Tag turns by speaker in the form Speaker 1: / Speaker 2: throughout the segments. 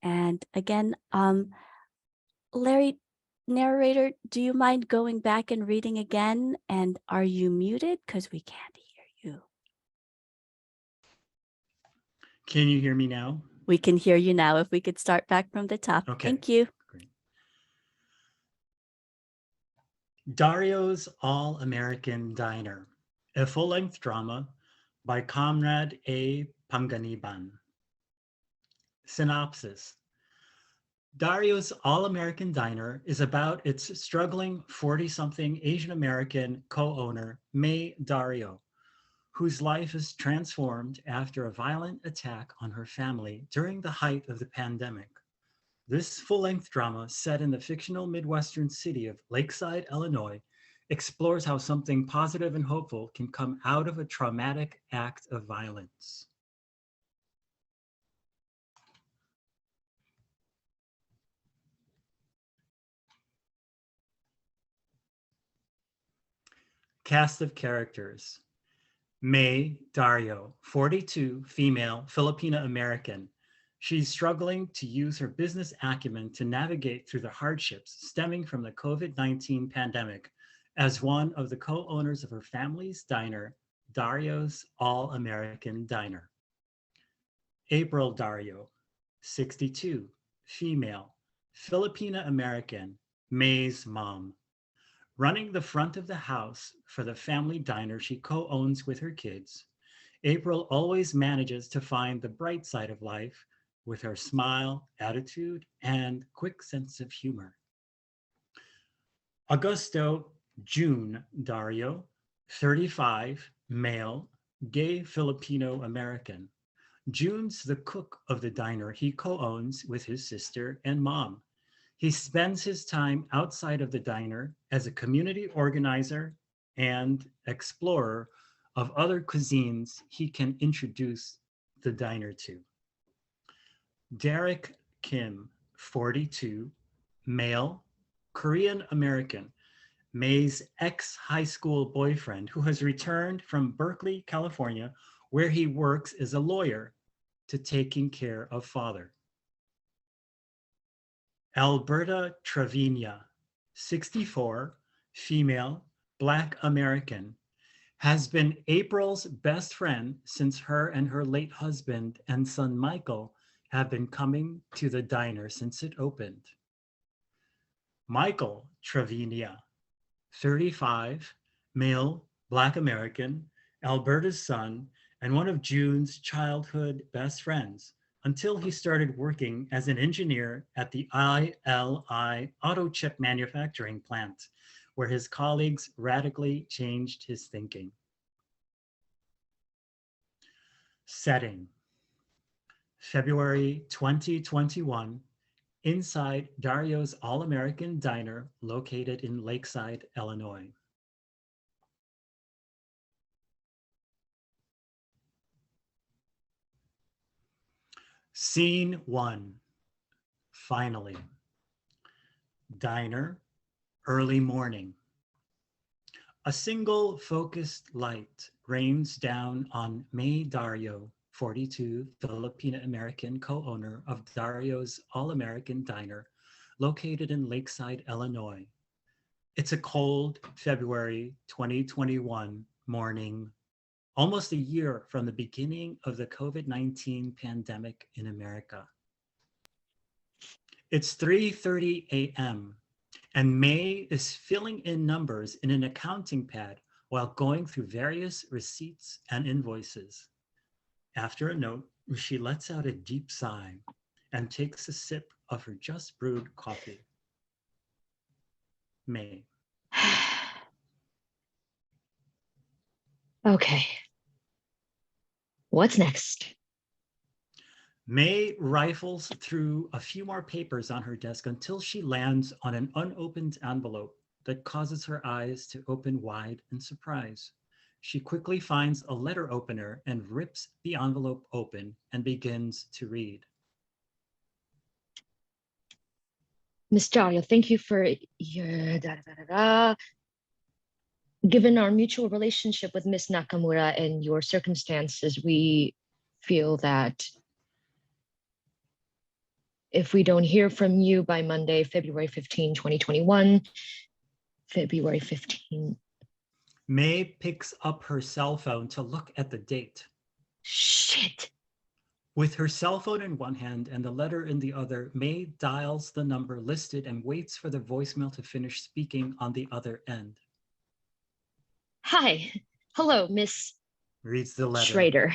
Speaker 1: And again, Larry, narrator, do you mind going back and reading again? And are you muted? Because we can't hear you.
Speaker 2: Can you hear me now?
Speaker 1: We can hear you now. If we could start back from the top.
Speaker 2: Okay.
Speaker 1: Thank you.
Speaker 2: Great. Dario's All-American Diner, a full-length drama by Comrade A. Panganiban. Synopsis. Dario's All-American Diner is about its struggling 40-something Asian American co-owner, May Dario, whose life is transformed after a violent attack on her family during the height of the pandemic. This full-length drama, set in the fictional Midwestern city of Lakeside, Illinois, explores how something positive and hopeful can come out of a traumatic act of violence. Cast of characters. May Dario, 42, female, Filipina American. She's struggling to use her business acumen to navigate through the hardships stemming from the COVID-19 pandemic as one of the co-owners of her family's diner, Dario's All-American Diner. April Dario, 62, female, Filipina American, May's mom. Running the front of the house for the family diner she co-owns with her kids, April always manages to find the bright side of life with her smile, attitude, and quick sense of humor. Augusto June Dario, 35, male, gay Filipino American. June's the cook of the diner he co-owns with his sister and mom. He spends his time outside of the diner as a community organizer and explorer of other cuisines he can introduce the diner to. Derek Kim, 42, male, Korean American, May's ex-high school boyfriend who has returned from Berkeley, California, where he works as a lawyer, to taking care of father. Alberta Trevina, 64, female, Black American, has been April's best friend since her and her late husband and son Michael have been coming to the diner since it opened. Michael Trevina, 35, male, Black American, Alberta's son, and one of June's childhood best friends, until he started working as an engineer at the ILI auto chip manufacturing plant, where his colleagues radically changed his thinking. Setting. February 2021, inside Dario's All-American Diner located in Lakeside, Illinois. Scene 1. Finally. Diner, early morning. A single focused light rains down on May Dario, 42, Filipina American co-owner of Dario's All-American Diner, located in Lakeside, Illinois. It's a cold February 2021 morning, almost a year from the beginning of the COVID-19 pandemic in America. It's 3:30 a.m. and May is filling in numbers in an accounting pad while going through various receipts and invoices. After a note, she lets out a deep sigh and takes a sip of her just brewed coffee. May.
Speaker 3: Okay. What's next?
Speaker 2: May rifles through a few more papers on her desk until she lands on an unopened envelope that causes her eyes to open wide in surprise. She quickly finds a letter opener and rips the envelope open and begins to read.
Speaker 3: Miss Dario, thank you for your Given our mutual relationship with Miss Nakamura and your circumstances, we feel that if we don't hear from you by Monday, February 15, 2021, February 15.
Speaker 2: May picks up her cell phone to look at the date.
Speaker 3: Shit.
Speaker 2: With her cell phone in one hand and the letter in the other, May dials the number listed and waits for the voicemail to finish speaking on the other end.
Speaker 3: Hi. Hello, Miss
Speaker 2: Reads the letter.
Speaker 3: Schrader.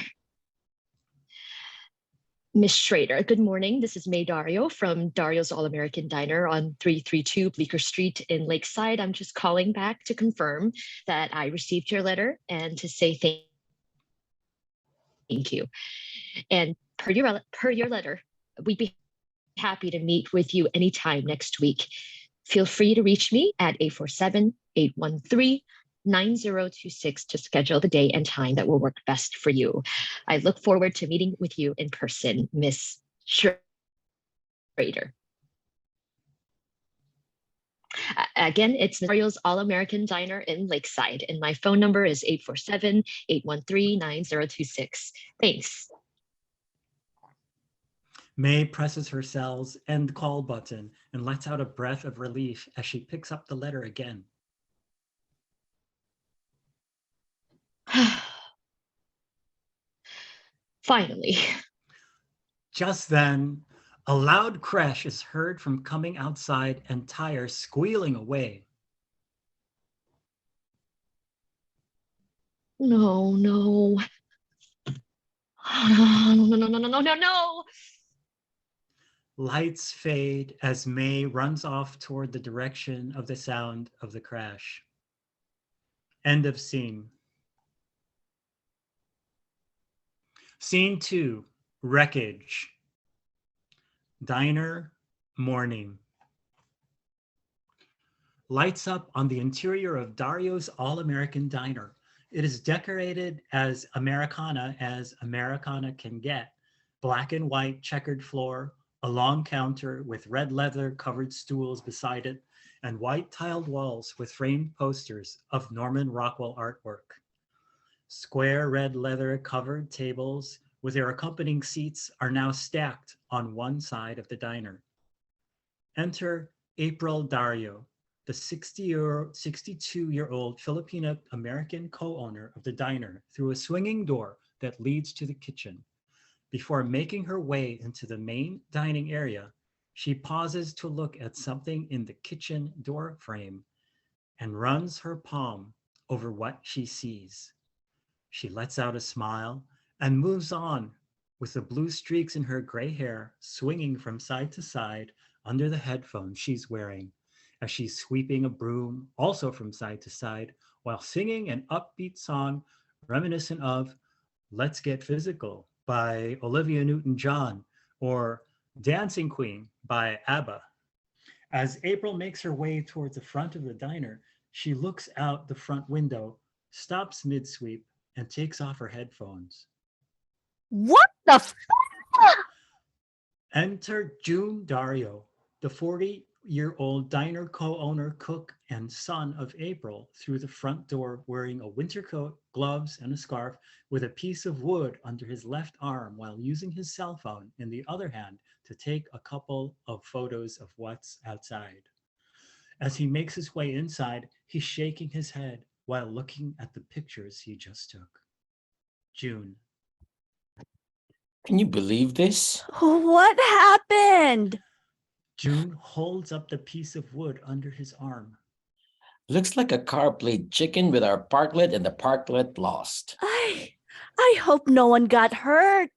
Speaker 3: Miss Schrader, good morning. This is May Dario from Dario's All-American Diner on 332 Bleecker Street in Lakeside. I'm just calling back to confirm that I received your letter and to say thank you. And per your letter, we'd be happy to meet with you anytime next week. Feel free to reach me at 847-813-9026 to schedule the day and time that will work best for you. I look forward to meeting with you in person, Miss Schrader. Again, it's Mario's All-American Diner in Lakeside, and my phone number is 847-813-9026. Thanks.
Speaker 2: May presses her cell's end call button and lets out a breath of relief as she picks up the letter again.
Speaker 3: Finally.
Speaker 2: Just then, a loud crash is heard from coming outside and tires squealing away.
Speaker 3: No. No.
Speaker 2: Lights fade as May runs off toward the direction of the sound of the crash. End of scene. Scene 2, wreckage. Diner, morning. Lights up on the interior of Dario's All-American Diner. It is decorated as Americana can get. Black and white checkered floor, a long counter with red leather covered stools beside it, and white tiled walls with framed posters of Norman Rockwell artwork. Square red leather covered tables with their accompanying seats are now stacked on one side of the diner. Enter April Dario, the 62-year-old Filipino-American co-owner of the diner, through a swinging door that leads to the kitchen. Before making her way into the main dining area, she pauses to look at something in the kitchen door frame and runs her palm over what she sees. She lets out a smile and moves on with the blue streaks in her gray hair swinging from side to side under the headphones she's wearing as she's sweeping a broom also from side to side while singing an upbeat song reminiscent of Let's Get Physical by Olivia Newton-John or Dancing Queen by ABBA. As April makes her way towards the front of the diner, she looks out the front window, stops mid-sweep, and takes off her headphones.
Speaker 1: What the f?
Speaker 2: Enter June Dario, the 40-year-old diner co-owner, cook, and son of April, through the front door wearing a winter coat, gloves, and a scarf with a piece of wood under his left arm while using his cell phone in the other hand to take a couple of photos of what's outside. As he makes his way inside, he's shaking his head while looking at the pictures he just took. June.
Speaker 4: Can you believe this?
Speaker 1: What happened?
Speaker 2: June holds up the piece of wood under his arm.
Speaker 4: Looks like a car played chicken with our parklet and the parklet lost.
Speaker 1: I hope no one got hurt.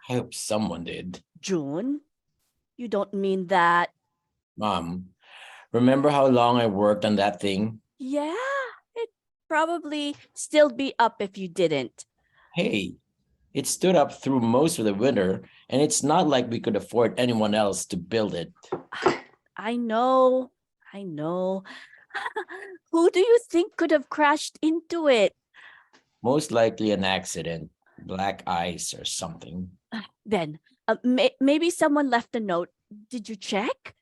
Speaker 4: I hope someone did.
Speaker 1: June, you don't mean that.
Speaker 4: Mom, remember how long I worked on that thing?
Speaker 1: Yeah, it'd probably still be up if you didn't.
Speaker 4: Hey, it stood up through most of the winter, and it's not like we could afford anyone else to build it.
Speaker 1: I know. Who do you think could have crashed into it?
Speaker 4: Most likely an accident, black ice or something.
Speaker 1: Then, maybe someone left a note. Did you check?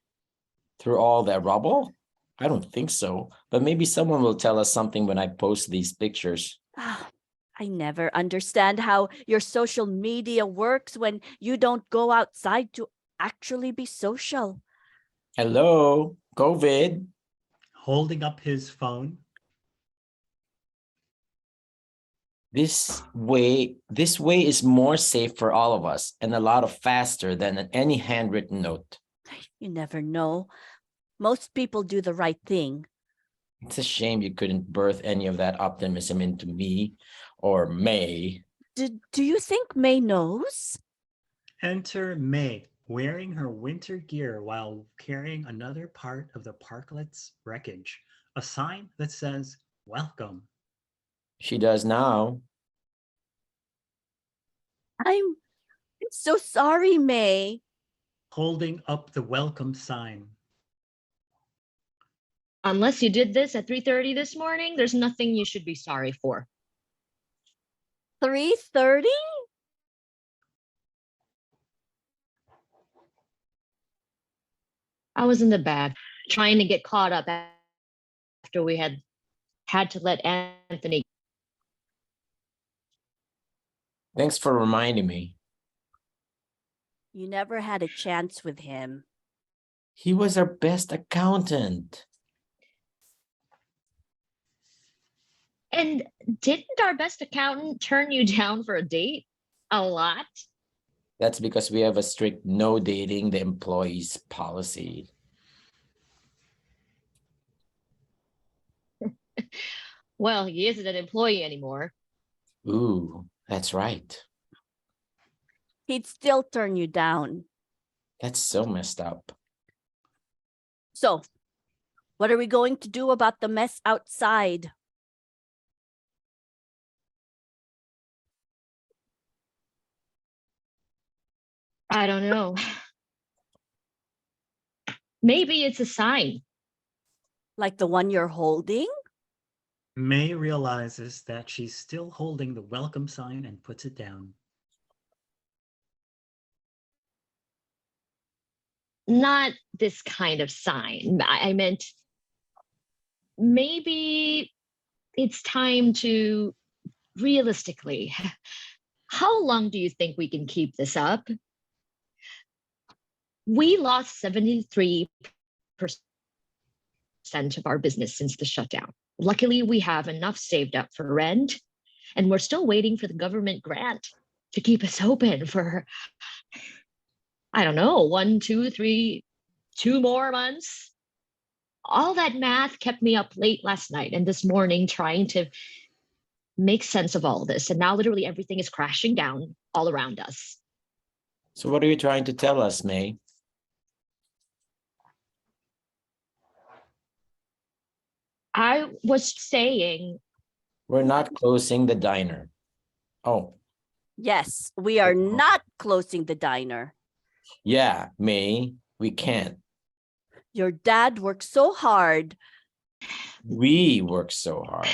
Speaker 4: Through all that rubble? I don't think so, but maybe someone will tell us something when I post these pictures.
Speaker 1: I never understand how your social media works when you don't go outside to actually be social.
Speaker 4: Hello, COVID.
Speaker 2: Holding up his phone.
Speaker 4: This way is more safe for all of us and a lot of faster than any handwritten note.
Speaker 1: You never know. Most people do the right thing.
Speaker 4: It's a shame you couldn't birth any of that optimism into me or May.
Speaker 1: Do you think May knows?
Speaker 2: Enter May, wearing her winter gear while carrying another part of the parklet's wreckage, a sign that says, "Welcome."
Speaker 4: She does now.
Speaker 1: I'm so sorry, May.
Speaker 2: Holding up the welcome sign.
Speaker 3: Unless you did this at 3:30 this morning, there's nothing you should be sorry for.
Speaker 1: 3:30?
Speaker 3: I was in the bag trying to get caught up after we had to let Anthony.
Speaker 4: Thanks for reminding me.
Speaker 1: You never had a chance with him.
Speaker 4: He was our best accountant.
Speaker 3: And didn't our best accountant turn you down for a date? A lot?
Speaker 4: That's because we have a strict no dating the employees policy.
Speaker 3: Well, he isn't an employee anymore.
Speaker 4: Ooh, that's right.
Speaker 1: He'd still turn you down.
Speaker 4: That's so messed up.
Speaker 1: So, what are we going to do about the mess outside?
Speaker 3: I don't know. Maybe it's a sign.
Speaker 1: Like the one you're holding?
Speaker 2: May realizes that she's still holding the welcome sign and puts it down.
Speaker 3: Not this kind of sign. I meant maybe it's time to realistically, how long do you think we can keep this up? We lost 73% of our business since the shutdown. Luckily, we have enough saved up for rent, and we're still waiting for the government grant to keep us open for, I don't know, 1, 2, 3, 2 more months. All that math kept me up late last night and this morning trying to make sense of all this. And now literally everything is crashing down all around us.
Speaker 4: So what are you trying to tell us, May?
Speaker 3: I was saying,
Speaker 4: We're not closing the diner. Oh,
Speaker 1: Yes, we are not closing the diner.
Speaker 4: yeah, May, we can't.
Speaker 1: Your dad worked so hard.
Speaker 4: We work so hard.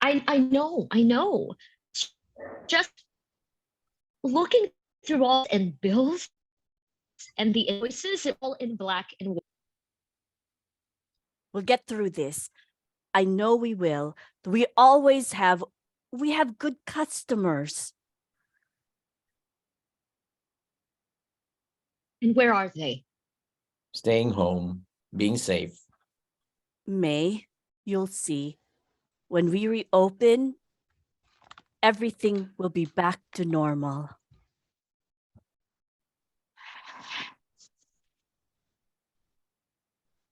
Speaker 3: I know. Just looking through all and bills and the invoices, it's all in black and white.
Speaker 1: We'll get through this. I know we will. We always have. We have good customers.
Speaker 3: And where are they?
Speaker 4: Staying home, being safe.
Speaker 1: May, you'll see. When we reopen, everything will be back to normal.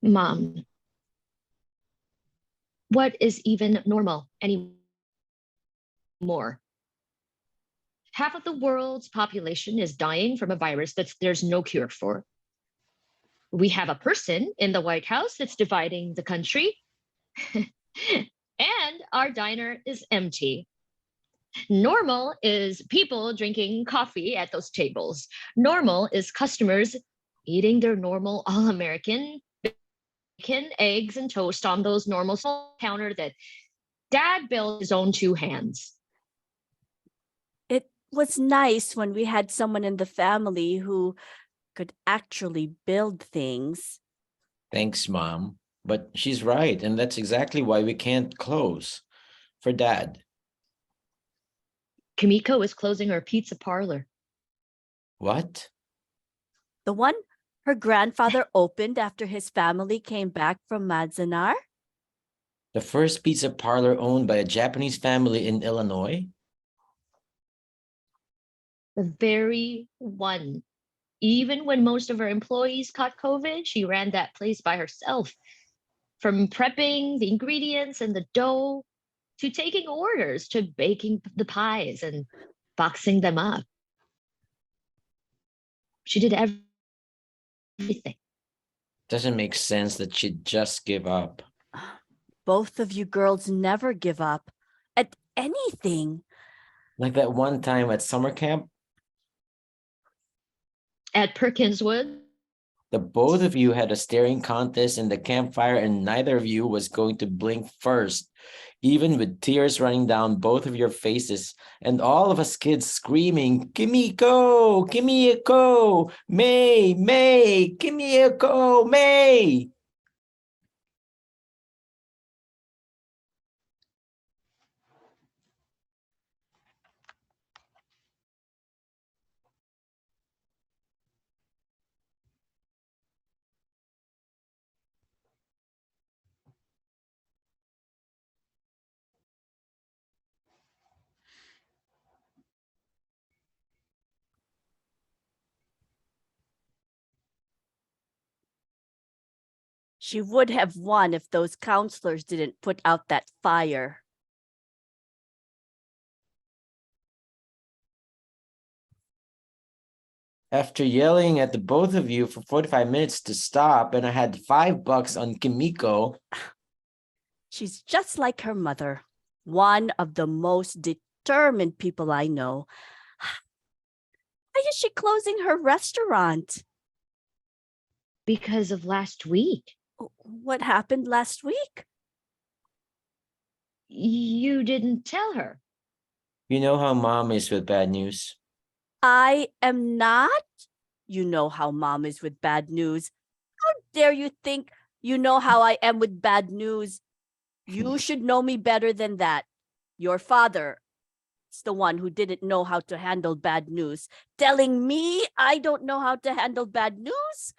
Speaker 3: Mom, what is even normal anymore? Half of the world's population is dying from a virus that there's no cure for. We have a person in the White House that's dividing the country. And our diner is empty. Normal is people drinking coffee at those tables. Normal is customers eating their normal all-American bacon, eggs, and toast on those normal counter that Dad built his own 2 hands.
Speaker 1: It was nice when we had someone in the family who could actually build things.
Speaker 4: Thanks, Mom. But she's right, and that's exactly why we can't close. For Dad.
Speaker 3: Kimiko is closing her pizza parlor.
Speaker 4: What?
Speaker 1: The one her grandfather opened after his family came back from Manzanar?
Speaker 4: The first pizza parlor owned by a Japanese family in Illinois?
Speaker 3: The very one. Even when most of her employees caught COVID, she ran that place by herself. From prepping the ingredients and the dough to taking orders to baking the pies and boxing them up. She did everything.
Speaker 4: Doesn't make sense that she'd just give up.
Speaker 1: Both of you girls never give up at anything.
Speaker 4: Like that one time at summer camp,
Speaker 3: At Perkinswood,
Speaker 4: the both of you had a staring contest in the campfire and neither of you was going to blink first, even with tears running down both of your faces and all of us kids screaming, Kimiko, Kimiko, May, May, Kimiko, May.
Speaker 1: She would have won if those counselors didn't put out that fire.
Speaker 4: After yelling at the both of you for 45 minutes to stop, and I had $5 on Kimiko.
Speaker 1: She's just like her mother, one of the most determined people I know. Why is she closing her restaurant?
Speaker 3: because of last week.
Speaker 1: What happened last week?
Speaker 3: You didn't tell her.
Speaker 4: You know how mom is with bad news.
Speaker 1: I am not. You know how mom is with bad news. How dare you think you know how I am with bad news? You should know me better than that. Your father is the one who didn't know how to handle bad news. Telling me I don't know how to handle bad news?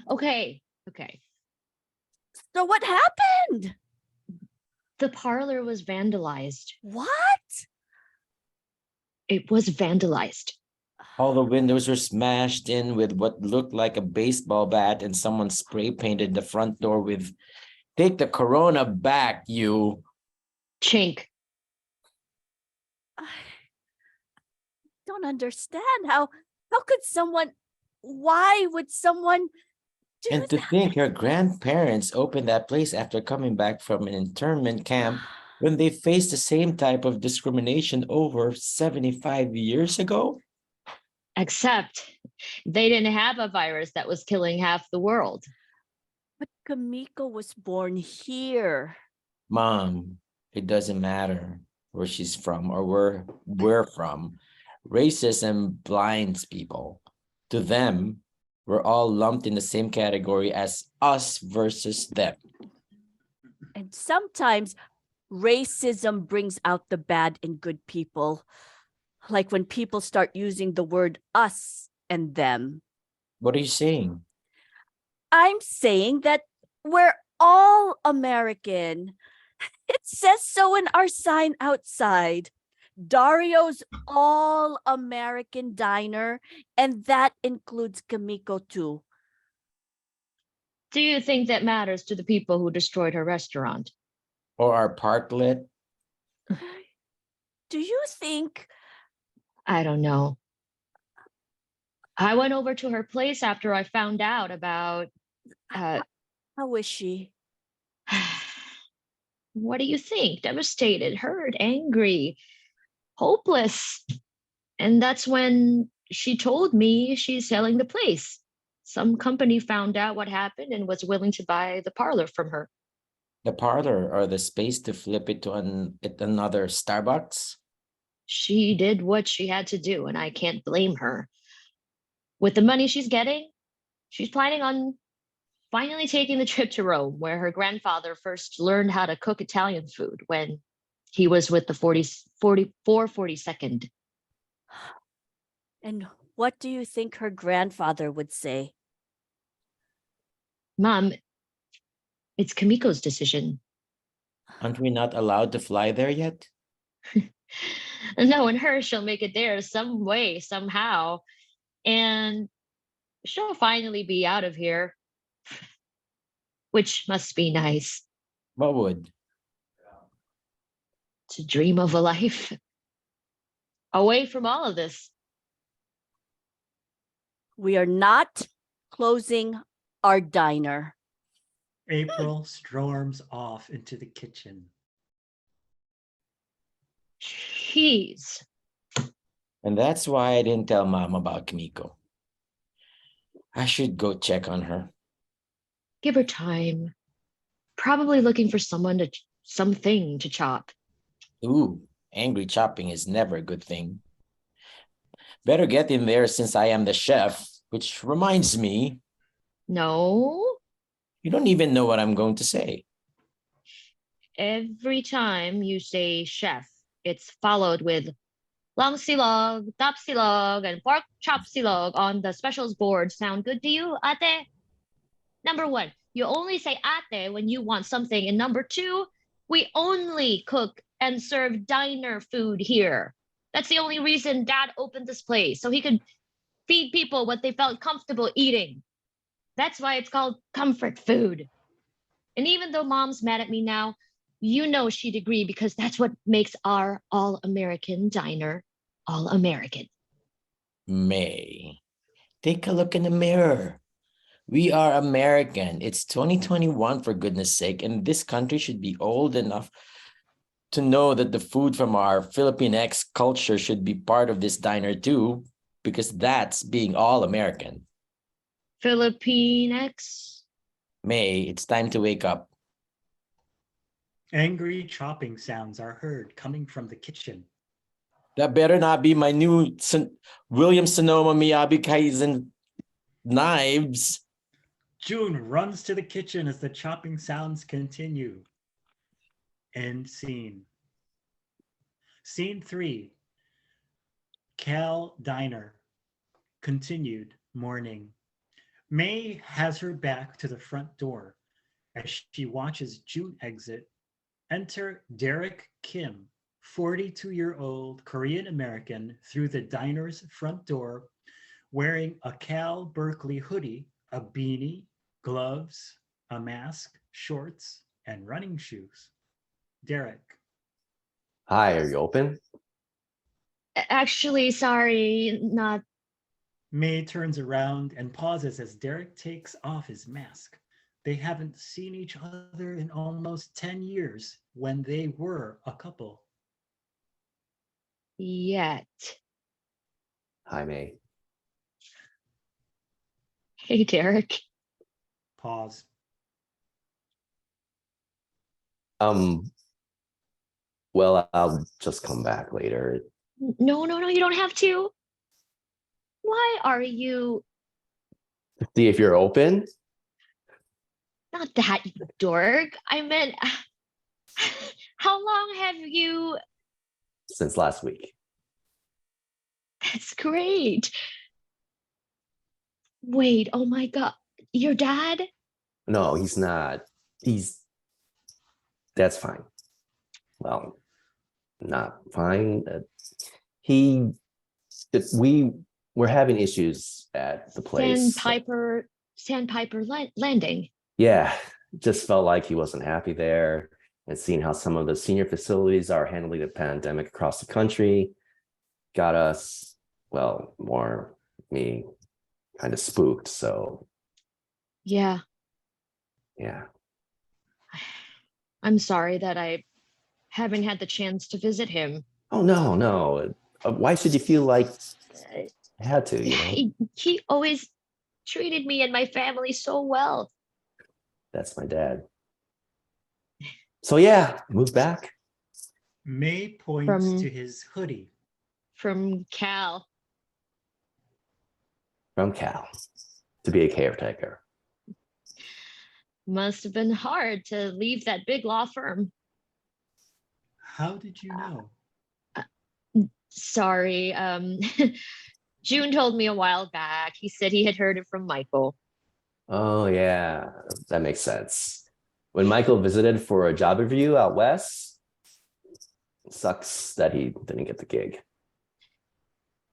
Speaker 3: Okay.
Speaker 1: So what happened?
Speaker 3: The parlor was vandalized.
Speaker 1: What?
Speaker 3: It was vandalized.
Speaker 4: All the windows were smashed in with what looked like a baseball bat, and someone spray painted the front door with "Take the corona back, you."
Speaker 3: Chink.
Speaker 1: I don't understand. How could someone, why would someone do
Speaker 4: And to
Speaker 1: that?
Speaker 4: think her grandparents opened that place after coming back from an internment camp when they faced the same type of discrimination over 75 years ago.
Speaker 3: Except they didn't have a virus that was killing half the world.
Speaker 1: But Kamiko was born here.
Speaker 4: Mom, it doesn't matter where she's from or where we're from. Racism blinds people. To them, we're all lumped in the same category as us versus them.
Speaker 1: And sometimes racism brings out the bad in good people. Like when people start using the word us and them.
Speaker 4: What are you saying?
Speaker 1: I'm saying that we're all American. It says so in our sign outside. Dario's All American Diner, and that includes Kamiko too.
Speaker 3: Do you think that matters to the people who destroyed her restaurant?
Speaker 4: Or our parklet?
Speaker 1: Do you think?
Speaker 3: I don't know. I went over to her place after I found out about
Speaker 1: How is she?
Speaker 3: what do you think? Devastated, hurt, angry, hopeless. And that's when she told me she's selling the place. Some company found out what happened and was willing to buy the parlor from her.
Speaker 4: The parlor or the space to flip it to another Starbucks?
Speaker 3: She did what she had to do, and I can't blame her. With the money she's getting, she's planning on finally taking the trip to Rome, where her grandfather first learned how to cook Italian food when He was with the 42nd.
Speaker 1: And what do you think her grandfather would say?
Speaker 3: Mom, it's Kamiko's decision.
Speaker 4: Aren't we not allowed to fly there yet?
Speaker 3: Knowing her, she'll make it there some way, somehow. And she'll finally be out of here, which must be nice
Speaker 4: What would?
Speaker 3: to dream of a life away from all of this.
Speaker 1: We are not closing our diner.
Speaker 2: April storms off into the kitchen.
Speaker 3: Jeez.
Speaker 4: And that's why I didn't tell Mom about Kamiko. I should go check on her.
Speaker 3: Give her time. Probably looking for something to chop.
Speaker 4: Ooh, angry chopping is never a good thing. Better get in there since I am the chef, which reminds me,
Speaker 3: No.
Speaker 4: you don't even know what I'm going to say.
Speaker 3: Every time you say chef, it's followed with long silog, top silog, and pork chop silog on the specials board. Sound good to you, ate? Number one, you only say ate when you want something. And number two, we only cook and serve diner food here. That's the only reason Dad opened this place, so he could feed people what they felt comfortable eating. That's why it's called comfort food. And even though Mom's mad at me now, you know she'd agree because that's what makes our all-American diner all-American.
Speaker 4: May, take a look in the mirror. We are American. It's 2021, for goodness sake, and this country should be old enough to know that the food from our Filipinx culture should be part of this diner too, because that's being all American.
Speaker 3: Filipinx?
Speaker 4: May, it's time to wake up.
Speaker 2: Angry chopping sounds are heard coming from the kitchen.
Speaker 4: That better not be my new William Sonoma Miyabi Kaizen knives.
Speaker 2: June runs to the kitchen as the chopping sounds continue. End scene. Scene 3. Cal Diner. Continued morning. May has her back to the front door as she watches June exit. Enter Derek Kim, 42-year-old Korean American, through the diner's front door, wearing a Cal Berkeley hoodie, a beanie, gloves, a mask, shorts, and running shoes. Derek.
Speaker 5: Hi, are you open?
Speaker 3: Actually, sorry, not.
Speaker 2: May turns around and pauses as Derek takes off his mask. They haven't seen each other in almost 10 years when they were a couple.
Speaker 3: Yet.
Speaker 5: Hi, May.
Speaker 3: Hey, Derek.
Speaker 2: Pause.
Speaker 5: Well, I'll just come back later.
Speaker 3: No, you don't have to. Why are you
Speaker 5: See if you're open.
Speaker 3: not that, you dork? I meant, how long have you?
Speaker 5: Since last week.
Speaker 3: That's great. Wait, oh my God. Your dad?
Speaker 5: No, he's not. That's fine. Well, not fine. We were having issues at the place.
Speaker 3: Sandpiper Landing.
Speaker 5: Yeah, just felt like he wasn't happy there, and seeing how some of the senior facilities are handling the pandemic across the country got us, well, more me kind of spooked. So
Speaker 3: Yeah,
Speaker 5: yeah.
Speaker 3: I'm sorry that I haven't had the chance to visit him.
Speaker 5: Oh, no. Why should you feel like you had to, you know?
Speaker 3: He always treated me and my family so well.
Speaker 5: That's my dad. So yeah, moved back.
Speaker 2: May points
Speaker 3: From-
Speaker 2: to his hoodie.
Speaker 3: From Cal.
Speaker 5: From Cal to be a caretaker.
Speaker 3: Must have been hard to leave that big law firm.
Speaker 2: How did you know?
Speaker 3: Sorry. June told me a while back. He said he had heard it from Michael.
Speaker 5: Oh, yeah, that makes sense. When Michael visited for a job interview out west, sucks that he didn't get the gig.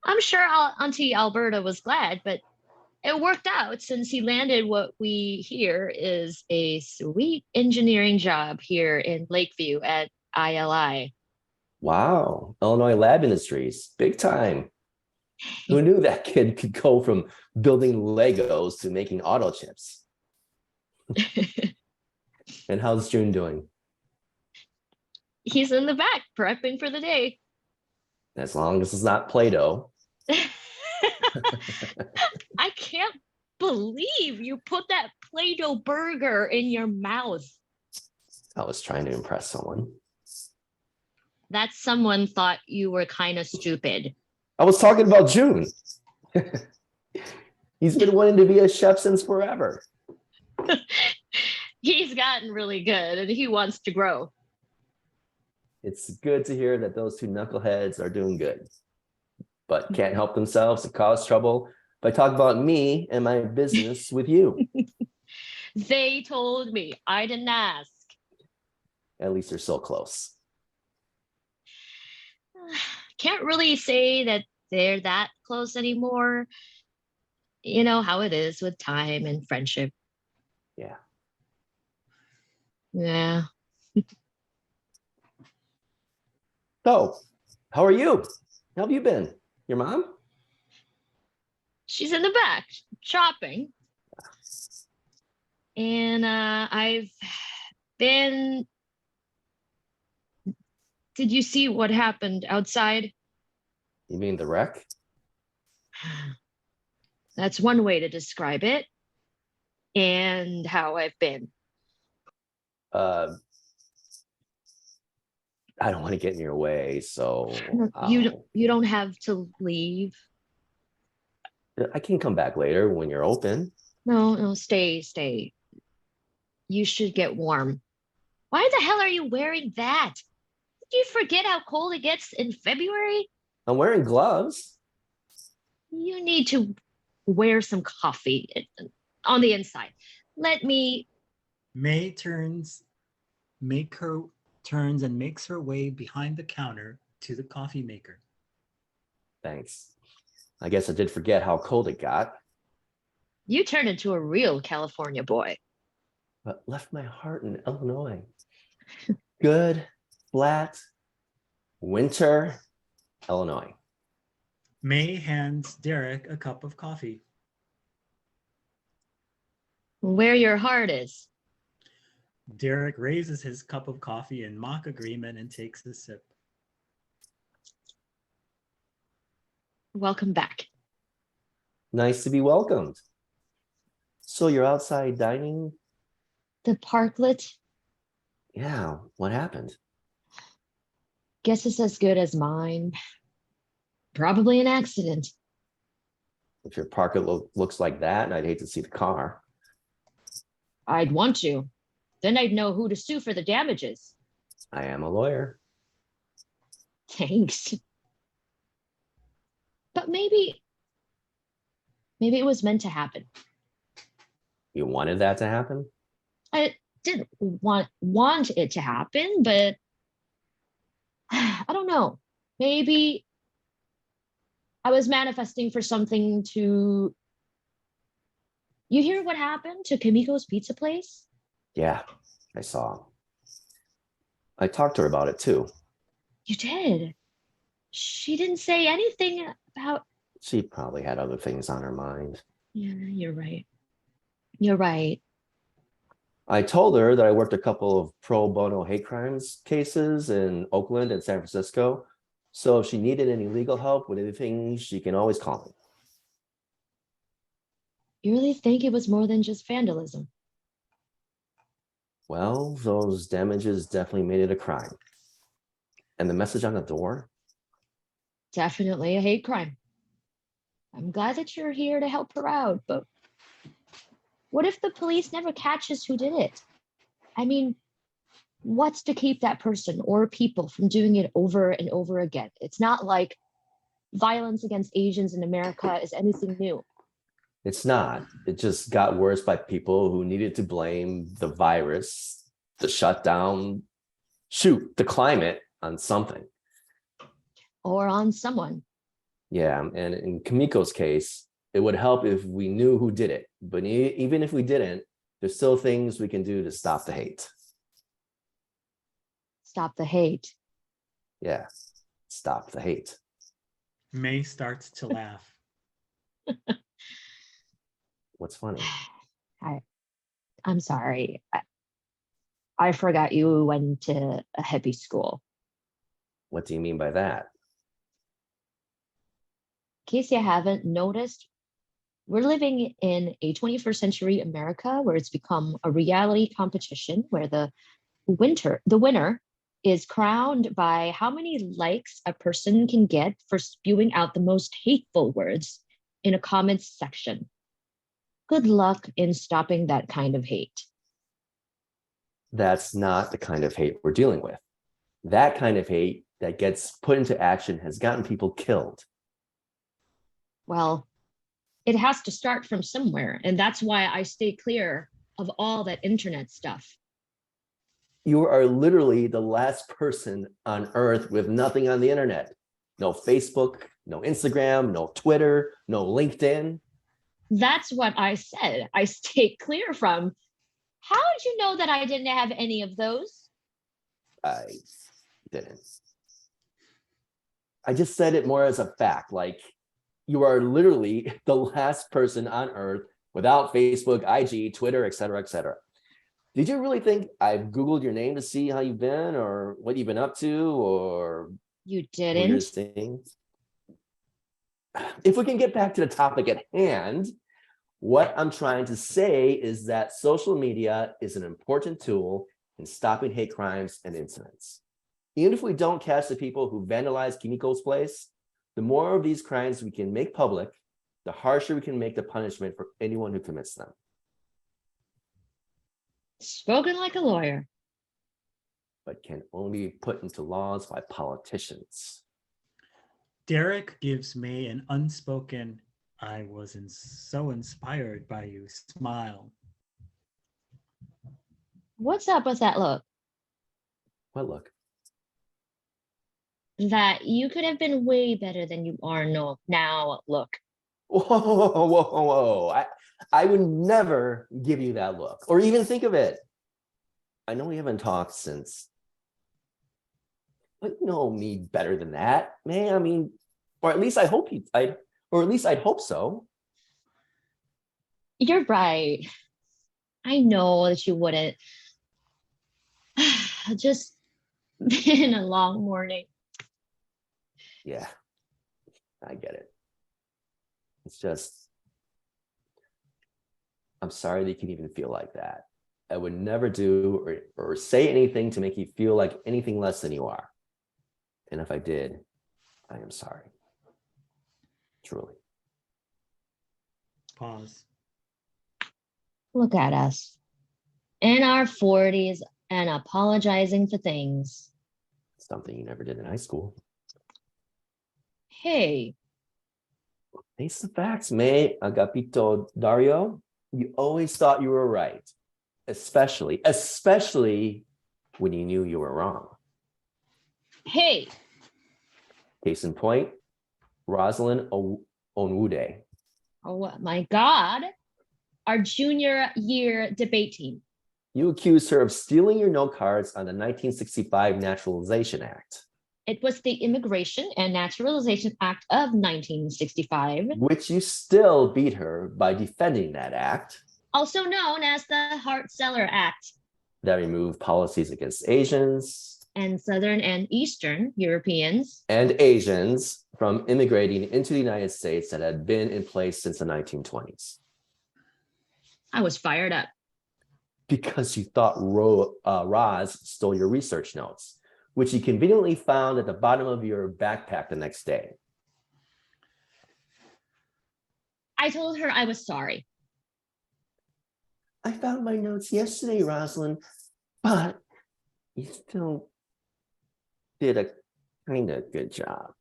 Speaker 3: I'm sure Auntie Alberta was glad, but it worked out since he landed what we hear is a sweet engineering job here in Lakeview at ILI.
Speaker 5: Wow, Illinois lab industries, big time. Who knew that kid could go from building Legos to making auto chips? And how's June doing?
Speaker 3: He's in the back prepping for the day.
Speaker 5: As long as it's not Play-Doh.
Speaker 3: I can't believe you put that Play-Doh burger in your mouth.
Speaker 5: I was trying to impress someone.
Speaker 3: That someone thought you were kind of stupid.
Speaker 5: I was talking about June. He's been wanting to be a chef since forever.
Speaker 3: He's gotten really good and he wants to grow.
Speaker 5: It's good to hear that those two knuckleheads are doing good, but can't help themselves to cause trouble by talking about me and my business with you.
Speaker 3: They told me. I didn't ask.
Speaker 5: At least they're so close.
Speaker 3: Can't really say that they're that close anymore. You know how it is with time and friendship.
Speaker 5: Yeah.
Speaker 3: Yeah.
Speaker 5: So, how are you? How have you been? Your mom?
Speaker 3: She's in the back shopping. And I've been. Did you see what happened outside?
Speaker 5: You mean the wreck?
Speaker 3: That's one way to describe it. And how I've been.
Speaker 5: I don't want to get in your way, so
Speaker 3: You don't have to leave.
Speaker 5: I can come back later when you're open.
Speaker 3: No, stay. You should get warm. Why the hell are you wearing that? Did you forget how cold it gets in February?
Speaker 5: I'm wearing gloves.
Speaker 3: You need to wear some coffee on the inside. Let me.
Speaker 2: May turns and makes her way behind the counter to the coffee maker.
Speaker 5: Thanks. I guess I did forget how cold it got,
Speaker 3: You turned into a real California boy.
Speaker 5: but left my heart in Illinois. Good, flat, winter, Illinois.
Speaker 2: May hands Derek a cup of coffee.
Speaker 3: Where your heart is.
Speaker 2: Derek raises his cup of coffee in mock agreement and takes a sip.
Speaker 3: Welcome back.
Speaker 5: Nice to be welcomed. So you're outside dining?
Speaker 3: The parklet.
Speaker 5: Yeah, what happened?
Speaker 3: Guess it's as good as mine. Probably an accident.
Speaker 5: If your parklet looks like that, I'd hate to see the car.
Speaker 3: I'd want to. Then I'd know who to sue for the damages.
Speaker 5: I am a lawyer.
Speaker 3: Thanks. But maybe it was meant to happen.
Speaker 5: You wanted that to happen?
Speaker 3: I didn't want it to happen, but I don't know. Maybe I was manifesting for something to. You hear what happened to Kimiko's pizza place?
Speaker 5: Yeah, I saw. I talked to her about it too.
Speaker 3: You did. She didn't say anything about.
Speaker 5: She probably had other things on her mind.
Speaker 3: Yeah, you're right. You're right.
Speaker 5: I told her that I worked a couple of pro bono hate crimes cases in Oakland and San Francisco. So if she needed any legal help with anything, she can always call me.
Speaker 3: You really think it was more than just vandalism?
Speaker 5: Well, those damages definitely made it a crime. And the message on the door?
Speaker 3: Definitely a hate crime. I'm glad that you're here to help her out, but what if the police never catches who did it? I mean, What's to keep that person or people from doing it over and over again? It's not like violence against Asians in America is anything new.
Speaker 5: It's not. It just got worse by people who needed to blame the virus, the shutdown, the climate on something.
Speaker 3: Or on someone.
Speaker 5: Yeah, and in Kimiko's case, it would help if we knew who did it. But even if we didn't, there's still things we can do to stop the hate.
Speaker 3: Stop the hate.
Speaker 5: Yeah, stop the hate.
Speaker 2: May starts to laugh.
Speaker 5: What's funny?
Speaker 3: I'm sorry. I forgot you went to a hippie school.
Speaker 5: What do you mean by that?
Speaker 3: In case you haven't noticed, we're living in a 21st century America where it's become a reality competition where the winner is crowned by how many likes a person can get for spewing out the most hateful words in a comments section. Good luck in stopping that kind of hate.
Speaker 5: That's not the kind of hate we're dealing with. That kind of hate that gets put into action has gotten people killed.
Speaker 3: Well, it has to start from somewhere, and that's why I stay clear of all that internet stuff.
Speaker 5: You are literally the last person on earth with nothing on the internet. No Facebook, no Instagram, no Twitter, no LinkedIn.
Speaker 3: That's what I said. I stay clear from. How did you know that I didn't have any of those?
Speaker 5: I didn't. I just said it more as a fact, like you are literally the last person on earth without Facebook, IG, Twitter, et cetera, et cetera. Did you really think I've Googled your name to see how you've been or what you've been up to or
Speaker 3: You
Speaker 5: who you're
Speaker 3: didn't?
Speaker 5: seeing? If we can get back to the topic at hand, what I'm trying to say is that social media is an important tool in stopping hate crimes and incidents. Even if we don't catch the people who vandalized Kimiko's place, the more of these crimes we can make public, the harsher we can make the punishment for anyone who commits them.
Speaker 3: Spoken like a lawyer.
Speaker 5: But can only be put into laws by politicians.
Speaker 2: Derek gives May an unspoken, I was so inspired by you smile.
Speaker 3: What's up with that look?
Speaker 5: What look?
Speaker 3: That you could have been way better than you are now look.
Speaker 5: Whoa. I would never give you that look or even think of it. I know we haven't talked since, but you know me better than that, man. I mean, or at least I hope I'd hope so.
Speaker 3: You're right. I know that you wouldn't. Just been a long morning.
Speaker 5: Yeah, I get it. It's just, I'm sorry that you can even feel like that. I would never do or say anything to make you feel like anything less than you are. And if I did, I am sorry. Truly.
Speaker 2: Pause.
Speaker 3: Look at us in our 40s and apologizing for things.
Speaker 5: Something you never did in high school.
Speaker 3: Hey,
Speaker 5: Face the facts, May Agapito Dario. You always thought you were right, especially when you knew you were wrong.
Speaker 3: hey,
Speaker 5: Case in point, Rosalind Onwude.
Speaker 3: oh my God, our junior year debate team.
Speaker 5: You accused her of stealing your note cards on the 1965 Naturalization Act.
Speaker 3: It was the Immigration and Naturalization Act of 1965,
Speaker 5: which you still beat her by defending that act.
Speaker 3: also known as the Hart-Celler Act.
Speaker 5: That removed policies against Asians
Speaker 3: and Southern and Eastern Europeans
Speaker 5: and Asians from immigrating into the United States that had been in place since the 1920s.
Speaker 3: I was fired up.
Speaker 5: Because you thought Roz stole your research notes, which you conveniently found at the bottom of your backpack the next day.
Speaker 3: I told her I was sorry.
Speaker 5: I found my notes yesterday, Rosalind, but you still did a kind of good job.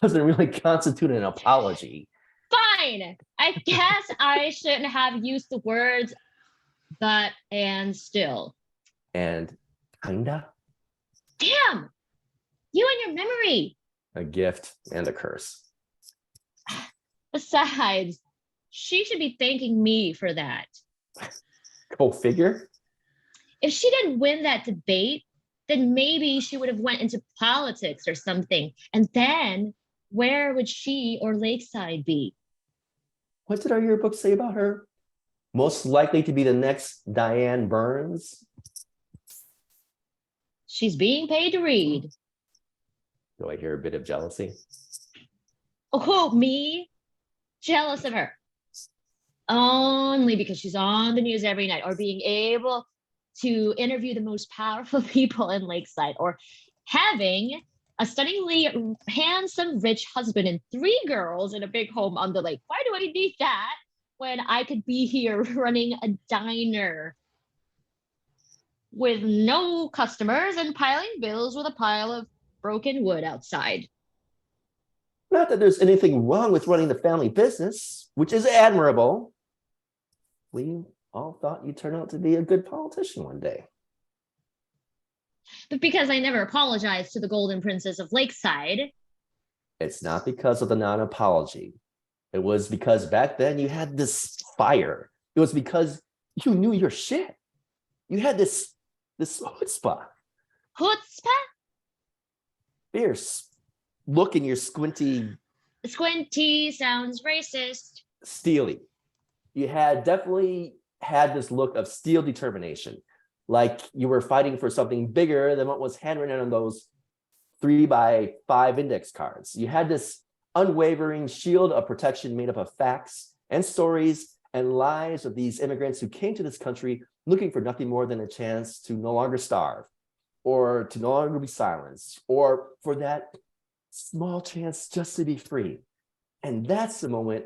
Speaker 5: Doesn't really constitute an apology.
Speaker 3: Fine. I guess I shouldn't have used the words but and still.
Speaker 5: And kinda
Speaker 3: Damn! You and your memory.
Speaker 5: a gift and a curse.
Speaker 3: Besides, she should be thanking me for that.
Speaker 5: Go figure.
Speaker 3: If she didn't win that debate, then maybe she would have went into politics or something. And then where would she or Lakeside be?
Speaker 5: What did our yearbook say about her? Most likely to be the next Diane Burns.
Speaker 3: She's being paid to read.
Speaker 5: Do I hear a bit of jealousy?
Speaker 3: Oh, me? Jealous of her. Only because she's on the news every night, or being able to interview the most powerful people in Lakeside, or having a stunningly handsome, rich husband and 3 girls in a big home on the lake. Why do I need that when I could be here running a diner with no customers and piling bills with a pile of broken wood outside?
Speaker 5: Not that there's anything wrong with running the family business, which is admirable. We all thought you'd turn out to be a good politician one day.
Speaker 3: But because I never apologized to the Golden Princess of Lakeside.
Speaker 5: It's not because of the non-apology. It was because back then you had this fire. It was because you knew your shit. You had this chutzpah.
Speaker 3: Chutzpah?
Speaker 5: Fierce look in your squinty,
Speaker 3: Squinty sounds racist.
Speaker 5: steely. You had definitely had this look of steel determination, like you were fighting for something bigger than what was handwritten on those 3x5 index cards. You had this unwavering shield of protection made up of facts and stories and lives of these immigrants who came to this country looking for nothing more than a chance to no longer starve, or to no longer be silenced, or for that small chance just to be free. And that's the moment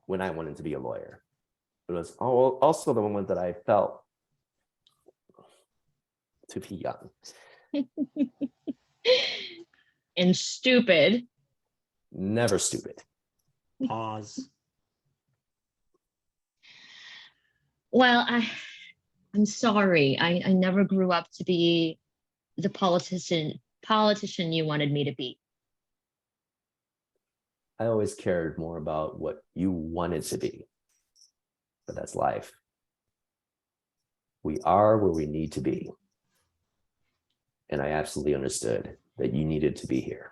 Speaker 5: when I wanted to be a lawyer. It was also the moment that I felt to be young.
Speaker 3: And stupid.
Speaker 5: Never stupid.
Speaker 2: Pause.
Speaker 3: Well, I'm sorry. I never grew up to be the politician you wanted me to be.
Speaker 5: I always cared more about what you wanted to be. But that's life. We are where we need to be. And I absolutely understood that you needed to be here.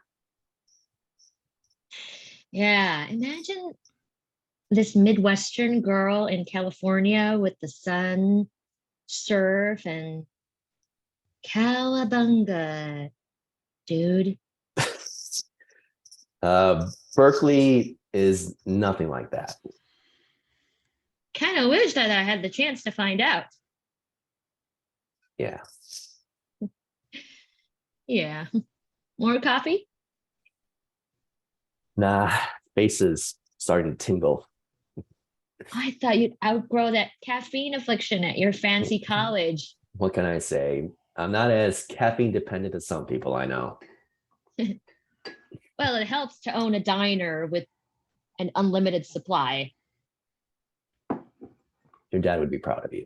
Speaker 3: Yeah, imagine this Midwestern girl in California with the sun, surf, and cowabunga, dude.
Speaker 5: Berkeley is nothing like that.
Speaker 3: Kind of wish that I had the chance to find out.
Speaker 5: Yeah.
Speaker 3: Yeah. More coffee?
Speaker 5: Nah, face is starting to tingle.
Speaker 3: I thought you'd outgrow that caffeine affliction at your fancy college.
Speaker 5: What can I say? I'm not as caffeine dependent as some people I know.
Speaker 3: Well, it helps to own a diner with an unlimited supply.
Speaker 5: Your dad would be proud of you.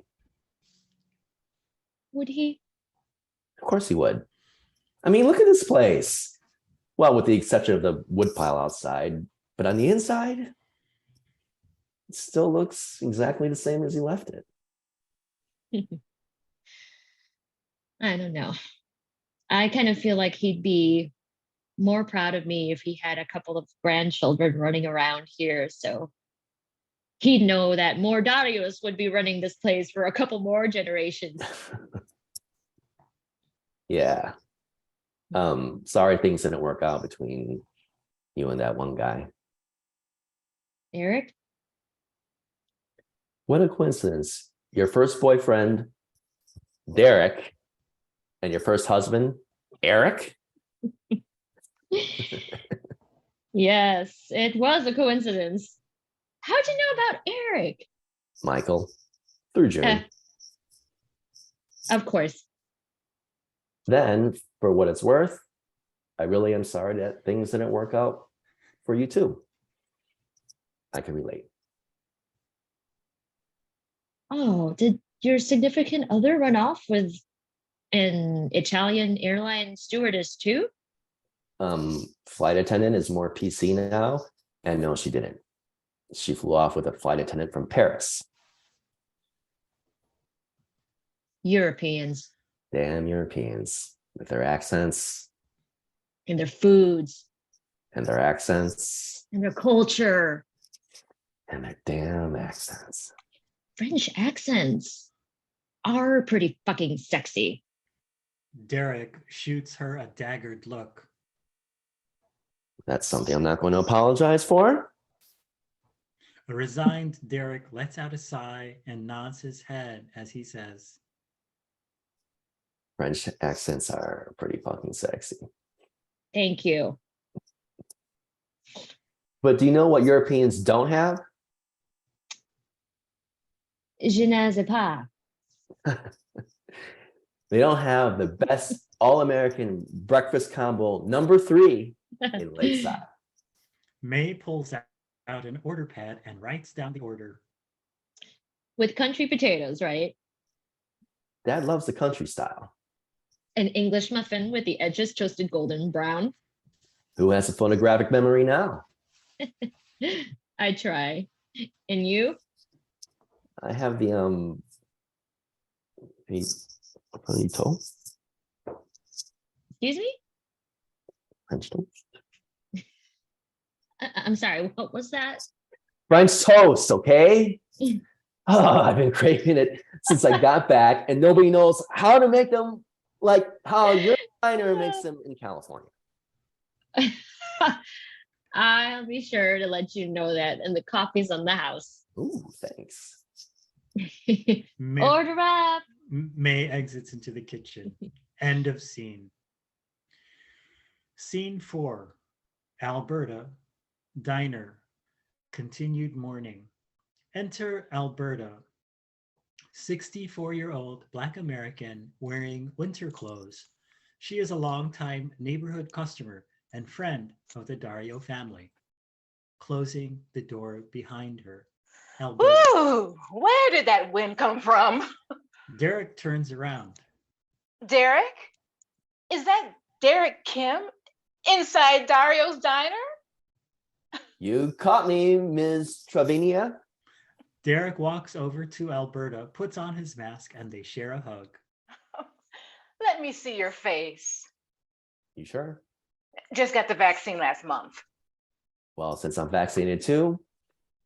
Speaker 3: Would he?
Speaker 5: Of course he would. I mean, look at this place. Well, with the exception of the woodpile outside, but on the inside, it still looks exactly the same as you left it.
Speaker 3: I don't know. I kind of feel like he'd be more proud of me if he had a couple of grandchildren running around here. So he'd know that more Darius would be running this place for a couple more generations.
Speaker 5: Yeah. Sorry things didn't work out between you and that one guy.
Speaker 3: Eric?
Speaker 5: What a coincidence. Your first boyfriend, Derek, and your first husband, Eric?
Speaker 3: Yes, it was a coincidence. How'd you know about Eric?
Speaker 5: Michael, through June.
Speaker 3: Of course.
Speaker 5: Then, for what it's worth, I really am sorry that things didn't work out for you too. I can relate.
Speaker 3: Oh, did your significant other run off with an Italian airline stewardess too?
Speaker 5: Flight attendant is more PC now, and no, she didn't. She flew off with a flight attendant from Paris.
Speaker 3: Europeans
Speaker 5: Damn Europeans with their accents
Speaker 3: and their foods
Speaker 5: and their accents
Speaker 3: and their culture.
Speaker 5: and their damn accents.
Speaker 3: French accents are pretty fucking sexy.
Speaker 2: Derek shoots her a daggered look.
Speaker 5: That's something I'm not going to apologize for.
Speaker 2: A resigned Derek lets out a sigh and nods his head as he says,
Speaker 5: French accents are pretty fucking sexy.
Speaker 3: Thank you.
Speaker 5: But do you know what Europeans don't have?
Speaker 3: Je ne sais pas.
Speaker 5: They don't have the best all-American breakfast combo number 3 in Lakeside.
Speaker 2: May pulls out an order pad and writes down the order.
Speaker 3: With country potatoes, right?
Speaker 5: Dad loves the country style.
Speaker 3: An English muffin with the edges toasted golden brown.
Speaker 5: Who has a photographic memory now?
Speaker 3: I try. And you?
Speaker 5: I have the toast.
Speaker 3: Excuse me?
Speaker 5: French toast.
Speaker 3: I'm sorry, what was that?
Speaker 5: French toast, okay? Oh, I've been craving it since I got back, and nobody knows how to make them like how your diner makes them in California.
Speaker 3: I'll be sure to let you know that, and the coffee's on the house.
Speaker 5: Ooh, thanks.
Speaker 3: Order up.
Speaker 2: May exits into the kitchen. End of scene. Scene 4, Alberta, diner, continued morning. Enter Alberta, 64-year-old Black American wearing winter clothes. She is a longtime neighborhood customer and friend of the Dario family. Closing the door behind her. Alberta.
Speaker 6: Ooh, where did that wind come from?
Speaker 2: Derek turns around.
Speaker 6: Derek? Is that Derek Kim inside Dario's diner?
Speaker 5: You caught me, Ms. Travinia.
Speaker 2: Derek walks over to Alberta, puts on his mask, and they share a hug.
Speaker 6: Let me see your face.
Speaker 5: You sure?
Speaker 6: Just got the vaccine last month.
Speaker 5: Well, since I'm vaccinated too,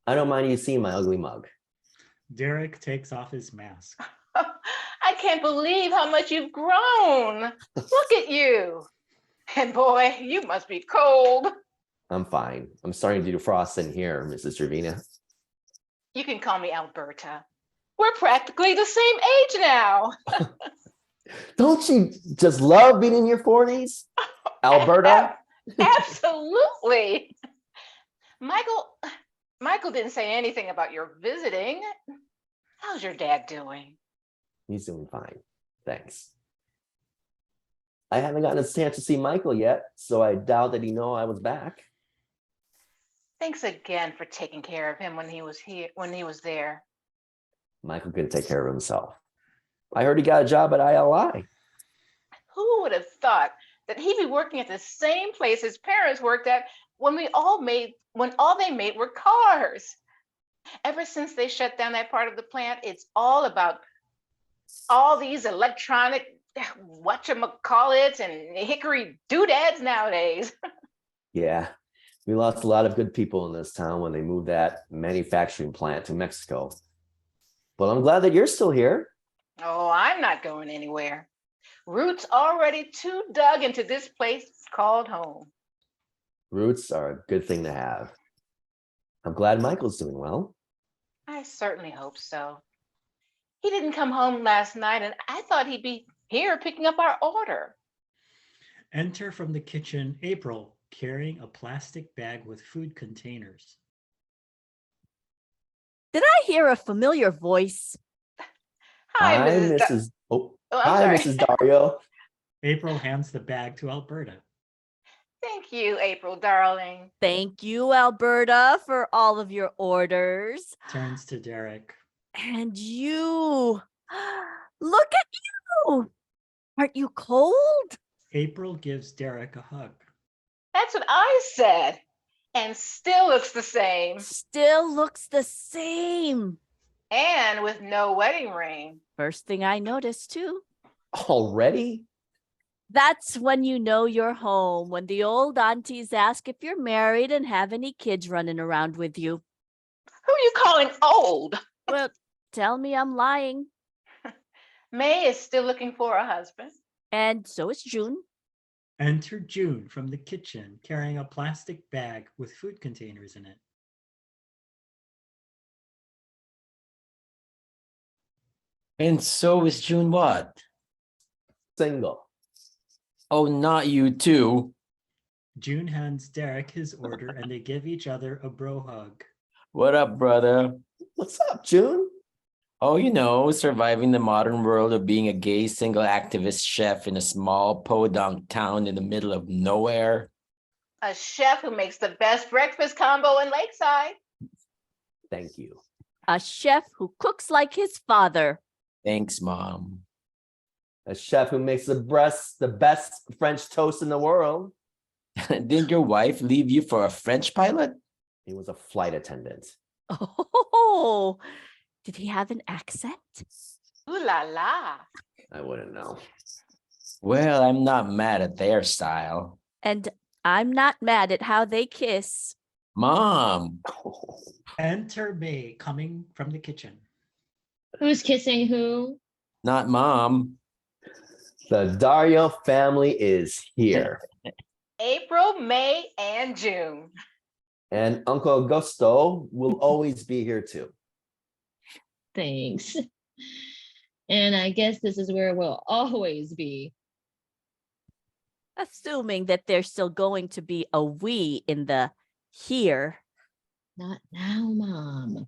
Speaker 5: I don't mind you seeing my ugly mug.
Speaker 2: Derek takes off his mask.
Speaker 6: I can't believe how much you've grown. Look at you. And boy, you must be cold.
Speaker 5: I'm fine. I'm starting to defrost in here, Mrs. Trevina.
Speaker 6: You can call me Alberta. We're practically the same age now.
Speaker 5: Don't you just love being in your 40s, Alberta?
Speaker 6: Absolutely. Michael didn't say anything about your visiting. How's your dad doing?
Speaker 5: He's doing fine. Thanks. I haven't gotten a chance to see Michael yet, so I doubt that he know I was back.
Speaker 6: Thanks again for taking care of him when he was there.
Speaker 5: Michael can take care of himself. I heard he got a job at ILI.
Speaker 6: Who would have thought that he'd be working at the same place his parents worked at when all they made were cars? Ever since they shut down that part of the plant, it's all about all these electronic whatchamacallits and hickory doodads nowadays.
Speaker 5: Yeah, we lost a lot of good people in this town when they moved that manufacturing plant to Mexico. But I'm glad that you're still here.
Speaker 6: Oh, I'm not going anywhere. Roots already too dug into this place called home.
Speaker 5: Roots are a good thing to have. I'm glad Michael's doing well.
Speaker 6: I certainly hope so. He didn't come home last night, and I thought he'd be here picking up our order.
Speaker 2: Enter from the kitchen April, carrying a plastic bag with food containers.
Speaker 1: Did I hear a familiar voice?
Speaker 6: Hi, Mrs.
Speaker 5: Mrs.
Speaker 6: I'm
Speaker 5: Hi,
Speaker 6: sorry.
Speaker 5: Mrs. Dario.
Speaker 2: April hands the bag to Alberta.
Speaker 6: Thank you, April, darling.
Speaker 1: Thank you, Alberta, for all of your orders.
Speaker 2: Turns to Derek.
Speaker 1: And you, look at you. Aren't you cold?
Speaker 2: April gives Derek a hug.
Speaker 6: That's what I said. And still looks the same.
Speaker 1: Still looks the same.
Speaker 6: And with no wedding ring.
Speaker 1: First thing I noticed, too.
Speaker 5: Already?
Speaker 1: That's when you know you're home, when the old aunties ask if you're married and have any kids running around with you.
Speaker 6: Who are you calling old?
Speaker 1: Well, tell me I'm lying.
Speaker 6: May is still looking for a husband.
Speaker 1: And so is June.
Speaker 2: Enter June from the kitchen carrying a plastic bag with food containers in it.
Speaker 4: And so is June what?
Speaker 5: Single.
Speaker 4: Oh, not you too.
Speaker 2: June hands Derek his order and they give each other a bro hug.
Speaker 4: What up, brother?
Speaker 5: What's up, June?
Speaker 4: Oh, you know, surviving the modern world of being a gay single activist chef in a small podunk town in the middle of nowhere.
Speaker 6: A chef who makes the best breakfast combo in Lakeside.
Speaker 5: Thank you.
Speaker 1: A chef who cooks like his father.
Speaker 4: Thanks, Mom.
Speaker 5: A chef who makes the best French toast in the world.
Speaker 4: Didn't your wife leave you for a French pilot?
Speaker 5: He was a flight attendant.
Speaker 1: Oh, did he have an accent?
Speaker 6: Ooh la la.
Speaker 5: I wouldn't know.
Speaker 4: Well, I'm not mad at their style.
Speaker 1: And I'm not mad at how they kiss.
Speaker 4: Mom,
Speaker 2: Enter May coming from the kitchen.
Speaker 3: Who's kissing who?
Speaker 4: not Mom.
Speaker 5: The Dario family is here.
Speaker 6: April, May, and June.
Speaker 5: And Uncle Augusto will always be here too.
Speaker 3: Thanks. And I guess this is where we'll always be.
Speaker 1: Assuming that there's still going to be a we in the here.
Speaker 3: Not now, Mom.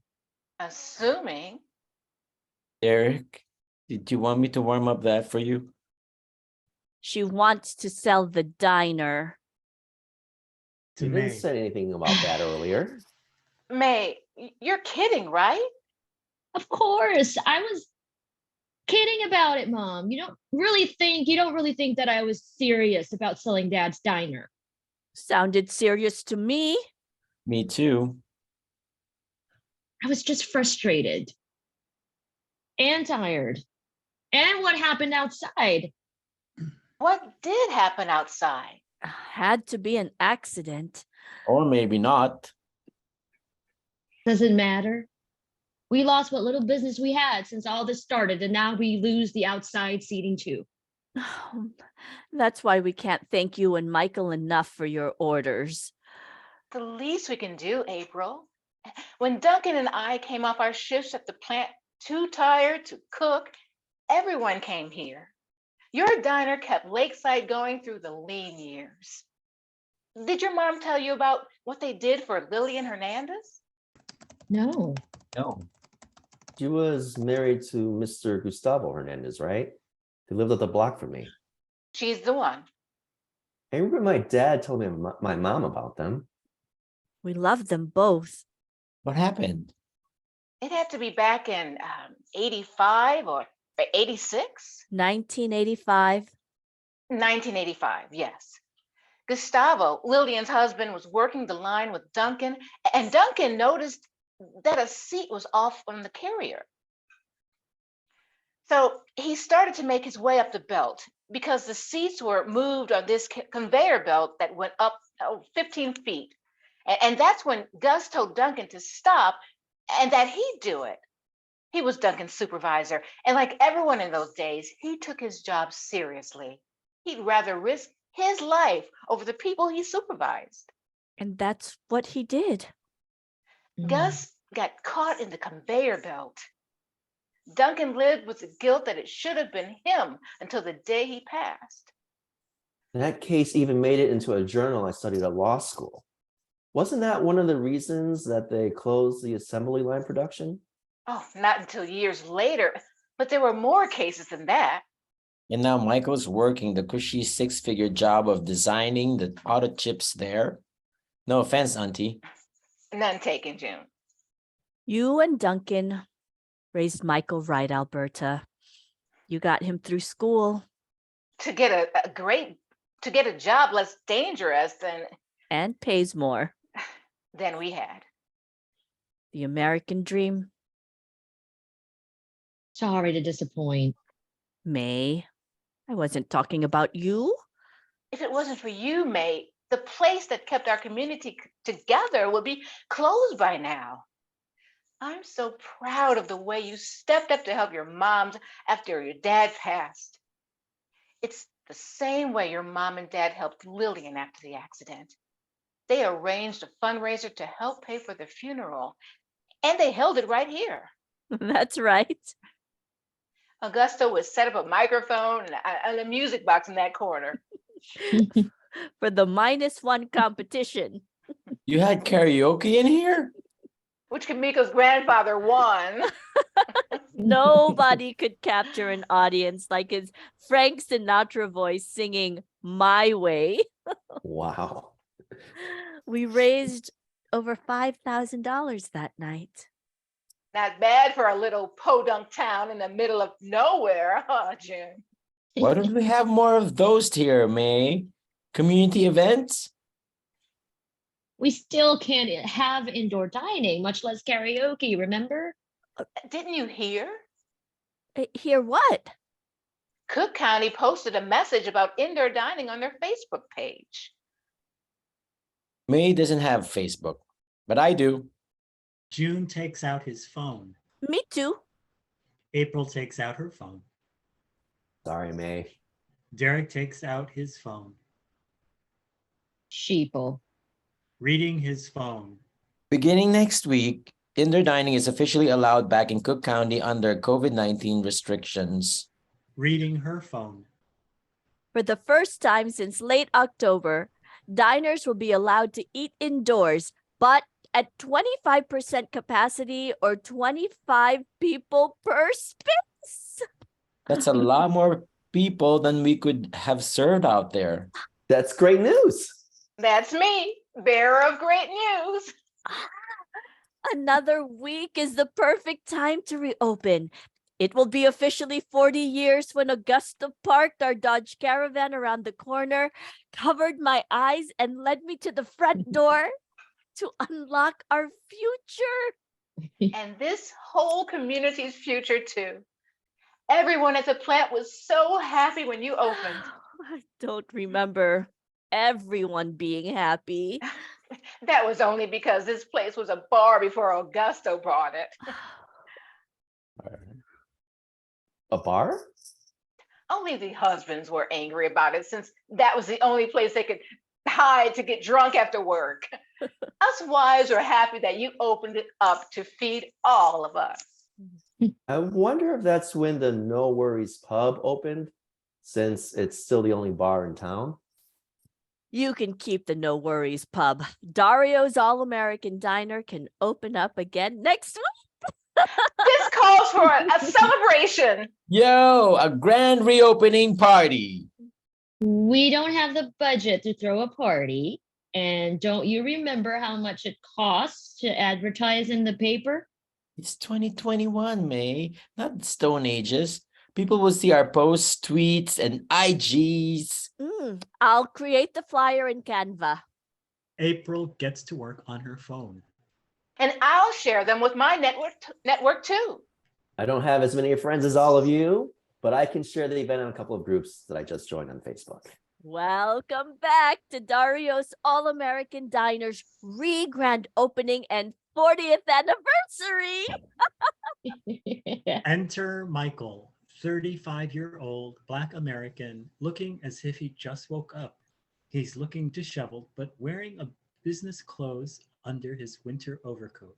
Speaker 6: Assuming.
Speaker 4: Derek, did you want me to warm up that for you?
Speaker 1: She wants to sell the diner.
Speaker 2: To
Speaker 5: You
Speaker 2: May.
Speaker 5: didn't say anything about that earlier.
Speaker 6: May, you're kidding, right?
Speaker 3: Of course, I was kidding about it, Mom. You don't really think that I was serious about selling Dad's diner.
Speaker 1: Sounded serious to me.
Speaker 4: Me too.
Speaker 3: I was just frustrated and tired. And what happened outside?
Speaker 6: What did happen outside?
Speaker 1: Had to be an accident.
Speaker 4: Or maybe not.
Speaker 3: Doesn't matter. We lost what little business we had since all this started, and now we lose the outside seating too.
Speaker 1: That's why we can't thank you and Michael enough for your orders.
Speaker 6: The least we can do, April. When Duncan and I came off our shifts at the plant, too tired to cook, everyone came here. Your diner kept Lakeside going through the lean years. Did your mom tell you about what they did for Lillian Hernandez?
Speaker 3: No.
Speaker 4: No.
Speaker 5: She was married to Mr. Gustavo Hernandez, right? He lived up the block from me.
Speaker 6: She's the one.
Speaker 5: I remember my dad told me my mom about them.
Speaker 1: We love them both.
Speaker 4: What happened?
Speaker 6: It had to be back in 85 or 86?
Speaker 1: 1985.
Speaker 6: 1985, yes. Gustavo, Lillian's husband, was working the line with Duncan, and Duncan noticed that a seat was off on the carrier. So he started to make his way up the belt because the seats were moved on this conveyor belt that went up 15 feet. And that's when Gus told Duncan to stop and that he'd do it. He was Duncan's supervisor, and like everyone in those days, he took his job seriously. He'd rather risk his life over the people he supervised.
Speaker 1: And that's what he did.
Speaker 6: Gus got caught in the conveyor belt. Duncan lived with the guilt that it should have been him until the day he passed.
Speaker 5: That case even made it into a journal I studied at law school. Wasn't that one of the reasons that they closed the assembly line production?
Speaker 6: Oh, not until years later, but there were more cases than that.
Speaker 4: And now Michael's working the cushy six-figure job of designing the auto chips there. No offense, Auntie.
Speaker 6: None taken, June.
Speaker 1: You and Duncan raised Michael right, Alberta. You got him through school
Speaker 6: To get to get a job less dangerous
Speaker 1: and pays more.
Speaker 6: than we had.
Speaker 1: The American dream.
Speaker 3: Sorry to disappoint.
Speaker 1: May, I wasn't talking about you.
Speaker 6: If it wasn't for you, May, the place that kept our community together would be closed by now. I'm so proud of the way you stepped up to help your moms after your dad passed. It's the same way your mom and dad helped Lillian after the accident. They arranged a fundraiser to help pay for the funeral, and they held it right here.
Speaker 1: That's right.
Speaker 6: Augusto would set up a microphone and a music box in that corner.
Speaker 1: For the -1 competition.
Speaker 4: You had karaoke in here?
Speaker 6: Which Kamiko's grandfather won.
Speaker 1: Nobody could capture an audience like his Frank Sinatra voice singing My Way.
Speaker 5: Wow.
Speaker 1: We raised over $5,000 that night.
Speaker 6: Not bad for a little podunk town in the middle of nowhere, huh, June?
Speaker 4: Why don't we have more of those here, May? Community events?
Speaker 3: We still can't have indoor dining, much less karaoke, remember?
Speaker 6: Didn't you hear?
Speaker 1: Hear what?
Speaker 6: Cook County posted a message about indoor dining on their Facebook page.
Speaker 4: May doesn't have Facebook, but I do.
Speaker 2: June takes out his phone.
Speaker 1: Me too.
Speaker 2: April takes out her phone.
Speaker 5: Sorry, May.
Speaker 2: Derek takes out his phone.
Speaker 3: Sheeple.
Speaker 2: Reading his phone.
Speaker 4: Beginning next week, indoor dining is officially allowed back in Cook County under COVID-19 restrictions.
Speaker 2: Reading her phone.
Speaker 1: For the first time since late October, diners will be allowed to eat indoors, but at 25% capacity or 25 people per space.
Speaker 4: That's a lot more people than we could have served out there.
Speaker 5: That's great news.
Speaker 6: That's me, bearer of great news.
Speaker 1: Another week is the perfect time to reopen. It will be officially 40 years when Augusta parked our Dodge Caravan around the corner, covered my eyes, and led me to the front door to unlock our future.
Speaker 6: And this whole community's future, too. Everyone at the plant was so happy when you opened.
Speaker 1: I don't remember everyone being happy.
Speaker 6: That was only because this place was a bar before Augusto bought it.
Speaker 5: A bar?
Speaker 6: Only the husbands were angry about it since that was the only place they could hide to get drunk after work. Us wives are happy that you opened it up to feed all of us.
Speaker 5: I wonder if that's when the No Worries pub opened, since it's still the only bar in town.
Speaker 1: You can keep the No Worries pub. Dario's All-American Diner can open up again next week.
Speaker 6: This calls for a celebration.
Speaker 4: Yo, a grand reopening party.
Speaker 3: We don't have the budget to throw a party. And don't you remember how much it costs to advertise in the paper?
Speaker 4: It's 2021, May, not the Stone Ages. People will see our posts, tweets, and IGs.
Speaker 1: I'll create the flyer in Canva.
Speaker 2: April gets to work on her phone.
Speaker 6: And I'll share them with my network too.
Speaker 5: I don't have as many friends as all of you, but I can share the event in a couple of groups that I just joined on Facebook.
Speaker 1: Welcome back to Dario's All-American Diner's re-grand opening and 40th anniversary.
Speaker 2: Enter Michael, 35-year-old Black American, looking as if he just woke up. He's looking disheveled, but wearing a business clothes under his winter overcoat.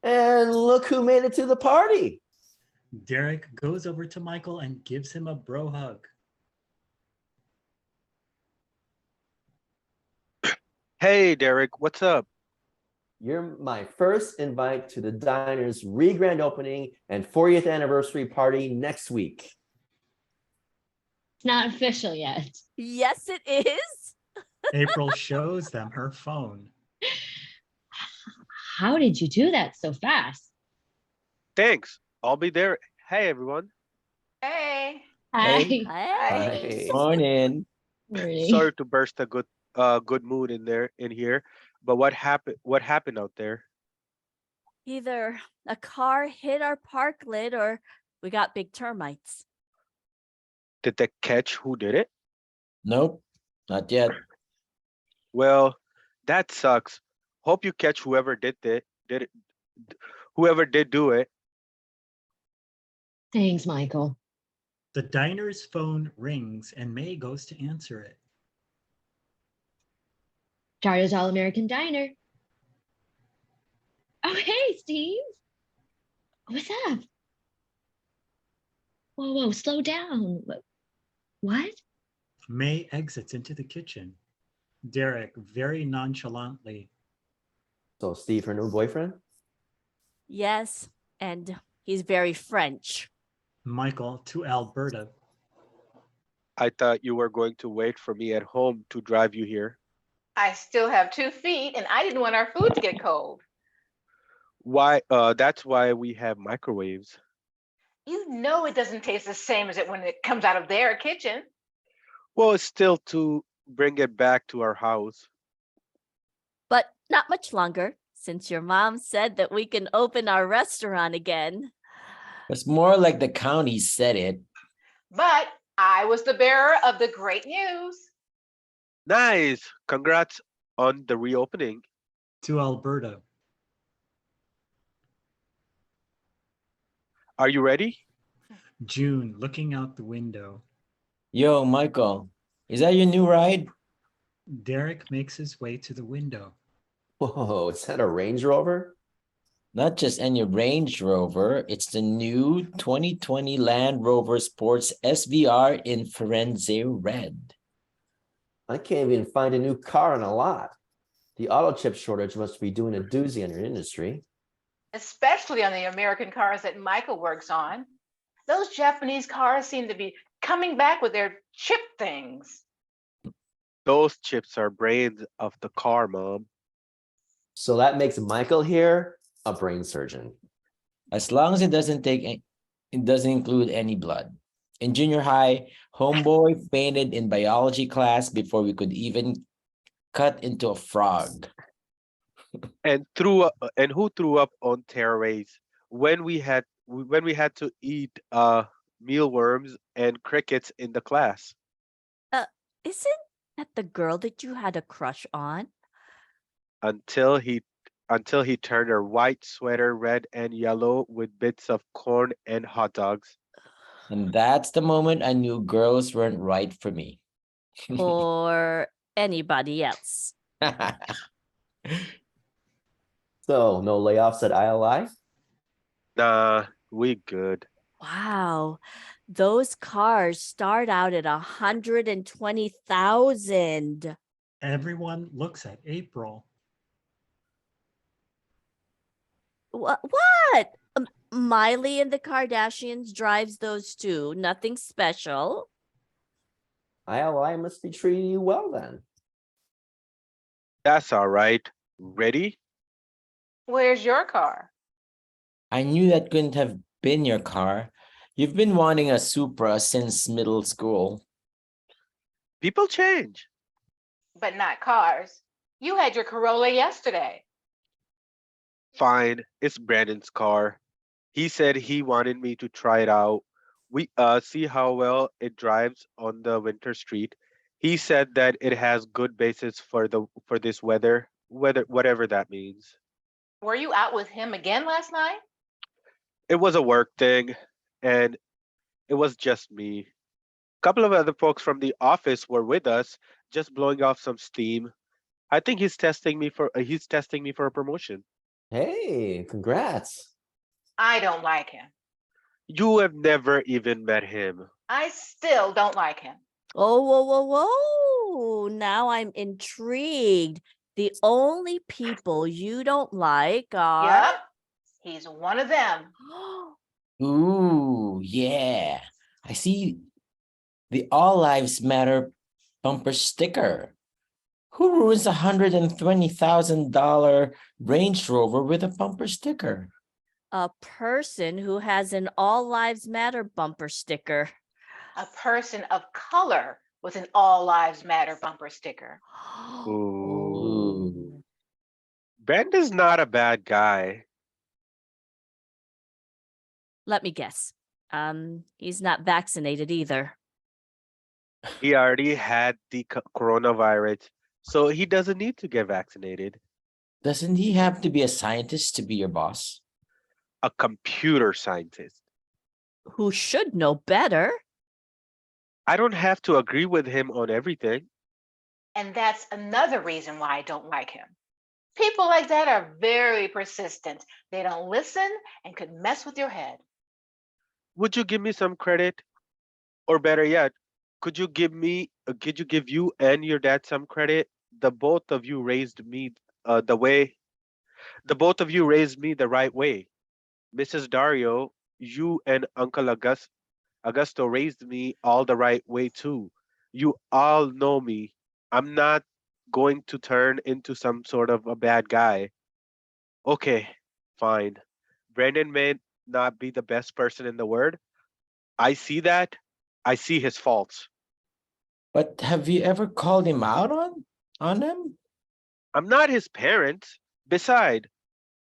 Speaker 5: And look who made it to the party.
Speaker 2: Derek goes over to Michael and gives him a bro hug.
Speaker 7: Hey, Derek, what's up?
Speaker 5: You're my first invite to the diner's re-grand opening and 40th anniversary party next week.
Speaker 3: It's not official yet.
Speaker 1: Yes, it is.
Speaker 2: April shows them her phone.
Speaker 3: How did you do that so fast?
Speaker 7: Thanks. I'll be there. Hey, everyone.
Speaker 6: Hey.
Speaker 3: Hi.
Speaker 1: Hey.
Speaker 5: Hi.
Speaker 4: Morning.
Speaker 3: Morning.
Speaker 7: Sorry to burst a good mood in here, but what happened out there?
Speaker 1: Either a car hit our park lid or we got big termites.
Speaker 7: Did they catch who did it?
Speaker 4: Nope, not yet.
Speaker 7: Well, that sucks. Hope you catch whoever did it, whoever did do it.
Speaker 3: Thanks, Michael.
Speaker 2: The diner's phone rings and May goes to answer it.
Speaker 3: Dario's All American Diner. Oh, hey, Steve. What's up? Whoa, slow down. What?
Speaker 2: May exits into the kitchen. Derek very nonchalantly.
Speaker 5: So Steve, her new boyfriend?
Speaker 1: Yes, and he's very French.
Speaker 2: Michael to Alberta.
Speaker 7: I thought you were going to wait for me at home to drive you here.
Speaker 6: I still have 2 feet and I didn't want our food to get cold.
Speaker 7: Why? That's why we have microwaves.
Speaker 6: You know it doesn't taste the same as it when it comes out of their kitchen.
Speaker 7: Well, it's still to bring it back to our house.
Speaker 1: But not much longer, since your mom said that we can open our restaurant again.
Speaker 4: It's more like the county said it.
Speaker 6: But I was the bearer of the great news.
Speaker 7: Nice. Congrats on the reopening.
Speaker 2: To Alberta.
Speaker 7: Are you ready?
Speaker 2: June looking out the window.
Speaker 4: Yo, Michael, is that your new ride?
Speaker 2: Derek makes his way to the window.
Speaker 5: Whoa, is that a Range Rover?
Speaker 4: Not just any Range Rover, it's the new 2020 Land Rover Sports SVR in Firenze Red.
Speaker 5: I can't even find a new car on a lot. The auto chip shortage must be doing a doozy on your industry.
Speaker 6: Especially on the American cars that Michael works on. Those Japanese cars seem to be coming back with their chip things.
Speaker 7: Those chips are brains of the car, Mom.
Speaker 5: So that makes Michael here a brain surgeon.
Speaker 4: As long as it doesn't include any blood. In junior high, homeboy fainted in biology class before we could even cut into a frog.
Speaker 7: And who threw up on terrace when we had to eat mealworms and crickets in the class.
Speaker 1: Isn't that the girl that you had a crush on?
Speaker 7: Until he turned her white sweater red and yellow with bits of corn and hot dogs.
Speaker 4: And that's the moment I knew girls weren't right for me.
Speaker 1: Or anybody else?
Speaker 5: So no layoffs at ILI?
Speaker 7: Nah, we good.
Speaker 1: Wow, those cars start out at 120,000.
Speaker 2: Everyone looks at April.
Speaker 1: What? Miley and the Kardashians drives those too. Nothing special.
Speaker 5: ILI must be treating you well then.
Speaker 7: That's all right. Ready?
Speaker 6: Where's your car?
Speaker 4: I knew that couldn't have been your car. You've been wanting a Supra since middle school.
Speaker 7: People change.
Speaker 6: But not cars. You had your Corolla yesterday.
Speaker 7: Fine, it's Brandon's car. He said he wanted me to try it out. We see how well it drives on the winter street. He said that it has good basis for this weather, whatever that means.
Speaker 6: Were you out with him again last night?
Speaker 7: It was a work thing, and it was just me. A couple of other folks from the office were with us, just blowing off some steam. I think he's testing me for a promotion.
Speaker 5: Hey, congrats.
Speaker 6: I don't like him.
Speaker 7: You have never even met him.
Speaker 6: I still don't like him.
Speaker 1: Oh, whoa. Now I'm intrigued. The only people you don't like are.
Speaker 6: Yep, he's one of them.
Speaker 4: Ooh, yeah. I see The All Lives Matter bumper sticker. Who ruins $120,000 Range Rover with a bumper sticker?
Speaker 1: A person who has an All Lives Matter bumper sticker.
Speaker 6: A person of color with an All Lives Matter bumper sticker.
Speaker 7: Ooh. Brandon's not a bad guy.
Speaker 1: Let me guess. He's not vaccinated either.
Speaker 7: He already had the coronavirus, so he doesn't need to get vaccinated.
Speaker 4: Doesn't he have to be a scientist to be your boss?
Speaker 7: A computer scientist.
Speaker 1: Who should know better?
Speaker 7: I don't have to agree with him on everything.
Speaker 6: And that's another reason why I don't like him. People like that are very persistent. They don't listen and could mess with your head.
Speaker 7: Would you give me some credit? Or better yet, could you give you and your dad some credit? The both of you raised me the both of you raised me the right way. Mrs. Dario, you and Uncle Augusto raised me all the right way too. You all know me. I'm not going to turn into some sort of a bad guy. Okay, fine. Brandon may not be the best person in the world. I see that. I see his faults.
Speaker 4: But have you ever called him out on them?
Speaker 7: I'm not his parent. Beside,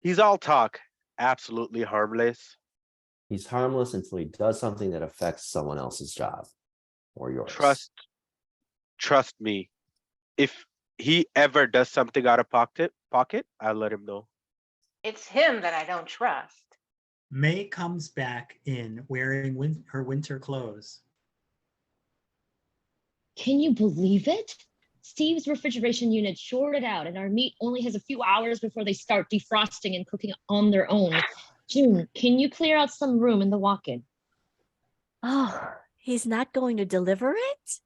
Speaker 7: he's all talk, absolutely harmless.
Speaker 5: He's harmless until he does something that affects someone else's job or yours.
Speaker 7: Trust me. If he ever does something out of pocket, I'll let him know.
Speaker 6: It's him that I don't trust.
Speaker 2: May comes back in wearing her winter clothes.
Speaker 3: Can you believe it? Steve's refrigeration unit shorted out and our meat only has a few hours before they start defrosting and cooking on their own. June, can you clear out some room in the walk-in?
Speaker 1: Oh, he's not going to deliver it?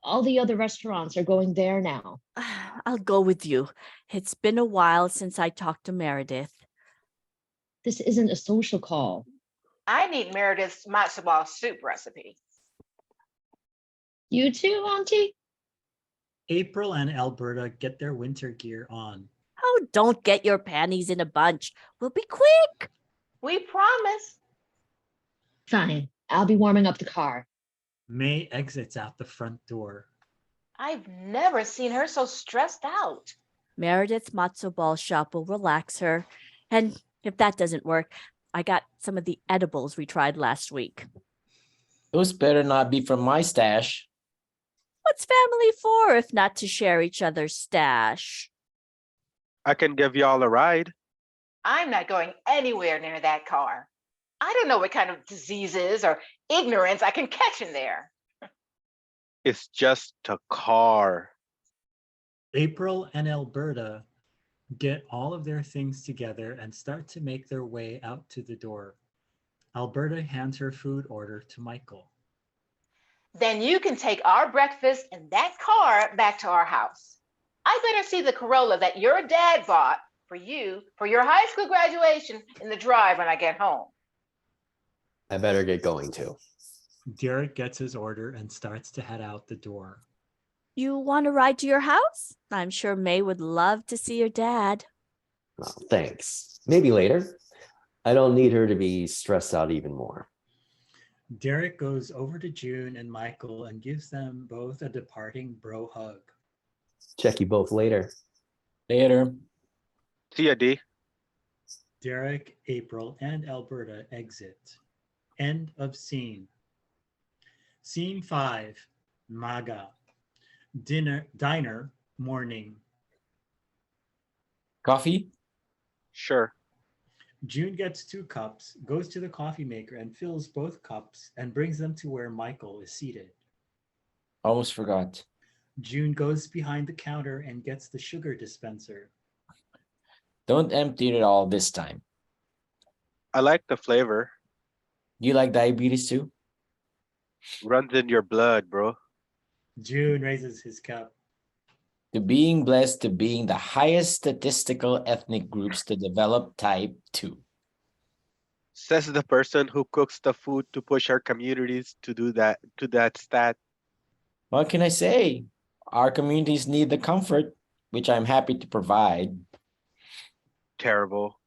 Speaker 3: All the other restaurants are going there now.
Speaker 1: I'll go with you. It's been a while since I talked to Meredith.
Speaker 3: This isn't a social call.
Speaker 6: I need Meredith's matzo ball soup recipe.
Speaker 3: You too, Auntie?
Speaker 2: April and Alberta get their winter gear on.
Speaker 1: Oh, don't get your panties in a bunch. We'll be quick.
Speaker 6: We promise.
Speaker 3: Fine. I'll be warming up the car.
Speaker 2: May exits out the front door.
Speaker 6: I've never seen her so stressed out.
Speaker 1: Meredith's matzo ball shop will relax her. And if that doesn't work, I got some of the edibles we tried last week.
Speaker 4: Those better not be from my stash.
Speaker 1: What's family for if not to share each other's stash?
Speaker 7: I can give y'all a ride.
Speaker 6: I'm not going anywhere near that car. I don't know what kind of diseases or ignorance I can catch in there.
Speaker 7: It's just a car.
Speaker 2: April and Alberta get all of their things together and start to make their way out to the door. Alberta hands her food order to Michael.
Speaker 6: Then you can take our breakfast in that car back to our house. I better see the Corolla that your dad bought for you for your high school graduation in the drive when I get home.
Speaker 5: I better get going too.
Speaker 2: Derek gets his order and starts to head out the door.
Speaker 1: You want to ride to your house? I'm sure May would love to see your dad.
Speaker 5: Oh, thanks. Maybe later. I don't need her to be stressed out even more.
Speaker 2: Derek goes over to June and Michael and gives them both a departing bro hug.
Speaker 5: Check you both later.
Speaker 4: Later.
Speaker 7: See ya, D.
Speaker 2: Derek, April, and Alberta exit. End of scene. Scene 5, Maga. Diner, morning.
Speaker 4: Coffee?
Speaker 7: Sure.
Speaker 2: June gets 2 cups, goes to the coffee maker and fills both cups and brings them to where Michael is seated.
Speaker 4: Almost forgot.
Speaker 2: June goes behind the counter and gets the sugar dispenser.
Speaker 4: Don't empty it all this time.
Speaker 7: I like the flavor.
Speaker 4: You like diabetes too?
Speaker 7: Runs in your blood, bro.
Speaker 2: June raises his cup.
Speaker 4: To being blessed to being the highest statistical ethnic groups to develop type 2.
Speaker 7: Says the person who cooks the food to push our communities to that stat.
Speaker 4: What can I say? Our communities need the comfort, which I'm happy to provide.
Speaker 7: Terrible.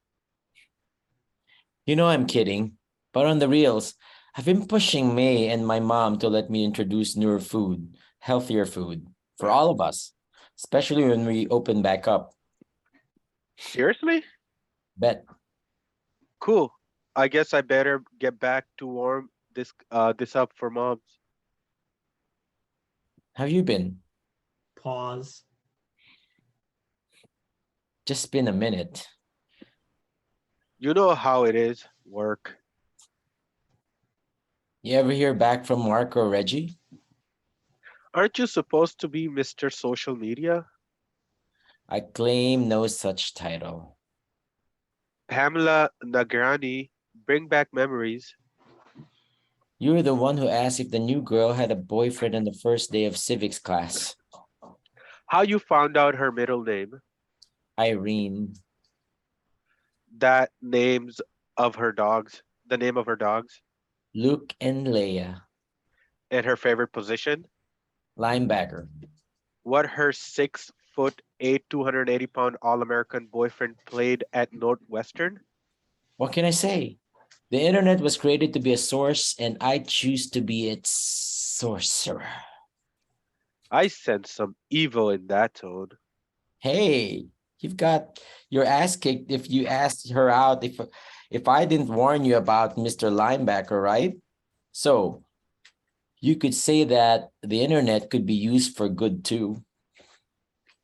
Speaker 4: You know I'm kidding, but on the reals, I've been pushing May and my mom to let me introduce newer food, healthier food for all of us, especially when we open back up.
Speaker 7: Seriously?
Speaker 4: Bet.
Speaker 7: Cool. I guess I better get back to warm this up for moms.
Speaker 4: Have you been?
Speaker 2: Pause.
Speaker 4: Just been a minute.
Speaker 7: You know how it is, work.
Speaker 4: You ever hear back from Mark or Reggie?
Speaker 7: Aren't you supposed to be Mr. Social Media?
Speaker 4: I claim no such title.
Speaker 7: Pamela Nagrani, bring back memories.
Speaker 4: You were the one who asked if the new girl had a boyfriend on the first day of civics class.
Speaker 7: How you found out her middle name?
Speaker 4: Irene.
Speaker 7: That names of her dogs, the name of her dogs,
Speaker 4: Luke and Leia.
Speaker 7: and her favorite position?
Speaker 4: Linebacker.
Speaker 7: What her 6'8", 280-pound All-American boyfriend played at Northwestern?
Speaker 4: What can I say? The internet was created to be a source, and I choose to be its sorcerer.
Speaker 7: I sense some evil in that tone.
Speaker 4: Hey, you've got your ass kicked if you asked her out if I didn't warn you about Mr. Linebacker, right? So you could say that the internet could be used for good too.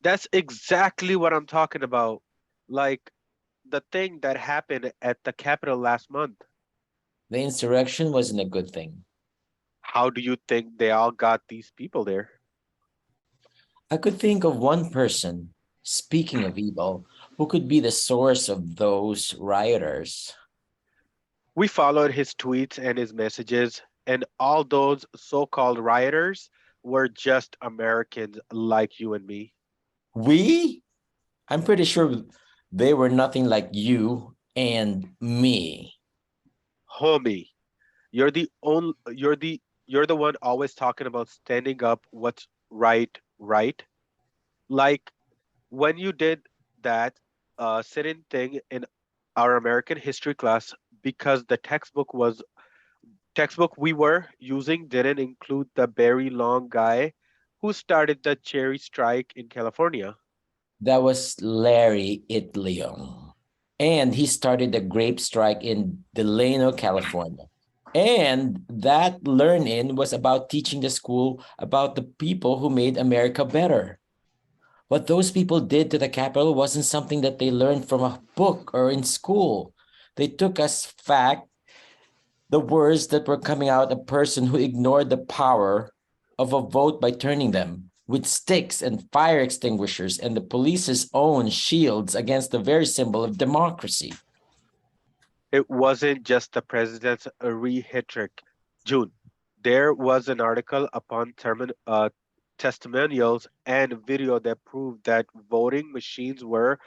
Speaker 7: That's exactly what I'm talking about. Like the thing that happened at the Capitol last month.
Speaker 4: The insurrection wasn't a good thing.
Speaker 7: How do you think they all got these people there?
Speaker 4: I could think of one person, speaking of evil, who could be the source of those rioters.
Speaker 7: We followed his tweets and his messages, and all those so called rioters were just Americans like you and me.
Speaker 4: We? I'm pretty sure they were nothing like you and me.
Speaker 7: Homie, you're the one always talking about standing up what's right. Like when you did that sit-in thing in our American history class because the textbook we were using didn't include the very long guy who started the cherry strike in California.
Speaker 4: That was Larry Itliong. And he started the grape strike in Delano, California. And that learn-in was about teaching the school about the people who made America better. What those people did to the Capitol wasn't something that they learned from a book or in school. They took as fact the words that were coming out a person who ignored the power of a vote by turning them with sticks and fire extinguishers and the police's own shields against the very symbol of democracy.
Speaker 7: It wasn't just the president's rhetoric. June, there was an article upon testimonials and video that proved that voting machines were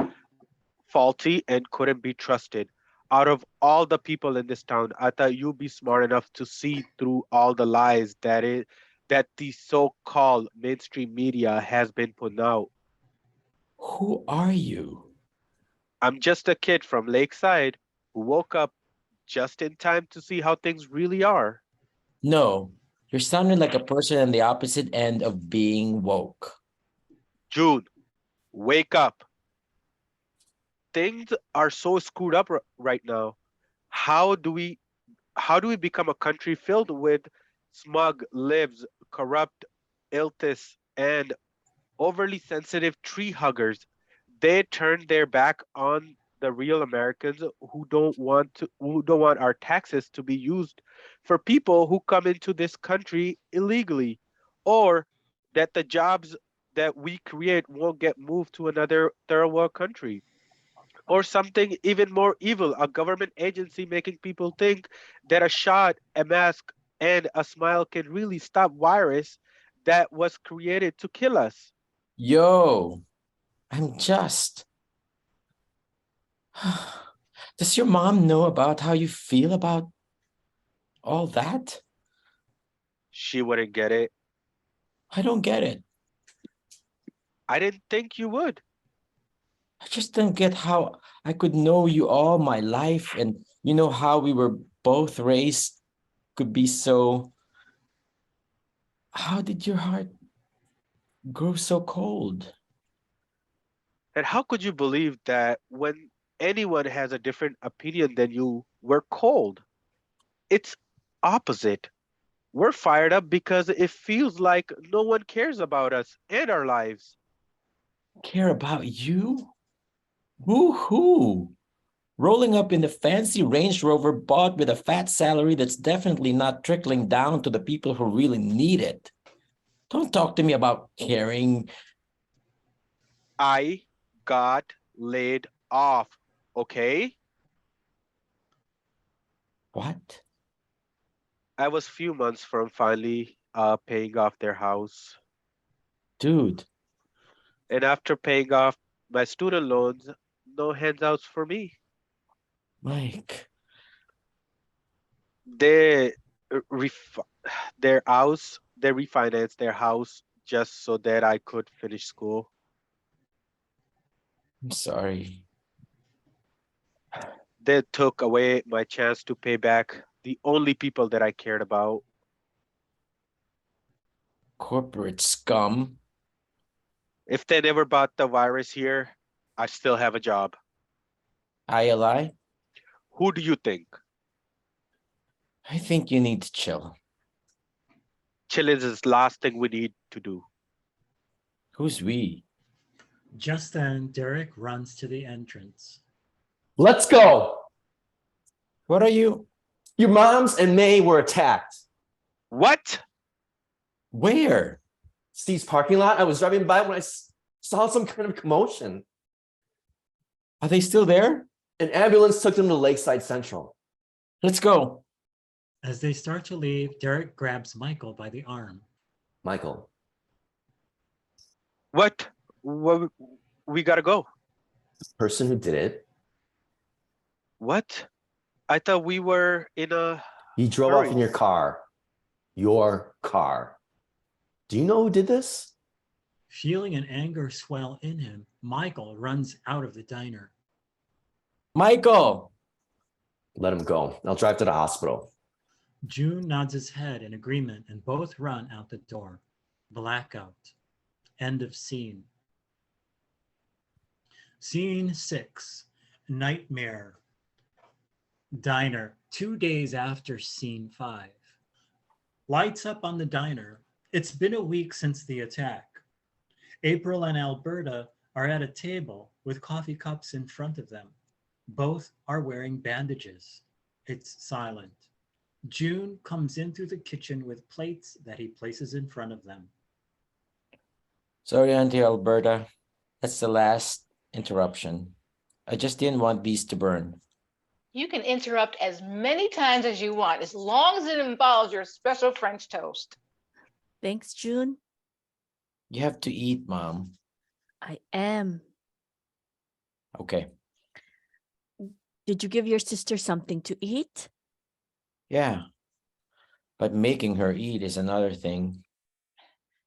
Speaker 7: faulty and couldn't be trusted. Out of all the people in this town, I thought you'd be smart enough to see through all the lies that the so-called mainstream media has been putting out.
Speaker 4: Who are you?
Speaker 7: I'm just a kid from Lakeside who woke up just in time to see how things really are.
Speaker 4: No, you're sounding like a person on the opposite end of being woke.
Speaker 7: June, wake up. Things are so screwed up right now. How do we become a country filled with smug lives, corrupt elitists, and overly sensitive tree huggers? They turn their back on the real Americans who don't want our taxes to be used for people who come into this country illegally, or that the jobs that we create won't get moved to another third world country, or something even more evil, a government agency making people think that a shot, a mask, and a smile can really stop virus that was created to kill us.
Speaker 4: Yo, I'm just. Does your mom know about how you feel about all that?
Speaker 7: She wouldn't get it.
Speaker 4: I don't get it.
Speaker 7: I didn't think you would.
Speaker 4: I just don't get how I could know you all my life and you know how we were both raised could be so. How did your heart grow so cold?
Speaker 7: And how could you believe that when anyone has a different opinion than you, we're cold? It's opposite. We're fired up because it feels like no one cares about us and our lives.
Speaker 4: Care about you? Woo-hoo! Rolling up in the fancy Range Rover bought with a fat salary that's definitely not trickling down to the people who really need it. Don't talk to me about caring.
Speaker 7: I got laid off, okay?
Speaker 4: What?
Speaker 7: I was few months from finally paying off their house.
Speaker 4: Dude,
Speaker 7: And after paying off my student loans, no handouts for me.
Speaker 4: Mike,
Speaker 7: They ref- they refinanced their house just so that I could finish school.
Speaker 4: I'm sorry.
Speaker 7: They took away my chance to pay back the only people that I cared about.
Speaker 4: Corporate scum.
Speaker 7: If they never bought the virus here, I still have a job.
Speaker 4: ILI,
Speaker 7: Who do you think?
Speaker 4: I think you need to chill.
Speaker 7: Chilling is the last thing we need to do.
Speaker 4: Who's we?
Speaker 2: Just then, Derek runs to the entrance.
Speaker 5: Let's go.
Speaker 4: What are you?
Speaker 5: Your moms and May were attacked.
Speaker 7: What?
Speaker 4: Where?
Speaker 5: Steve's parking lot. I was driving by when I saw some kind of commotion.
Speaker 4: Are they still there?
Speaker 5: An ambulance took them to Lakeside Central.
Speaker 4: Let's go.
Speaker 2: As they start to leave, Derek grabs Michael by the arm.
Speaker 5: Michael,
Speaker 7: What? We gotta go.
Speaker 5: the person who did it,
Speaker 7: What? I thought we were in a
Speaker 5: he drove off
Speaker 7: hurry.
Speaker 5: in your car. Your car. Do you know who did this?
Speaker 2: Feeling an anger swell in him, Michael runs out of the diner.
Speaker 4: Michael!
Speaker 5: Let him go. I'll drive to the hospital.
Speaker 2: June nods his head in agreement and both run out the door. Blackout. End of scene. Scene 6. Nightmare. Diner. 2 days after scene 5. Lights up on the diner. It's been a week since the attack. April and Alberta are at a table with coffee cups in front of them. Both are wearing bandages. It's silent. June comes in through the kitchen with plates that he places in front of them.
Speaker 4: Sorry, Auntie Alberta. That's the last interruption. I just didn't want these to burn.
Speaker 6: You can interrupt as many times as you want, as long as it involves your special French toast.
Speaker 1: Thanks, June.
Speaker 4: You have to eat, Mom.
Speaker 1: I am.
Speaker 4: Okay.
Speaker 1: Did you give your sister something to eat?
Speaker 4: Yeah. But making her eat is another thing.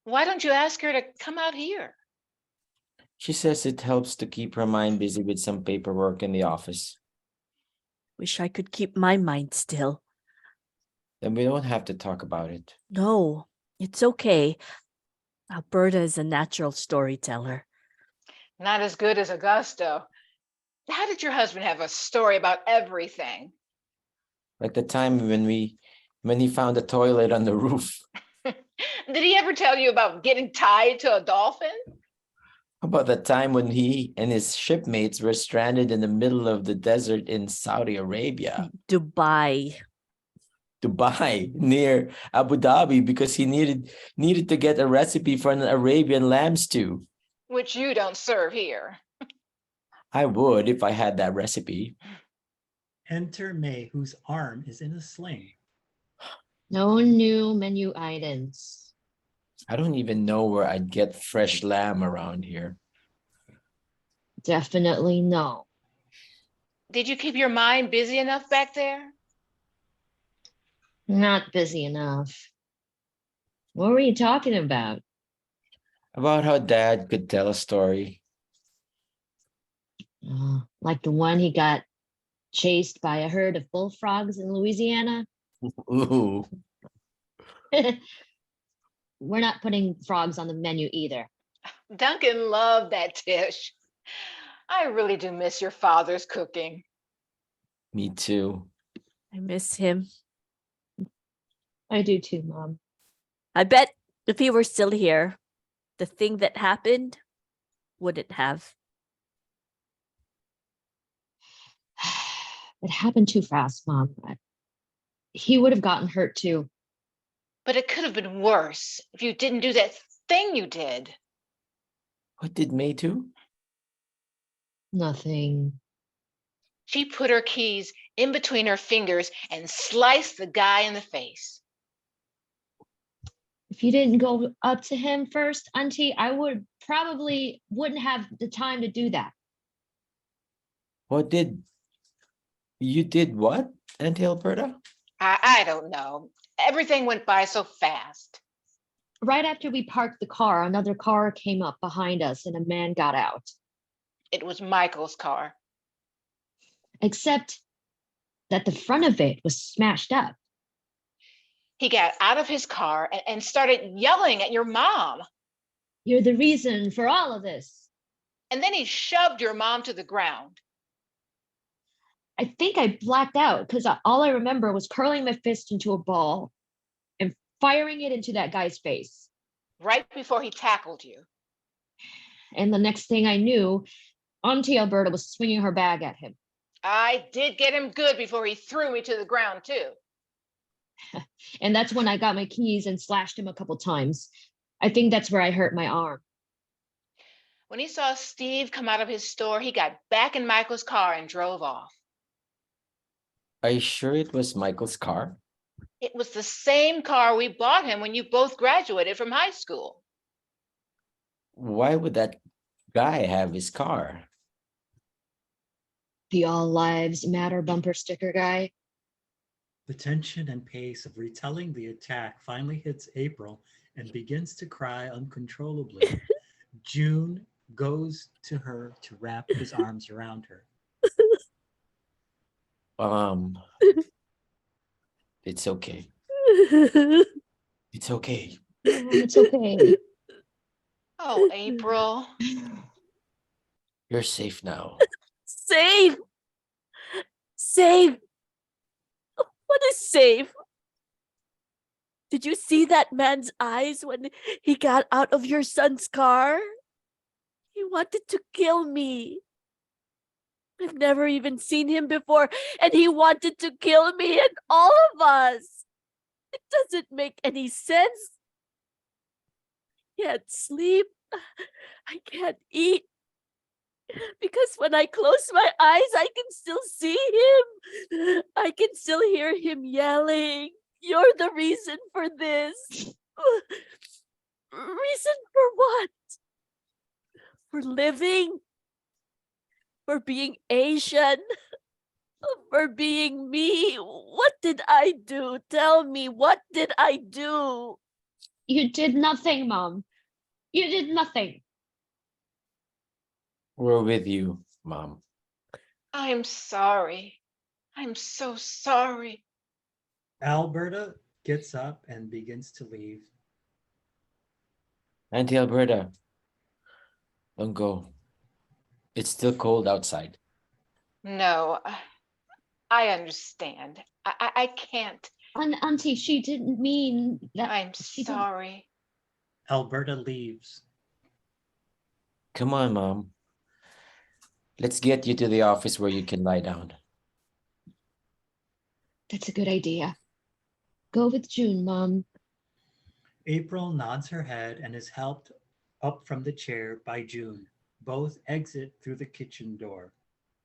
Speaker 6: Why don't you ask her to come out here?
Speaker 4: She says it helps to keep her mind busy with some paperwork in the office.
Speaker 1: Wish I could keep my mind still.
Speaker 4: Then we don't have to talk about it.
Speaker 1: No, it's okay. Alberta is a natural storyteller.
Speaker 6: Not as good as Augusto. How did your husband have a story about everything?
Speaker 4: Like the time when he found a toilet on the roof.
Speaker 6: Did he ever tell you about getting tied to a dolphin?
Speaker 4: How about the time when he and his shipmates were stranded in the middle of the desert in Saudi Arabia?
Speaker 1: Dubai.
Speaker 4: Dubai, near Abu Dhabi, because he needed to get a recipe for an Arabian lamb stew.
Speaker 6: Which you don't serve here.
Speaker 4: I would if I had that recipe.
Speaker 2: Enter May, whose arm is in a sling.
Speaker 3: No new menu items.
Speaker 4: I don't even know where I'd get fresh lamb around here.
Speaker 3: Definitely no.
Speaker 6: Did you keep your mind busy enough back there?
Speaker 3: Not busy enough. What were you talking about?
Speaker 4: About how Dad could tell a story.
Speaker 3: Like the one he got chased by a herd of bullfrogs in Louisiana?
Speaker 4: Ooh.
Speaker 3: We're not putting frogs on the menu either.
Speaker 6: Duncan loved that dish. I really do miss your father's cooking.
Speaker 4: Me too.
Speaker 1: I miss him.
Speaker 3: I do too, Mom.
Speaker 1: I bet if he were still here, the thing that happened wouldn't have.
Speaker 3: It happened too fast, Mom. He would have gotten hurt too.
Speaker 6: But it could have been worse if you didn't do that thing you did.
Speaker 4: What did May do?
Speaker 3: Nothing.
Speaker 6: She put her keys in between her fingers and sliced the guy in the face.
Speaker 3: If you didn't go up to him first, Auntie, I would probably wouldn't have the time to do that.
Speaker 4: What did you did what, Auntie Alberta?
Speaker 6: I don't know. Everything went by so fast.
Speaker 3: Right after we parked the car, another car came up behind us and a man got out.
Speaker 6: It was Michael's car.
Speaker 3: Except that the front of it was smashed up.
Speaker 6: He got out of his car and started yelling at your mom.
Speaker 3: You're the reason for all of this.
Speaker 6: And then he shoved your mom to the ground.
Speaker 3: I think I blacked out because all I remember was curling my fist into a ball and firing it into that guy's face.
Speaker 6: Right before he tackled you.
Speaker 3: And the next thing I knew, Auntie Alberta was swinging her bag at him.
Speaker 6: I did get him good before he threw me to the ground, too.
Speaker 3: And that's when I got my keys and slashed him a couple times. I think that's where I hurt my arm.
Speaker 6: When he saw Steve come out of his store, he got back in Michael's car and drove off.
Speaker 4: Are you sure it was Michael's car?
Speaker 6: It was the same car we bought him when you both graduated from high school.
Speaker 4: Why would that guy have his car?
Speaker 3: The All Lives Matter bumper sticker guy.
Speaker 2: The tension and pace of retelling the attack finally hits April and begins to cry uncontrollably. June goes to her to wrap his arms around her.
Speaker 4: It's okay. It's okay.
Speaker 3: It's okay.
Speaker 6: Oh, April.
Speaker 4: You're safe now.
Speaker 1: Save! Save! What is save? Did you see that man's eyes when he got out of your son's car? He wanted to kill me. I've never even seen him before, and he wanted to kill me and all of us. It doesn't make any sense. I can't sleep. I can't eat. Because when I close my eyes, I can still see him. I can still hear him yelling, "You're the reason for this." Reason for what? For living? For being Asian? For being me? What did I do? Tell me, what did I do?
Speaker 3: You did nothing, Mom. You did nothing.
Speaker 4: We're with you, Mom.
Speaker 6: I'm sorry. I'm so sorry.
Speaker 2: Alberta gets up and begins to leave.
Speaker 4: Auntie Alberta, don't go. It's still cold outside.
Speaker 6: No, I understand. I can't.
Speaker 3: Auntie, she didn't mean that.
Speaker 6: I'm
Speaker 3: She didn't-
Speaker 6: sorry.
Speaker 2: Alberta leaves.
Speaker 4: Come on, Mom. Let's get you to the office where you can lie down.
Speaker 3: That's a good idea. Go with June, Mom.
Speaker 2: April nods her head and is helped up from the chair by June. Both exit through the kitchen door.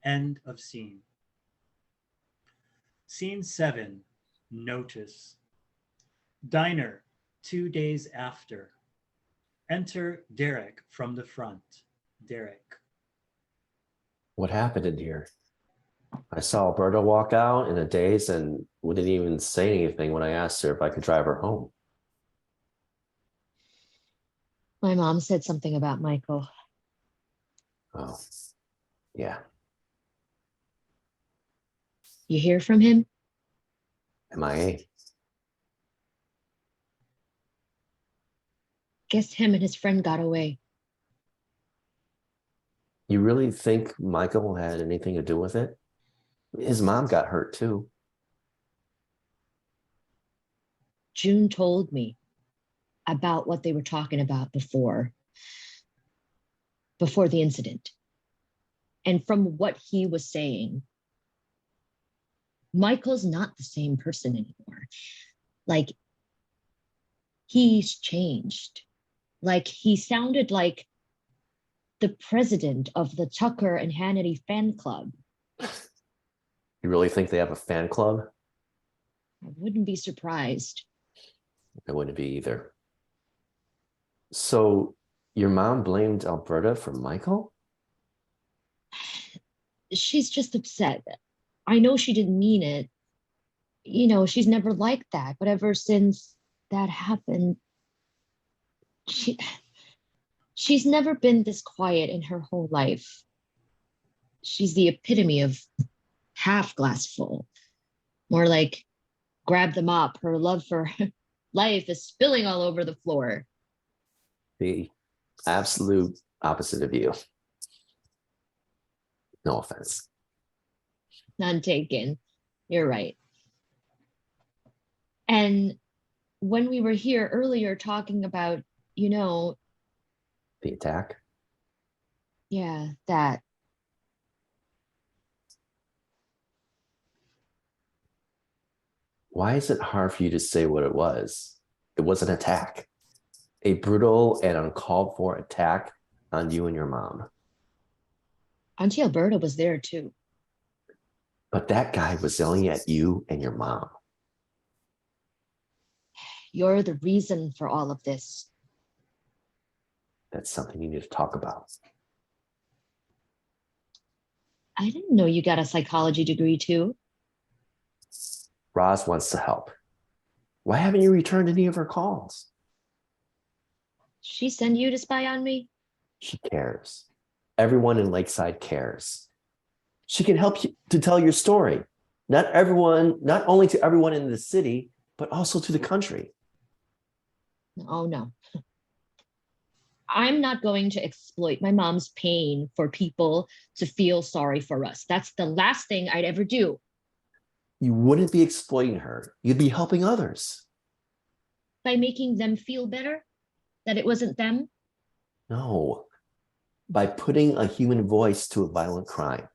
Speaker 2: End of scene. Scene 7. Notice. Diner, 2 days after. Enter Derek from the front. Derek.
Speaker 5: What happened in here? I saw Alberta walk out in a daze and wouldn't even say anything when I asked her if I could drive her home.
Speaker 3: My mom said something about Michael.
Speaker 5: Oh, yeah.
Speaker 3: You hear from him?
Speaker 5: MIA.
Speaker 3: Guess him and his friend got away.
Speaker 5: You really think Michael had anything to do with it? His mom got hurt too.
Speaker 3: June told me about what they were talking about before the incident. And from what he was saying, Michael's not the same person anymore. Like, he's changed. Like, he sounded like the president of the Tucker and Hannity fan club.
Speaker 5: You really think they have a fan club?
Speaker 3: I wouldn't be surprised.
Speaker 5: I wouldn't be either. So your mom blamed Alberta for Michael?
Speaker 3: She's just upset. I know she didn't mean it. You know, she's never like that. But ever since that happened, she's never been this quiet in her whole life. She's the epitome of half glass full. More like grab the mop. Her love for life is spilling all over the floor.
Speaker 5: The absolute opposite of you. No offense.
Speaker 3: None taken. You're right. And when we were here earlier talking about, you know,
Speaker 5: The attack?
Speaker 3: yeah, that.
Speaker 5: Why is it hard for you to say what it was? It was an attack. A brutal and uncalled for attack on you and your mom.
Speaker 3: Auntie Alberta was there too.
Speaker 5: But that guy was yelling at you and your mom.
Speaker 3: You're the reason for all of this.
Speaker 5: That's something you need to talk about.
Speaker 3: I didn't know you got a psychology degree too.
Speaker 5: Roz wants to help. Why haven't you returned any of her calls?
Speaker 3: She send you to spy on me?
Speaker 5: She cares. Everyone in Lakeside cares. She can help you to tell your story. Not only to everyone in the city, but also to the country.
Speaker 3: Oh no. I'm not going to exploit my mom's pain for people to feel sorry for us. That's the last thing I'd ever do.
Speaker 5: You wouldn't be exploiting her. You'd be helping others.
Speaker 3: By making them feel better that it wasn't them.
Speaker 5: No, by putting a human voice to a violent crime.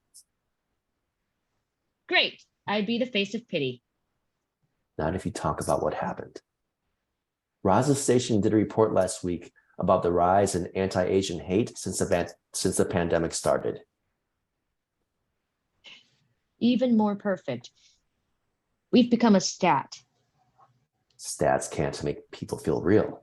Speaker 3: Great. I'd be the face of pity.
Speaker 5: Not if you talk about what happened. Roz's station did a report last week about the rise in anti-Asian hate since the pandemic started.
Speaker 3: Even more perfect. We've become a stat.
Speaker 5: Stats can't make people feel real.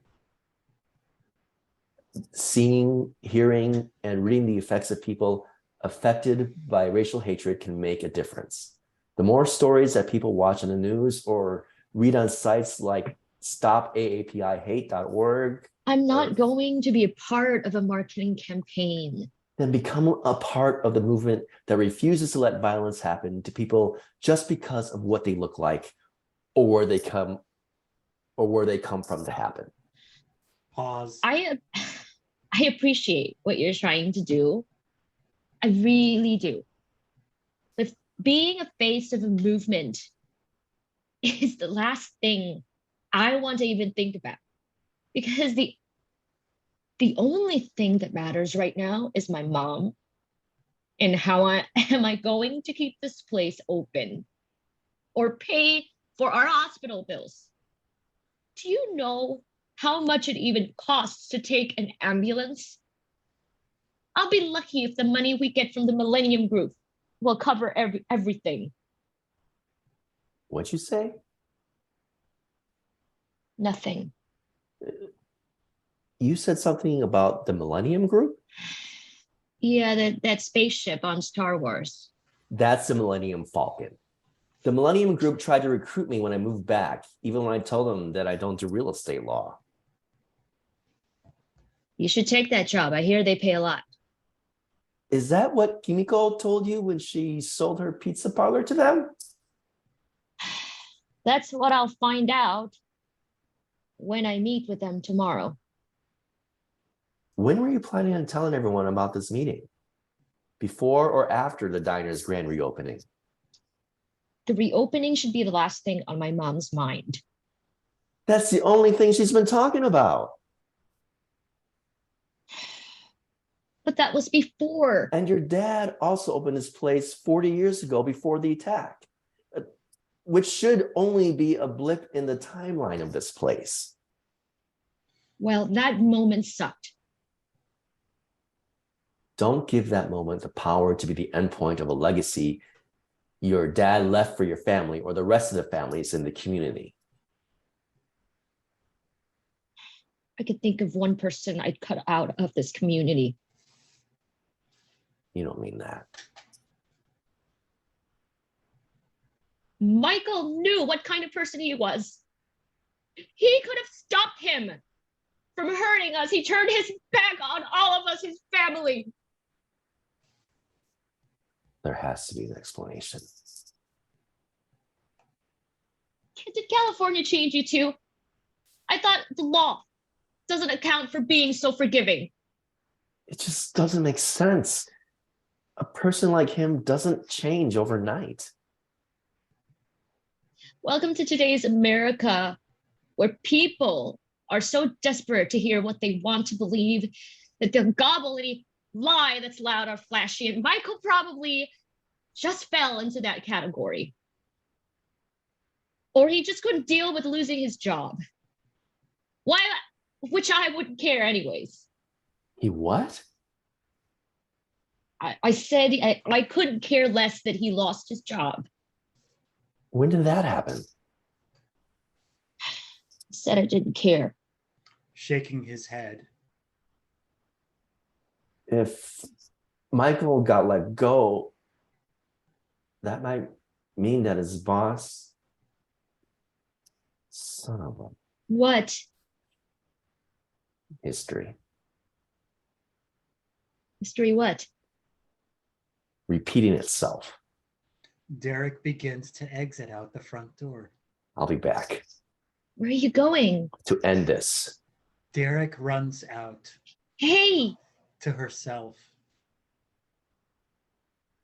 Speaker 5: Seeing, hearing, and reading the effects of people affected by racial hatred can make a difference. The more stories that people watch on the news or read on sites like stopaapihate.org.
Speaker 3: I'm not going to be a part of a marketing campaign.
Speaker 5: Then become a part of the movement that refuses to let violence happen to people just because of what they look like or where they come from to happen.
Speaker 2: Pause.
Speaker 3: I appreciate what you're trying to do. I really do. But being a face of a movement is the last thing I want to even think about. Because the only thing that matters right now is my mom and how am I going to keep this place open or pay for our hospital bills. Do you know how much it even costs to take an ambulance? I'll be lucky if the money we get from the Millennium Group will cover everything.
Speaker 5: What'd you say?
Speaker 3: Nothing.
Speaker 5: You said something about the Millennium Group?
Speaker 3: Yeah, that spaceship on Star Wars.
Speaker 5: That's the Millennium Falcon. The Millennium Group tried to recruit me when I moved back, even when I told them that I don't do real estate law.
Speaker 3: You should take that job. I hear they pay a lot.
Speaker 5: Is that what Kimiko told you when she sold her pizza parlor to them?
Speaker 3: That's what I'll find out when I meet with them tomorrow.
Speaker 5: When were you planning on telling everyone about this meeting? Before or after the diner's grand reopening?
Speaker 3: The reopening should be the last thing on my mom's mind.
Speaker 5: That's the only thing she's been talking about.
Speaker 3: But that was before.
Speaker 5: And your dad also opened his place 40 years ago before the attack, which should only be a blip in the timeline of this place.
Speaker 3: Well, that moment sucked.
Speaker 5: Don't give that moment the power to be the endpoint of a legacy your dad left for your family or the rest of the families in the community.
Speaker 3: I could think of one person I'd cut out of this community.
Speaker 5: You don't mean that.
Speaker 3: Michael knew what kind of person he was. He could have stopped him from hurting us. He turned his back on all of us, his family.
Speaker 5: There has to be an explanation.
Speaker 3: Did California change you too? I thought the law doesn't account for being so forgiving.
Speaker 5: It just doesn't make sense. A person like him doesn't change overnight.
Speaker 3: Welcome to today's America, where people are so desperate to hear what they want to believe that they'll gobble any lie that's loud or flashy. And Michael probably just fell into that category. Or he just couldn't deal with losing his job. Why? Which I wouldn't care anyways.
Speaker 5: He what?
Speaker 3: I said I couldn't care less that he lost his job.
Speaker 5: When did that happen?
Speaker 3: I said I didn't care.
Speaker 2: Shaking his head.
Speaker 5: If Michael got let go, that might mean that his boss, son of a
Speaker 3: What?
Speaker 5: history,
Speaker 3: History what?
Speaker 5: repeating itself.
Speaker 2: Derek begins to exit out the front door.
Speaker 5: I'll be back
Speaker 3: Where are you going?
Speaker 5: to end this.
Speaker 2: Derek runs out
Speaker 3: Hey,
Speaker 2: to herself.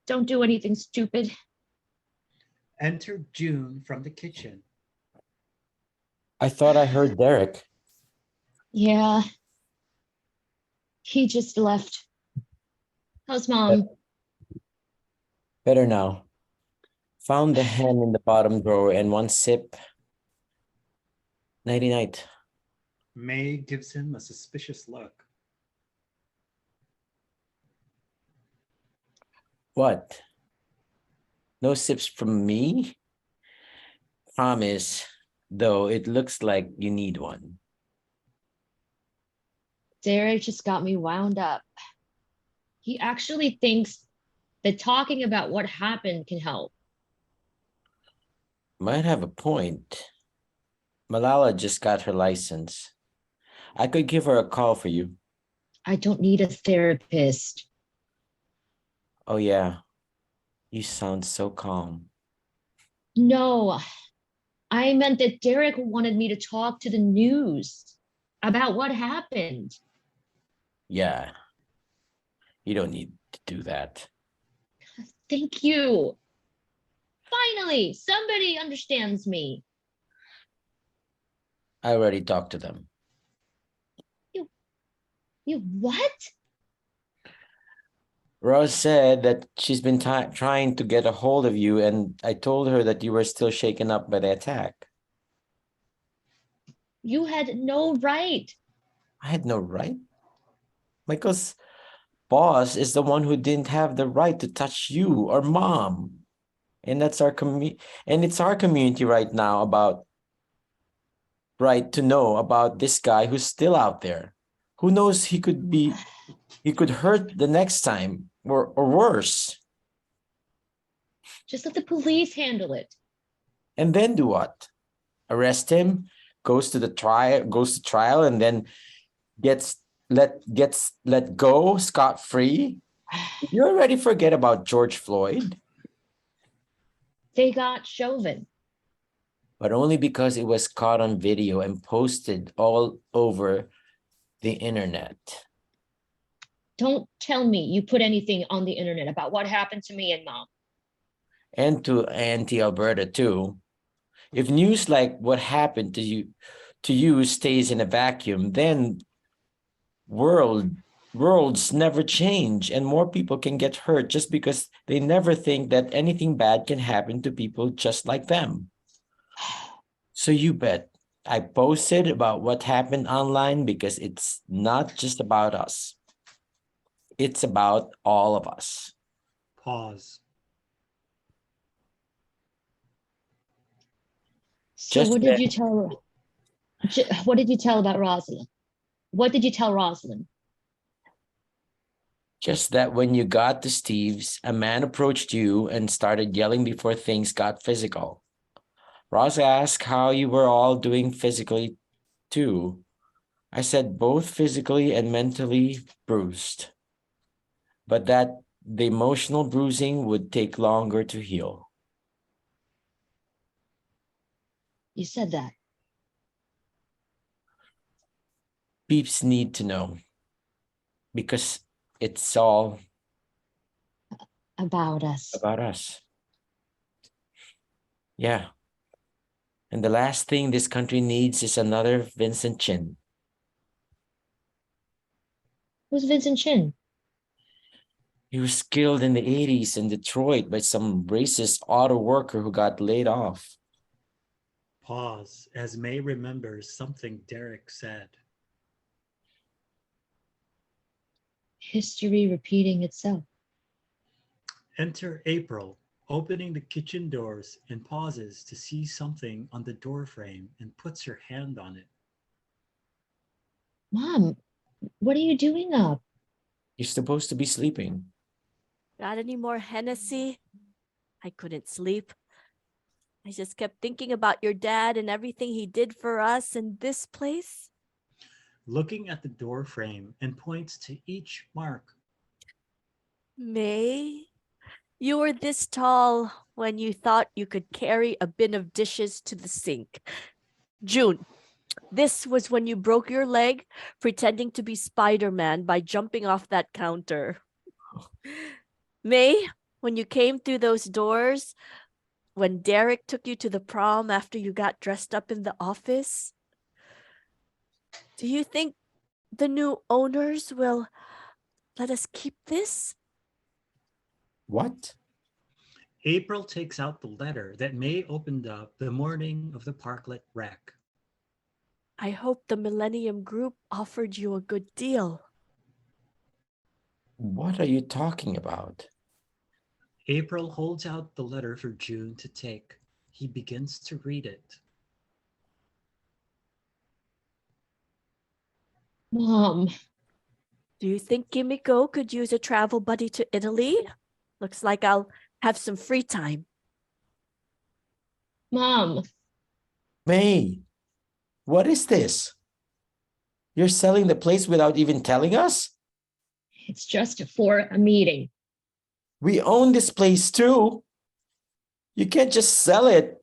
Speaker 3: don't do anything stupid.
Speaker 2: Enter June from the kitchen.
Speaker 4: I thought I heard Derek.
Speaker 3: Yeah. He just left. How's mom?
Speaker 4: Better now. Found the hen in the bottom drawer and one sip. Nighty night.
Speaker 2: May gives him a suspicious look.
Speaker 4: What? No sips from me? Promise, though it looks like you need one.
Speaker 3: Derek just got me wound up. He actually thinks that talking about what happened can help.
Speaker 4: Might have a point. Malala just got her license. I could give her a call for you.
Speaker 3: I don't need a therapist.
Speaker 4: Oh yeah, you sound so calm.
Speaker 3: No, I meant that Derek wanted me to talk to the news about what happened.
Speaker 4: Yeah, you don't need to do that.
Speaker 3: Thank you. Finally, somebody understands me.
Speaker 4: I already talked to them.
Speaker 3: You what?
Speaker 4: Rose said that she's been trying to get a hold of you, and I told her that you were still shaken up by the attack.
Speaker 3: You had no right.
Speaker 4: I had no right. Michael's boss is the one who didn't have the right to touch you or mom. And that's our and it's our community right now about right to know about this guy who's still out there. Who knows, he could hurt the next time or worse.
Speaker 3: Just let the police handle it.
Speaker 4: And then do what? Arrest him, goes to trial, and then gets let go scot-free? Did you already forget about George Floyd?
Speaker 3: They got Chauvin.
Speaker 4: But only because it was caught on video and posted all over the internet.
Speaker 3: Don't tell me you put anything on the internet about what happened to me and Mom.
Speaker 4: And to Auntie Alberta too. If news like what happened to you stays in a vacuum, then worlds never change and more people can get hurt just because they never think that anything bad can happen to people just like them. So you bet I posted about what happened online because it's not just about us. It's about all of us.
Speaker 2: Pause.
Speaker 3: So
Speaker 4: Just
Speaker 3: what did you tell? What did you tell about Rosalind? What did you tell Rosalind?
Speaker 4: Just that when you got to Steve's, a man approached you and started yelling before things got physical. Ross asked how you were all doing physically too. I said both physically and mentally bruised, but that the emotional bruising would take longer to heal.
Speaker 3: You said that.
Speaker 4: Peeps need to know because it's all
Speaker 3: About us.
Speaker 4: about us. Yeah. And the last thing this country needs is another Vincent Chin.
Speaker 3: Who's Vincent Chin?
Speaker 4: He was killed in the 80s in Detroit by some racist auto worker who got laid off.
Speaker 2: Pause as May remembers something Derek said.
Speaker 3: History repeating itself.
Speaker 2: Enter April, opening the kitchen doors and pauses to see something on the door frame and puts her hand on it.
Speaker 3: Mom, what are you doing up?
Speaker 4: You're supposed to be sleeping.
Speaker 1: Got any more Hennessy? I couldn't sleep. I just kept thinking about your dad and everything he did for us in this place.
Speaker 2: Looking at the door frame and points to each mark.
Speaker 1: May, you were this tall when you thought you could carry a bin of dishes to the sink. June, this was when you broke your leg pretending to be Spider-Man by jumping off that counter. May, when you came through those doors, when Derek took you to the prom after you got dressed up in the office. Do you think the new owners will let us keep this?
Speaker 4: What?
Speaker 2: April takes out the letter that May opened up the morning of the parklet wreck.
Speaker 1: I hope the Millennium Group offered you a good deal.
Speaker 4: What are you talking about?
Speaker 2: April holds out the letter for June to take. He begins to read it.
Speaker 3: Mom,
Speaker 1: Do you think Kimiko could use a travel buddy to Italy? Looks like I'll have some free time.
Speaker 3: Mom,
Speaker 4: May, what is this? You're selling the place without even telling us?
Speaker 3: it's just for a meeting.
Speaker 4: We own this place too. You can't just sell it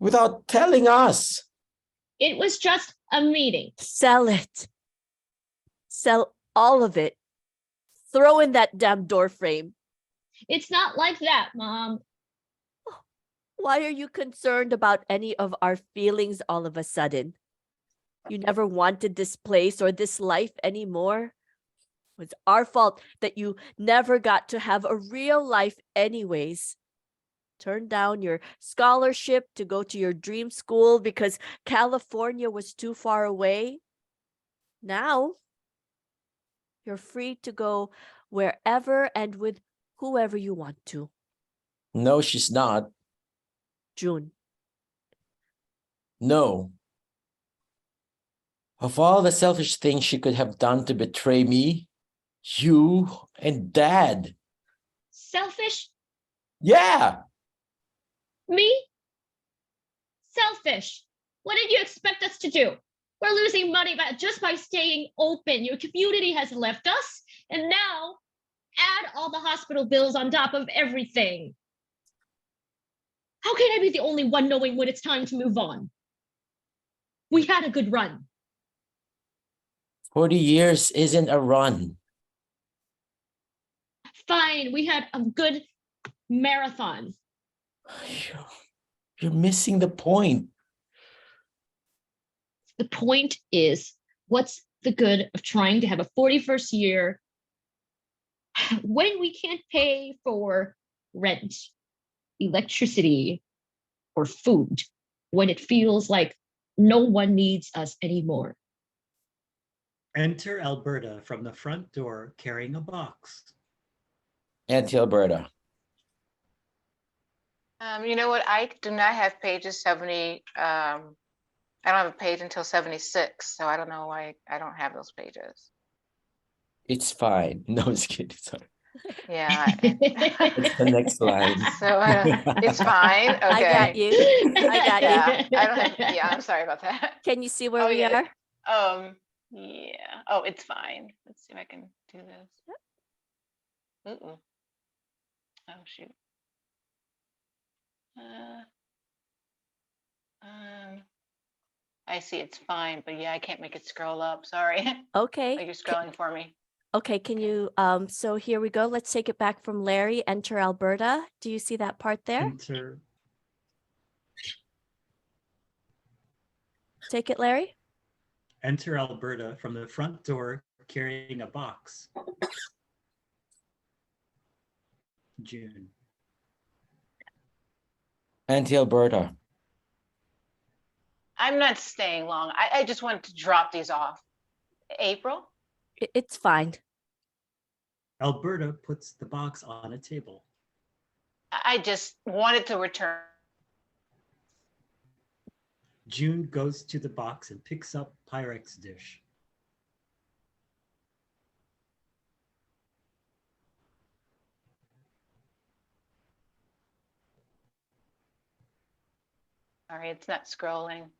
Speaker 4: without telling us.
Speaker 3: It was just a meeting.
Speaker 1: Sell it. Sell all of it. Throw in that damn door frame.
Speaker 3: It's not like that, Mom.
Speaker 1: Why are you concerned about any of our feelings all of a sudden? You never wanted this place or this life anymore. It was our fault that you never got to have a real life anyways. Turned down your scholarship to go to your dream school because California was too far away. Now, you're free to go wherever and with whoever you want to.
Speaker 4: No, she's not.
Speaker 1: June.
Speaker 4: No. Of all the selfish things she could have done to betray me, you and Dad.
Speaker 3: Selfish?
Speaker 4: Yeah.
Speaker 3: Me? Selfish. What did you expect us to do? We're losing money just by staying open. Your community has left us, and now add all the hospital bills on top of everything. How can I be the only one knowing when it's time to move on? We had a good run.
Speaker 4: 40 years isn't a run.
Speaker 3: Fine, we had a good marathon.
Speaker 4: You're missing the point.
Speaker 3: The point is, what's the good of trying to have a 41st year when we can't pay for rent, electricity, or food, when it feels like no one needs us anymore?
Speaker 2: Enter Alberta from the front door carrying a box.
Speaker 4: Auntie Alberta.
Speaker 6: You know what? I do not have pages 70. I don't have a page until 76, so I don't know why I don't have those pages.
Speaker 4: It's fine. No, it's kidding. Sorry.
Speaker 6: Yeah.
Speaker 4: It's the next line.
Speaker 6: So it's fine. Okay.
Speaker 1: I got you. I got you.
Speaker 6: Yeah, I don't have. Yeah, I'm sorry about that.
Speaker 1: Can you see where
Speaker 6: Oh,
Speaker 1: we
Speaker 6: yeah.
Speaker 1: are?
Speaker 6: Yeah. Oh, it's fine. Let's see if I can do this. Uh-oh. Oh shoot. I see it's fine, but yeah, I can't make it scroll up. Sorry.
Speaker 1: Okay.
Speaker 6: Like you're scrolling for me.
Speaker 1: Okay, can you, so here we go. Let's take it back from Larry. Enter Alberta. Do you see that part there?
Speaker 2: Enter.
Speaker 1: Take it, Larry.
Speaker 2: Enter Alberta from the front door carrying a box. June.
Speaker 4: Auntie Alberta.
Speaker 6: I'm not staying long. I just wanted to drop these off. April?
Speaker 1: It's fine.
Speaker 2: Alberta puts the box on a table.
Speaker 6: I just wanted to return.
Speaker 2: June goes to the box and picks up Pyrex dish.
Speaker 6: Sorry, it's not scrolling.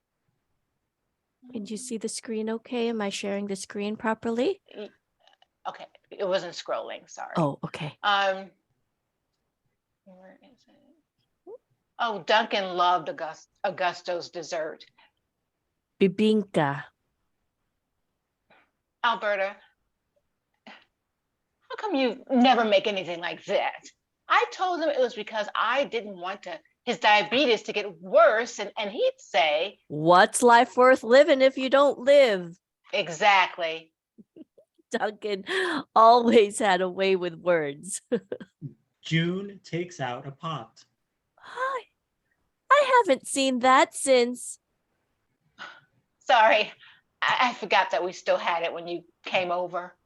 Speaker 1: Can you see the screen okay? Am I sharing the screen properly?
Speaker 6: Okay, it wasn't scrolling, sorry.
Speaker 1: Oh, okay.
Speaker 6: Where is it? Oh, Duncan loved Augusto's dessert.
Speaker 1: Bibinka.
Speaker 6: Alberta, how come you never make anything like that? I told him it was because I didn't want his diabetes to get worse, and he'd say,
Speaker 1: What's life worth living if you don't live?
Speaker 6: exactly.
Speaker 1: Duncan always had a way with words.
Speaker 2: June takes out a pot.
Speaker 1: I haven't seen that since.
Speaker 6: Sorry, I forgot that we still had it when you came over.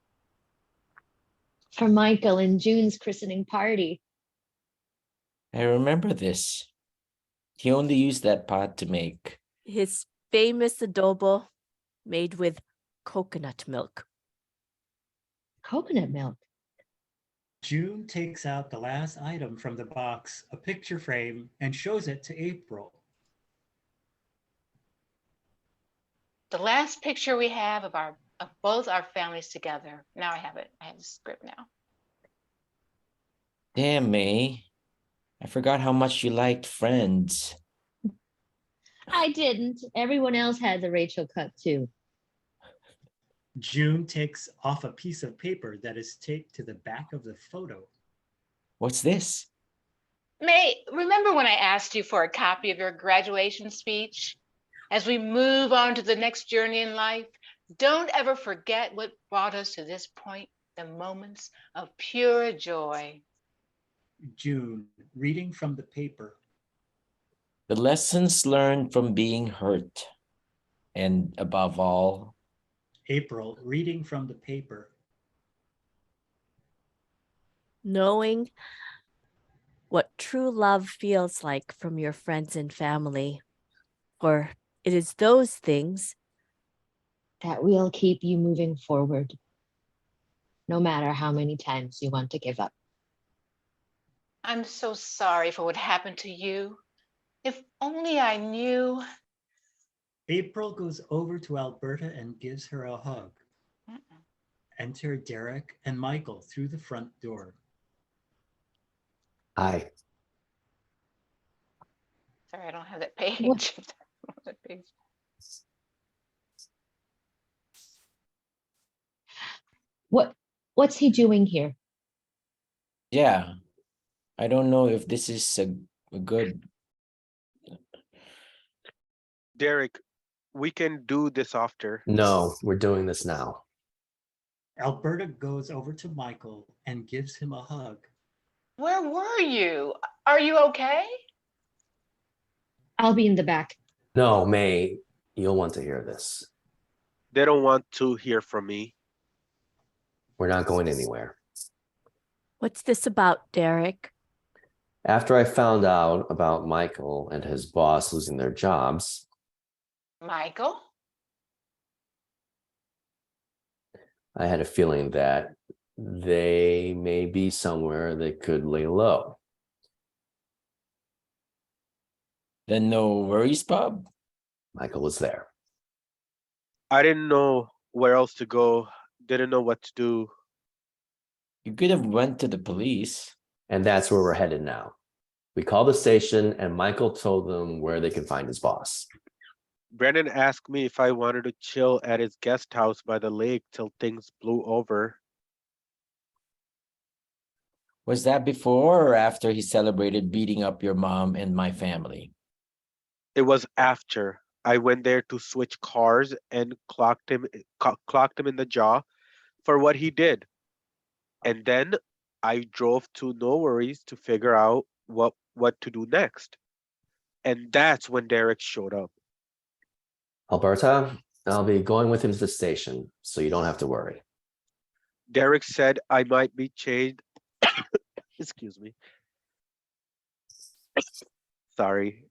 Speaker 3: For Michael and June's christening party.
Speaker 4: I remember this. He only used that pot to make
Speaker 1: His famous adobo made with coconut milk.
Speaker 3: Coconut milk.
Speaker 2: June takes out the last item from the box, a picture frame, and shows it to April.
Speaker 6: The last picture we have of both our families together. Now I have it. I have the script now.
Speaker 4: Damn, May. I forgot how much you liked Friends.
Speaker 3: I didn't. Everyone else had the Rachel cut too.
Speaker 2: June takes off a piece of paper that is taped to the back of the photo.
Speaker 4: What's this?
Speaker 6: May, remember when I asked you for a copy of your graduation speech? As we move on to the next journey in life, don't ever forget what brought us to this point, the moments of pure joy.
Speaker 2: June, reading from the paper.
Speaker 4: The lessons learned from being hurt. And above all,
Speaker 2: April, reading from the paper.
Speaker 1: Knowing what true love feels like from your friends and family. For it is those things
Speaker 3: that will keep you moving forward, no matter how many times you want to give up.
Speaker 6: I'm so sorry for what happened to you. If only I knew.
Speaker 2: April goes over to Alberta and gives her a hug.
Speaker 6: Mm-mm.
Speaker 2: Enter Derek and Michael through the front door.
Speaker 5: Hi.
Speaker 6: Sorry, I don't have that
Speaker 3: What?
Speaker 6: page. That page.
Speaker 3: What's he doing here?
Speaker 4: Yeah, I don't know if this is a good.
Speaker 7: Derek, we can do this after.
Speaker 5: No, we're doing this now.
Speaker 2: Alberta goes over to Michael and gives him a hug.
Speaker 6: Where were you? Are you okay?
Speaker 3: I'll be in the back.
Speaker 5: No, May, you'll want to hear this.
Speaker 7: They don't want to hear from me.
Speaker 5: We're not going anywhere.
Speaker 1: What's this about, Derek?
Speaker 5: After I found out about Michael and his boss losing their jobs,
Speaker 6: Michael?
Speaker 5: I had a feeling that they may be somewhere they could lay low.
Speaker 4: Then no worries, Bob.
Speaker 5: Michael was there.
Speaker 7: I didn't know where else to go, didn't know what to do.
Speaker 4: You could have went to the police.
Speaker 5: And that's where we're headed now. We called the station and Michael told them where they could find his boss.
Speaker 7: Brandon asked me if I wanted to chill at his guest house by the lake till things blew over.
Speaker 4: Was that before or after he celebrated beating up your mom and my family?
Speaker 7: It was after I went there to switch cars and clocked him in the jaw for what he did. And then I drove to No Worries to figure out what to do next. And that's when Derek showed up.
Speaker 5: Alberta, I'll be going with him to the station, so you don't have to worry.
Speaker 7: Derek said I might be changed. Excuse me. Sorry.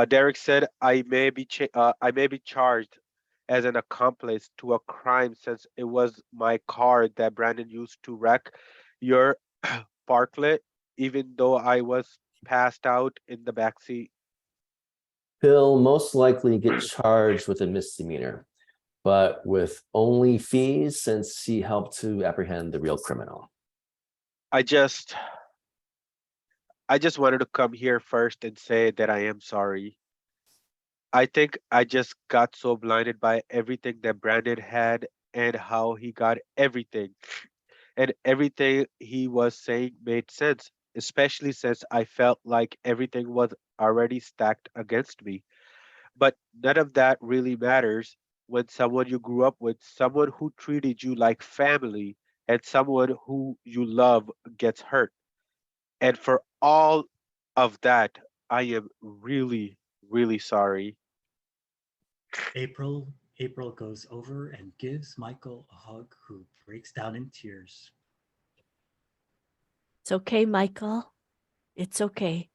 Speaker 7: Derek said I may be charged as an accomplice to a crime since it was my car that Brandon used to wreck your parklet, even though I was passed out in the backseat.
Speaker 5: He'll most likely get charged with a misdemeanor, but with only fees since he helped to apprehend the real criminal.
Speaker 7: I just wanted to come here first and say that I am sorry. I think I just got so blinded by everything that Brandon had and how he got everything. And everything he was saying made sense, especially since I felt like everything was already stacked against me. But none of that really matters when someone you grew up with, someone who treated you like family, and someone who you love gets hurt. And for all of that, I am really, really sorry.
Speaker 2: April goes over and gives Michael a hug, who breaks down in tears.
Speaker 1: It's okay, Michael. It's okay.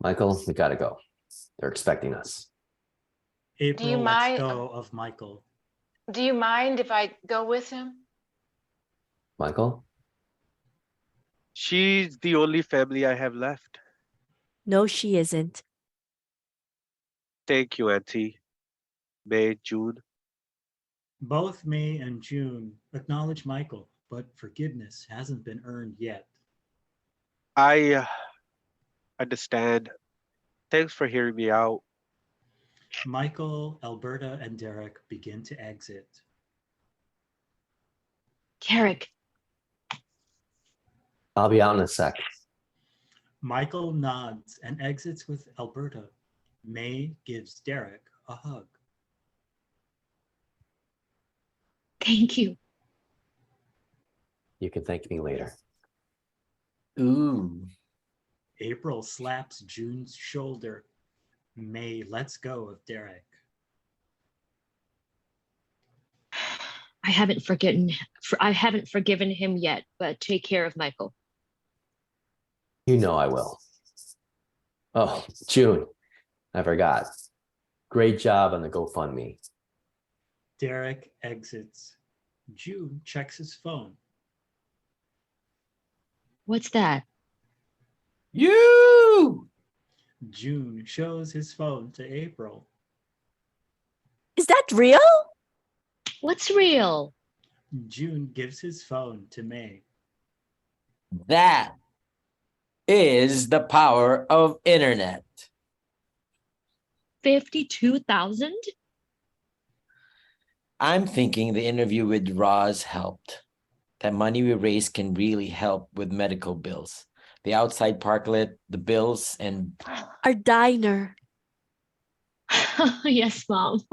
Speaker 5: Michael, we gotta go. They're expecting us.
Speaker 2: April lets
Speaker 6: mind-
Speaker 2: go of Michael.
Speaker 6: Do you mind if I go with him?
Speaker 5: Michael?
Speaker 7: She's the only family I have left.
Speaker 1: No, she isn't.
Speaker 7: Thank you, Auntie. May, June.
Speaker 2: Both May and June acknowledge Michael, but forgiveness hasn't been earned yet.
Speaker 7: I understand. Thanks for hearing me out.
Speaker 2: Michael, Alberta, and Derek begin to exit.
Speaker 3: Derek,
Speaker 5: I'll be out in a sec.
Speaker 2: Michael nods and exits with Alberta. May gives Derek a hug.
Speaker 3: thank you.
Speaker 5: You can thank me later.
Speaker 4: Ooh.
Speaker 2: April slaps June's shoulder. May lets go of Derek.
Speaker 3: I haven't forgiven him yet, but take care of Michael.
Speaker 5: You know I will. Oh, June, I forgot. Great job on the GoFundMe.
Speaker 2: Derek exits. June checks his phone.
Speaker 3: What's that?
Speaker 4: You!
Speaker 2: June shows his phone to April.
Speaker 1: Is that real?
Speaker 3: What's real?
Speaker 2: June gives his phone to May.
Speaker 4: That is the power of internet.
Speaker 3: 52,000?
Speaker 4: I'm thinking the interview with Roz helped. That money we raise can really help with medical bills. The outside parklet, the bills, and
Speaker 1: Our diner.
Speaker 3: Yes, Mom.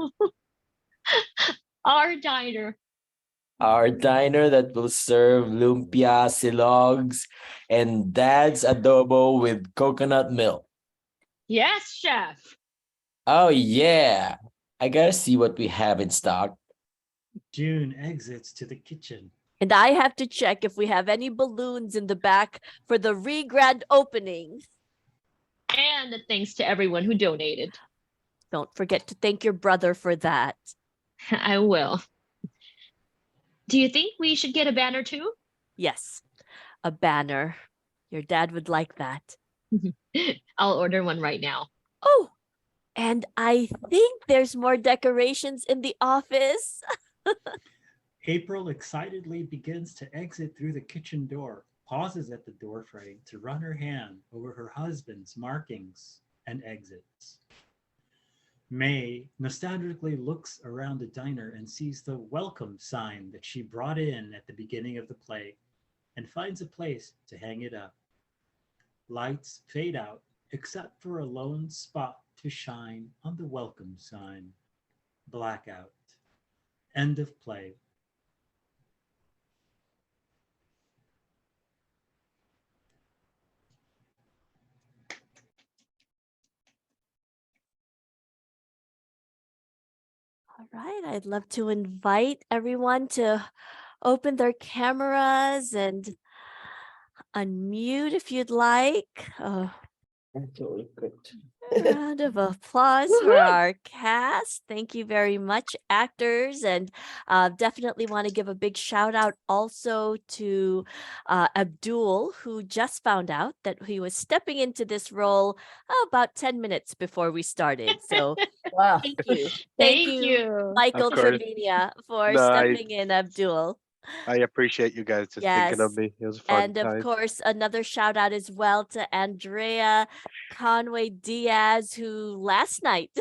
Speaker 3: Our diner.
Speaker 4: our diner that will serve lumpia, silogs, and Dad's adobo with coconut milk.
Speaker 3: Yes, Chef.
Speaker 4: Oh yeah, I gotta see what we have in stock.
Speaker 2: June exits to the kitchen.
Speaker 1: And I have to check if we have any balloons in the back for the re-grand opening.
Speaker 3: And thanks to everyone who donated.
Speaker 1: Don't forget to thank your brother for that.
Speaker 3: I will. Do you think we should get a banner too?
Speaker 1: Yes, a banner. Your dad would like that.
Speaker 3: I'll order one right now.
Speaker 1: Oh, and I think there's more decorations in the office.
Speaker 2: April excitedly begins to exit through the kitchen door, pauses at the doorframe to run her hand over her husband's markings, and exits. May nostalgically looks around the diner and sees the welcome sign that she brought in at the beginning of the play and finds a place to hang it up. Lights fade out except for a lone spot to shine on the welcome sign. Blackout. End of play.
Speaker 1: All right, I'd love to invite everyone to open their cameras and unmute if you'd like. A round of applause for our cast. Thank you very much, actors. And definitely want to give a big shout out also to Abdul, who just found out that he was stepping into this role about 10 minutes before we started. So
Speaker 6: Wow.
Speaker 1: thank you.
Speaker 3: Thank
Speaker 1: you,
Speaker 3: you.
Speaker 1: Michael
Speaker 7: course.
Speaker 1: Trevina, for
Speaker 7: No,
Speaker 1: stepping in, Abdul.
Speaker 7: I appreciate you guys just thinking of
Speaker 1: Yes.
Speaker 7: me. It was a fun
Speaker 1: And of
Speaker 7: time.
Speaker 1: course, another shout out as well to Andrea Conway Diaz, who last night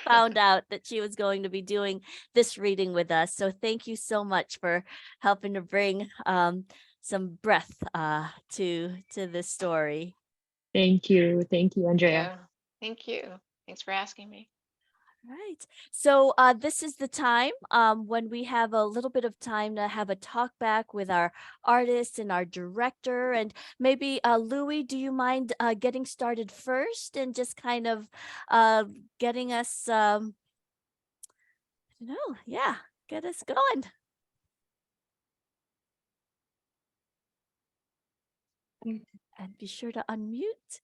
Speaker 1: found out that she was going to be doing this reading with us. So thank you so much for helping to bring some breath to this story.
Speaker 3: Thank you. Thank you, Andrea.
Speaker 6: Yeah. Thank you. Thanks for asking me.
Speaker 1: Right. So this is the time when we have a little bit of time to have a talk back with our artist and our director. And maybe Louis, do you mind getting started first and just kind of getting us, I don't know, yeah, get us going. And be sure to unmute.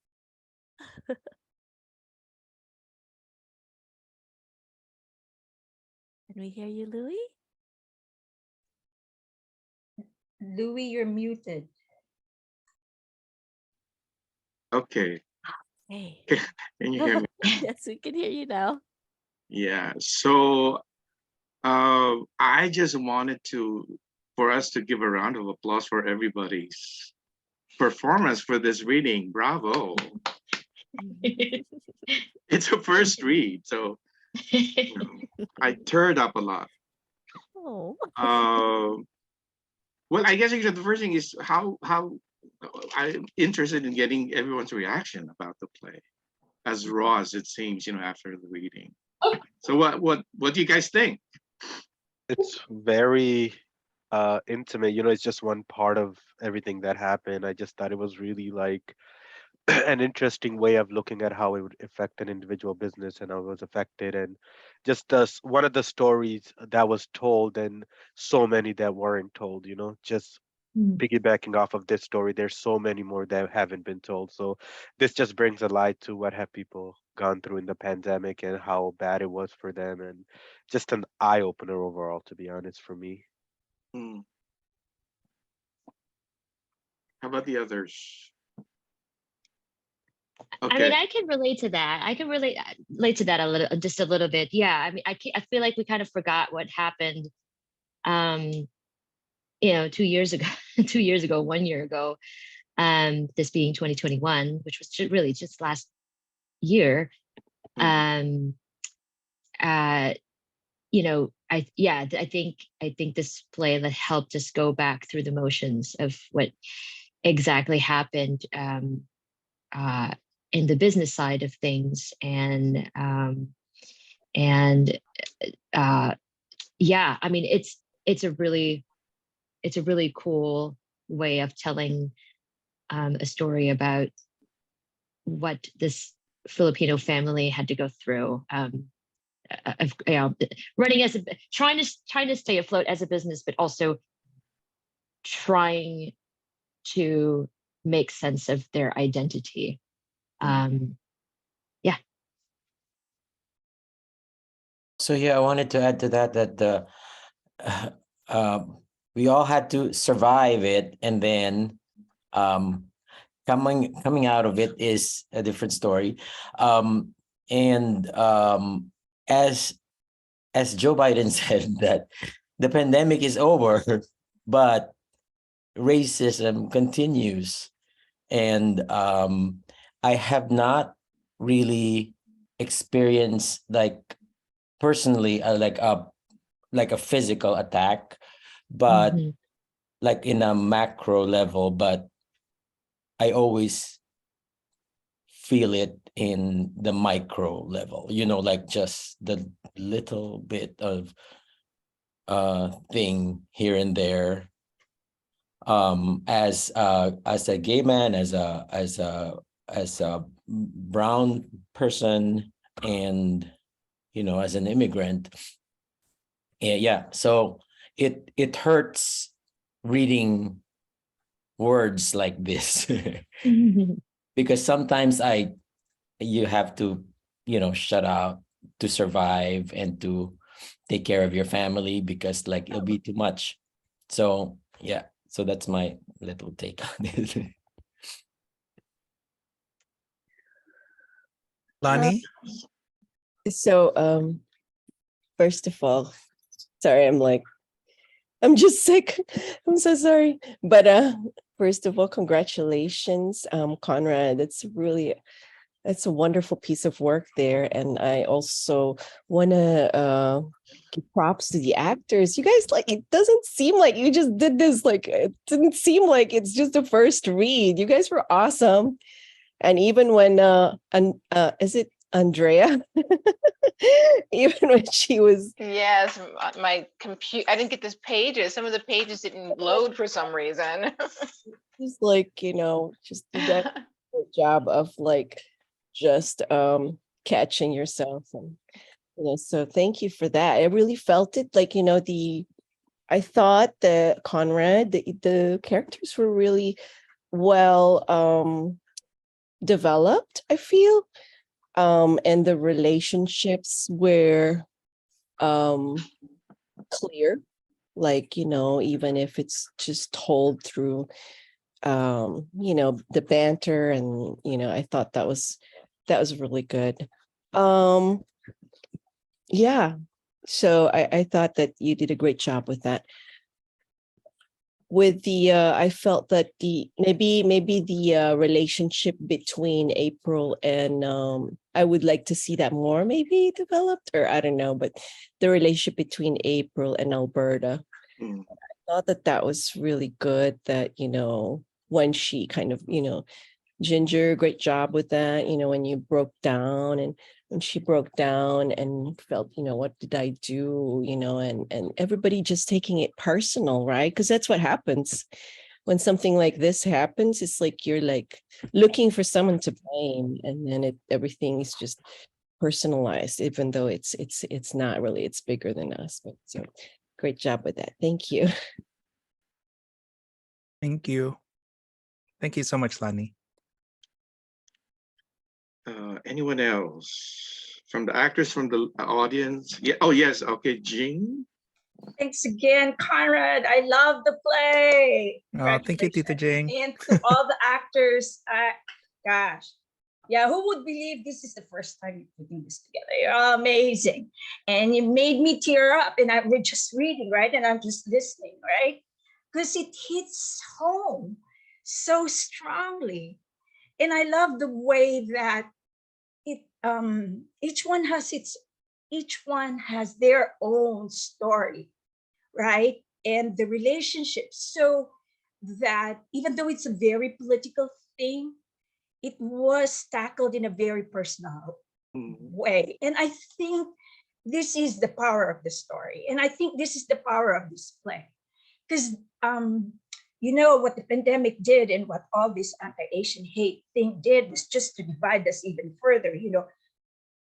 Speaker 1: Can we hear you, Louis?
Speaker 8: Louis, you're muted.
Speaker 9: Okay,
Speaker 1: Hey.
Speaker 9: can you hear me?
Speaker 1: Yes, we can hear you now.
Speaker 9: Yeah, so I just wanted for us to give a round of applause for everybody's performance for this reading. Bravo. It's a first read, so you know, I turned up a lot.
Speaker 1: Oh.
Speaker 9: Well, I guess the first thing is how I'm interested in getting everyone's reaction about the play, as raw as it seems, after the reading. So what do you guys think?
Speaker 7: It's very intimate. It's just one part of everything that happened. I just thought it was really like an interesting way of looking at how it would affect an individual business and how it was affected, and just one of the stories that was told and so many that weren't told, just
Speaker 3: Mm.
Speaker 7: piggybacking off of this story, there's so many more that haven't been told. So this just brings a light to what have people gone through in the pandemic and how bad it was for them, and just an eye opener overall, to be honest, for me.
Speaker 9: Hmm. How about the others?
Speaker 3: I mean,
Speaker 9: Okay.
Speaker 3: I can relate to that. I can relate to that a little, just a little bit. Yeah. I mean, I feel like we kind of forgot what happened, 2 years ago, 2 years ago, 1 year ago, this being 2021, which was really just last year.
Speaker 9: Mhm.
Speaker 3: I think this play that helped us go back through the motions of what exactly happened, in the business side of things, and yeah, I mean, it's a really cool way of telling a story about what this Filipino family had to go through, running as trying to stay afloat as a business, but also trying to make sense of their identity. Yeah.
Speaker 4: So yeah, I wanted to add to that we all had to survive it, and then coming out of it is a different story. And as Joe Biden said, that the pandemic is over, but racism continues. And I have not really experienced, like, personally, like a physical attack, but
Speaker 3: Mhm.
Speaker 4: like in a macro level. But I always feel it in the micro level, like just the little bit of thing here and there. As a gay man, as a brown person, and as an immigrant. Yeah, so it hurts reading words like this because sometimes you have to shut out to survive and to take care of your family, because like it'll be too much. So yeah, so that's my little take on this.
Speaker 10: Lonnie?
Speaker 11: So, first of all, sorry, I'm just sick. I'm so sorry. But first of all, congratulations, Conrad. That's a wonderful piece of work there. And I also want to give props to the actors. You guys, like, it doesn't seem like you just did this, like, it didn't seem like it's just a first read. You guys were awesome. And even when is it Andrea? Even when she was
Speaker 6: Yes, my computer, I didn't get this pages. Some of the pages didn't load for some reason.
Speaker 11: just like, just you guys did a great job of like just catching yourself, and so thank you for that. I really felt it, like, I thought that Conrad, the characters were really well developed, I feel. And the relationships were clear, like, even if it's just told through the banter, and I thought that was really good. Yeah, so I thought that you did a great job with that. With the I felt that the maybe the relationship between April and I would like to see that more maybe developed, or I don't know, but the relationship between April and Alberta,
Speaker 9: Mm.
Speaker 11: I thought that was really good, that when she kind of Ginger, great job with that, when you broke down, and when she broke down and felt, what did I do, and everybody just taking it personal, right? Because that's what happens when something like this happens. It's like you're like looking for someone to blame, and then everything is just personalized, even though it's not really, it's bigger than us. But so great job with that. Thank you.
Speaker 10: Thank you. Thank you so much, Lonnie.
Speaker 9: Anyone else from the actors, from the audience? Yeah. Oh yes. Okay, Jing.
Speaker 8: Thanks again, Conrad. I love the play.
Speaker 10: Oh, thank you, Tita
Speaker 8: Congratulations.
Speaker 10: Jing.
Speaker 8: And to all the actors, gosh. Yeah, who would believe this is the first time you're putting this together? You're amazing. And it made me tear up. And we're just reading, right? And I'm just listening, right? Because it hits home so strongly. And I love the way that each one has their own story, right? And the relationship, so that even though it's a very political thing, it was tackled in a very personal way. And I think this is the power of the story. And I think this is the power of this play. Because you know what the pandemic did and what all this anti-Asian hate thing did was just to divide us even further. You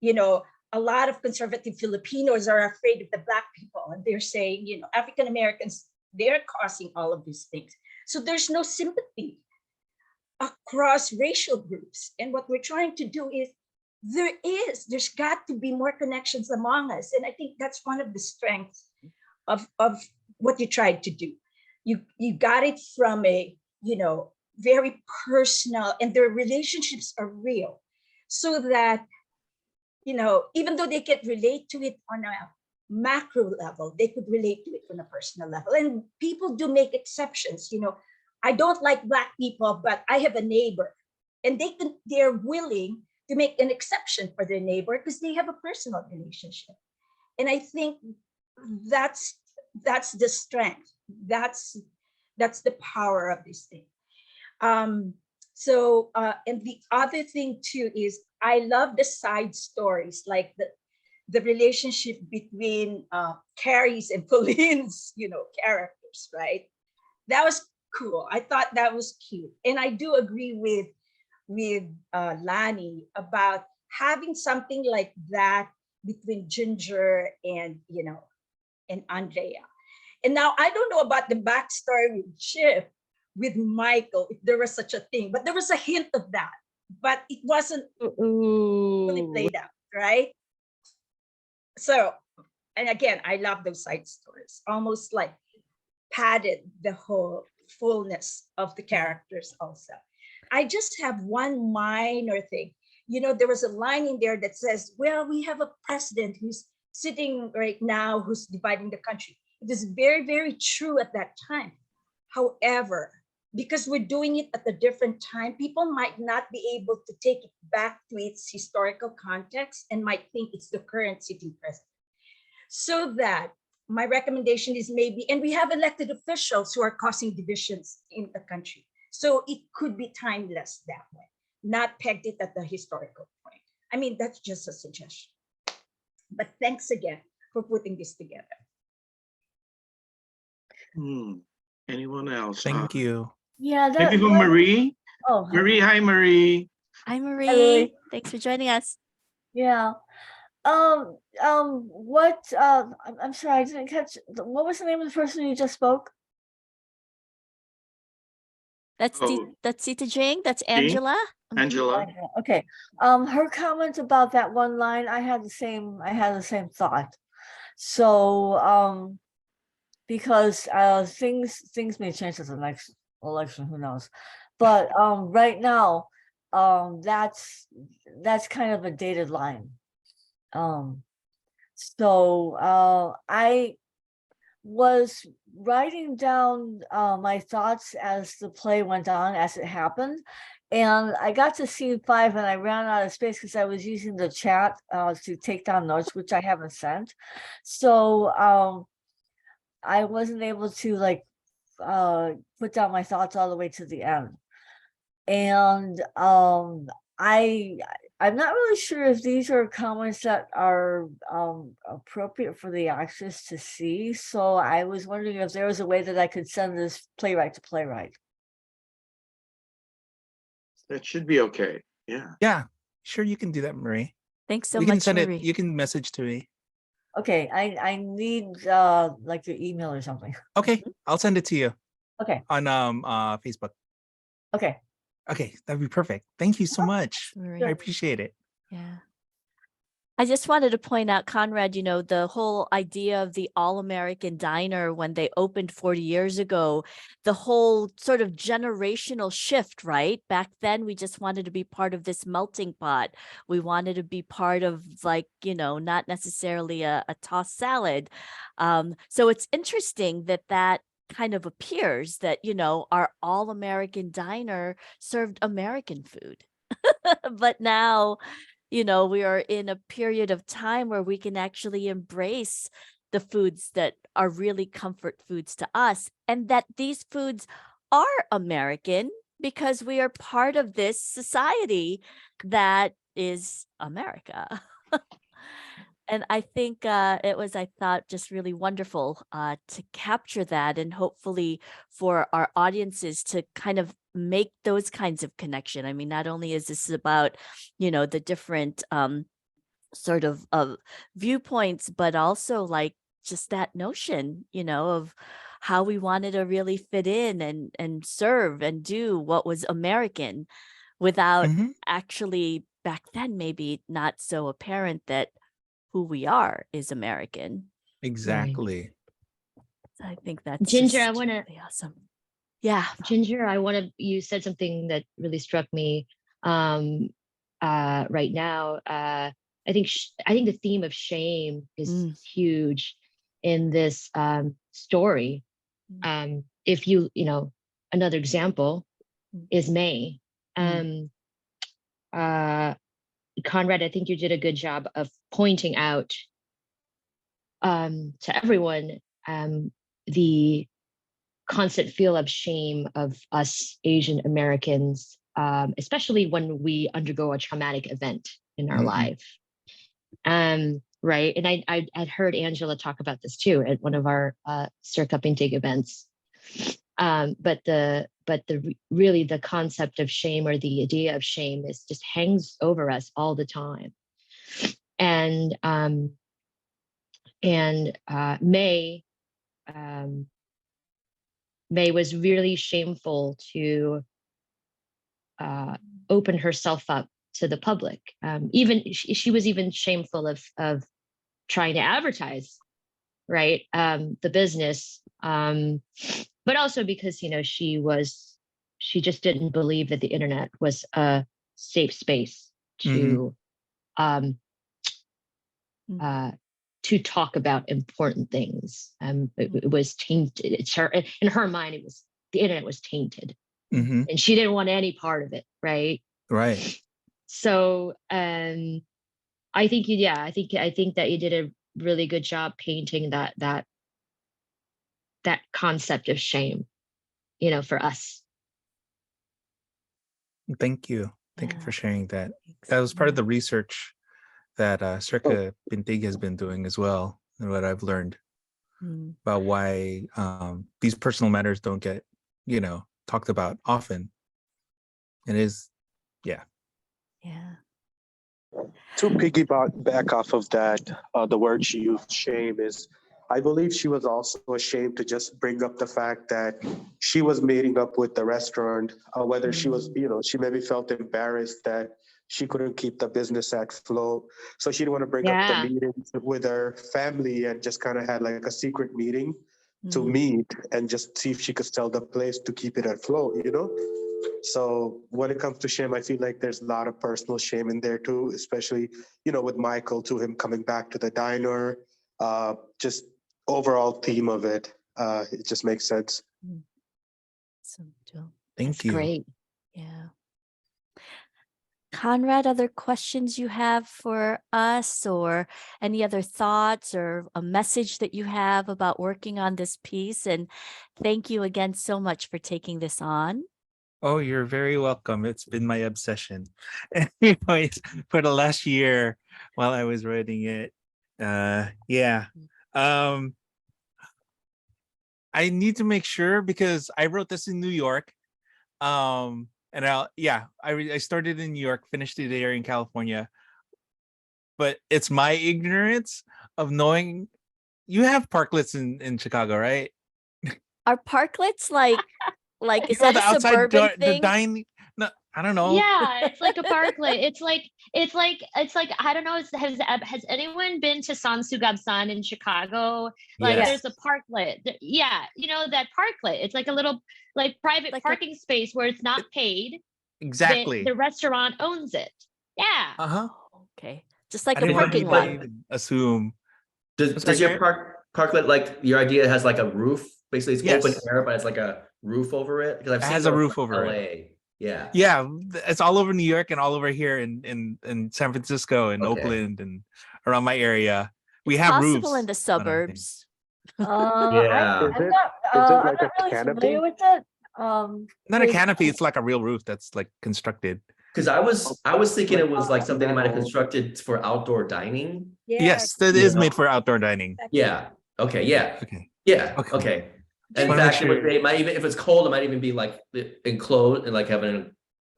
Speaker 8: know, a lot of conservative Filipinos are afraid of the Black people, and they're saying, you know, African Americans, they're causing all of these things. So there's no sympathy across racial groups. And what we're trying to do is there's got to be more connections among us. And I think that's one of the strengths of what you tried to do. You got it from a, you know, very personal, and their relationships are real, so that, you know, even though they can relate to it on a macro level, they could relate to it on a personal level. And people do make exceptions. You know, I don't like Black people, but I have a neighbor, and they're willing to make an exception for their neighbor because they have a personal relationship. And I think that's the strength. That's the power of this thing. And the other thing too is I love the side stories, like the relationship between Carrie's and Pauline's, you know, characters, right? That was cool. I thought that was cute. And I do agree with Lani about having something like that between Ginger and, you know, and Andrea. And now I don't know about the backstory with Chip, with Michael, if there was such a thing, but there was a hint of that, but it wasn't really played out, right? So, and again, I love those side stories, almost like padded the whole fullness of the characters also. I just have one minor thing. You know, there was a line in there that says, well, we have a president who's sitting right now who's dividing the country. It is very, very true at that time. However, because we're doing it at a different time, people might not be able to take it back to its historical context and might think it's the current sitting president. So that my recommendation is maybe, and we have elected officials who are causing divisions in the country. So it could be timeless that way, not pegged it at the historical point. I mean, that's just a suggestion. But thanks again for putting this together.
Speaker 9: Anyone else?
Speaker 10: Thank you.
Speaker 1: Yeah,
Speaker 9: Maybe for Marie.
Speaker 1: Oh,
Speaker 9: Marie, hi Marie.
Speaker 1: Hi, Marie.
Speaker 12: Marie.
Speaker 1: Thanks for joining us.
Speaker 12: Yeah. What, I'm sorry, I didn't catch, what was the name of the person you just spoke?
Speaker 1: That's Tita Jing. That's Angela.
Speaker 9: Angela.
Speaker 12: Okay. Her comment about that one line, I had the same thought. So, because things may change at the next election, who knows? But right now, that's kind of a dated line. So I was writing down my thoughts as the play went on, as it happened, and I got to scene 5 and I ran out of space because I was using the chat to take down notes, which I haven't sent. So I wasn't able to like put down my thoughts all the way to the end. And I'm not really sure if these are comments that are appropriate for the actress to see. So I was wondering if there was a way that I could send this playwright to playwright.
Speaker 9: That should be okay. Yeah.
Speaker 10: Yeah, sure, you can do that, Marie.
Speaker 1: Thanks so
Speaker 10: You
Speaker 1: much,
Speaker 10: can send
Speaker 1: Marie.
Speaker 10: it. You can message to me.
Speaker 12: Okay, I need like your email or something.
Speaker 10: Okay, I'll send it to you.
Speaker 12: Okay.
Speaker 10: On Facebook.
Speaker 12: Okay.
Speaker 10: Okay, that'd be perfect. Thank you so much.
Speaker 1: Marie.
Speaker 10: I appreciate it.
Speaker 1: Yeah. I just wanted to point out, Conrad, you know, the whole idea of the All-American Diner when they opened 40 years ago, the whole sort of generational shift, right? Back then, we just wanted to be part of this melting pot. We wanted to be part of, like, you know, not necessarily a tossed salad. So it's interesting that that kind of appears that, you know, our All-American Diner served American food. But now, you know, we are in a period of time where we can actually embrace the foods that are really comfort foods to us, and that these foods are American because we are part of this society that is America. And I think it was, I thought, just really wonderful to capture that, and hopefully for our audiences to kind of make those kinds of connection. I mean, not only is this about, you know, the different sort of viewpoints, but also like just that notion, you know, of how we wanted to really fit in and serve and do what was American without
Speaker 10: Mhm.
Speaker 1: actually back then maybe not so apparent that who we are is American.
Speaker 10: Exactly.
Speaker 1: So I think that's
Speaker 3: Ginger,
Speaker 1: just
Speaker 3: I want to
Speaker 1: really awesome. Yeah.
Speaker 3: Ginger, you said something that really struck me right now. I think the theme of shame is huge in this story. If you know, another example is May. Conrad, I think you did a good job of pointing out to everyone the constant feel of shame of us Asian Americans, especially when we undergo a traumatic event in our life. Right. And I had heard Angela talk about this too at one of our Circa Pintig events. Really the concept of shame, or the idea of shame, is just hangs over us all the time. And May was really shameful to open herself up to the public. Even she was even shameful of trying to advertise, right, the business, but also because, you know, she just didn't believe that the internet was a safe space to to talk about important things. It was tainted. It's her, in her mind, it was, the internet was tainted, and she didn't want any part of it, right?
Speaker 10: Right.
Speaker 3: So I think I think that you did a really good job painting that concept of shame, you know, for us.
Speaker 10: Thank you. Thank you for sharing that. That was part of the research that Circa Pintig has been doing as well, and what I've learned about why these personal matters don't get, you know, talked about often. It is, yeah.
Speaker 7: To piggyback back off of that, the word she used, shame, is I believe she was also ashamed to just bring up the fact that she was meeting up with the restaurant, whether she was, you know, she maybe felt embarrassed that she couldn't keep the business at flow. So she didn't want to bring up the meetings with her family, and just kind of had like a secret meeting to meet and just see if she could sell the place to keep it at flow, you know? So when it comes to shame, I feel like there's a lot of personal shame in there too, especially, you know, with Michael, to him coming back to the diner, just overall theme of it. It just makes sense.
Speaker 10: Thank you.
Speaker 3: Great.
Speaker 1: Yeah. Conrad, other questions you have for us, or any other thoughts, or a message that you have about working on this piece? And thank you again so much for taking this on.
Speaker 10: Oh, you're very welcome. It's been my obsession. Anyways, for the last year while I was writing it, yeah. I need to make sure, because I wrote this in New York. And I started in New York, finished it there in California. But it's my ignorance of knowing you have parklets in Chicago, right?
Speaker 1: Are parklets like
Speaker 10: You
Speaker 1: is
Speaker 10: know,
Speaker 1: that
Speaker 10: the
Speaker 1: a
Speaker 10: outside
Speaker 1: suburban
Speaker 10: door, the
Speaker 1: thing?
Speaker 10: dining. No, I don't know.
Speaker 3: Yeah, it's like a parklet. It's like I don't know. Has anyone been to San Sugabsan in Chicago? Like,
Speaker 10: Yes.
Speaker 3: there's a parklet. Yeah, you know that parklet. It's like a little like private
Speaker 1: Like a-
Speaker 3: parking space where it's not paid.
Speaker 10: Exactly.
Speaker 3: The restaurant owns it. Yeah.
Speaker 10: Uh-huh.
Speaker 1: Okay. Just like
Speaker 10: I
Speaker 1: a
Speaker 10: didn't
Speaker 1: parking
Speaker 10: even
Speaker 1: lot.
Speaker 10: assume.
Speaker 5: Does
Speaker 10: I'm sorry,
Speaker 5: does your
Speaker 10: Jared?
Speaker 5: parklet, like your idea has like a roof? Basically, it's open
Speaker 10: Yes.
Speaker 5: air, but it's like a roof over it. Because I've
Speaker 10: It
Speaker 5: seen
Speaker 10: has a
Speaker 5: those
Speaker 10: roof
Speaker 5: in
Speaker 10: over it.
Speaker 5: LA. Yeah.
Speaker 10: Yeah, it's all over New York and all over here in San Francisco and
Speaker 5: Okay.
Speaker 10: Oakland and around my area. We
Speaker 1: It's
Speaker 10: have
Speaker 1: possible
Speaker 10: roofs
Speaker 1: in the
Speaker 10: on everything.
Speaker 1: suburbs.
Speaker 5: Yeah.
Speaker 8: I'm
Speaker 11: Not
Speaker 8: not
Speaker 11: really
Speaker 8: canopy?
Speaker 11: familiar with it.
Speaker 10: Not a
Speaker 11: 'cause
Speaker 10: canopy, it's like a real roof that's like constructed.
Speaker 5: Because I was thinking it was like something they might have
Speaker 8: Metal.
Speaker 5: constructed for outdoor dining.
Speaker 10: Yes, that is
Speaker 5: Yeah.
Speaker 10: made for outdoor dining.
Speaker 5: Yeah. Okay. Yeah.
Speaker 10: Okay.
Speaker 5: Yeah.
Speaker 10: Okay.
Speaker 5: Okay.
Speaker 10: Just
Speaker 5: In
Speaker 10: wanna make
Speaker 5: fact,
Speaker 10: sure.
Speaker 5: it might even, if it's cold, it might even be like enclosed and like having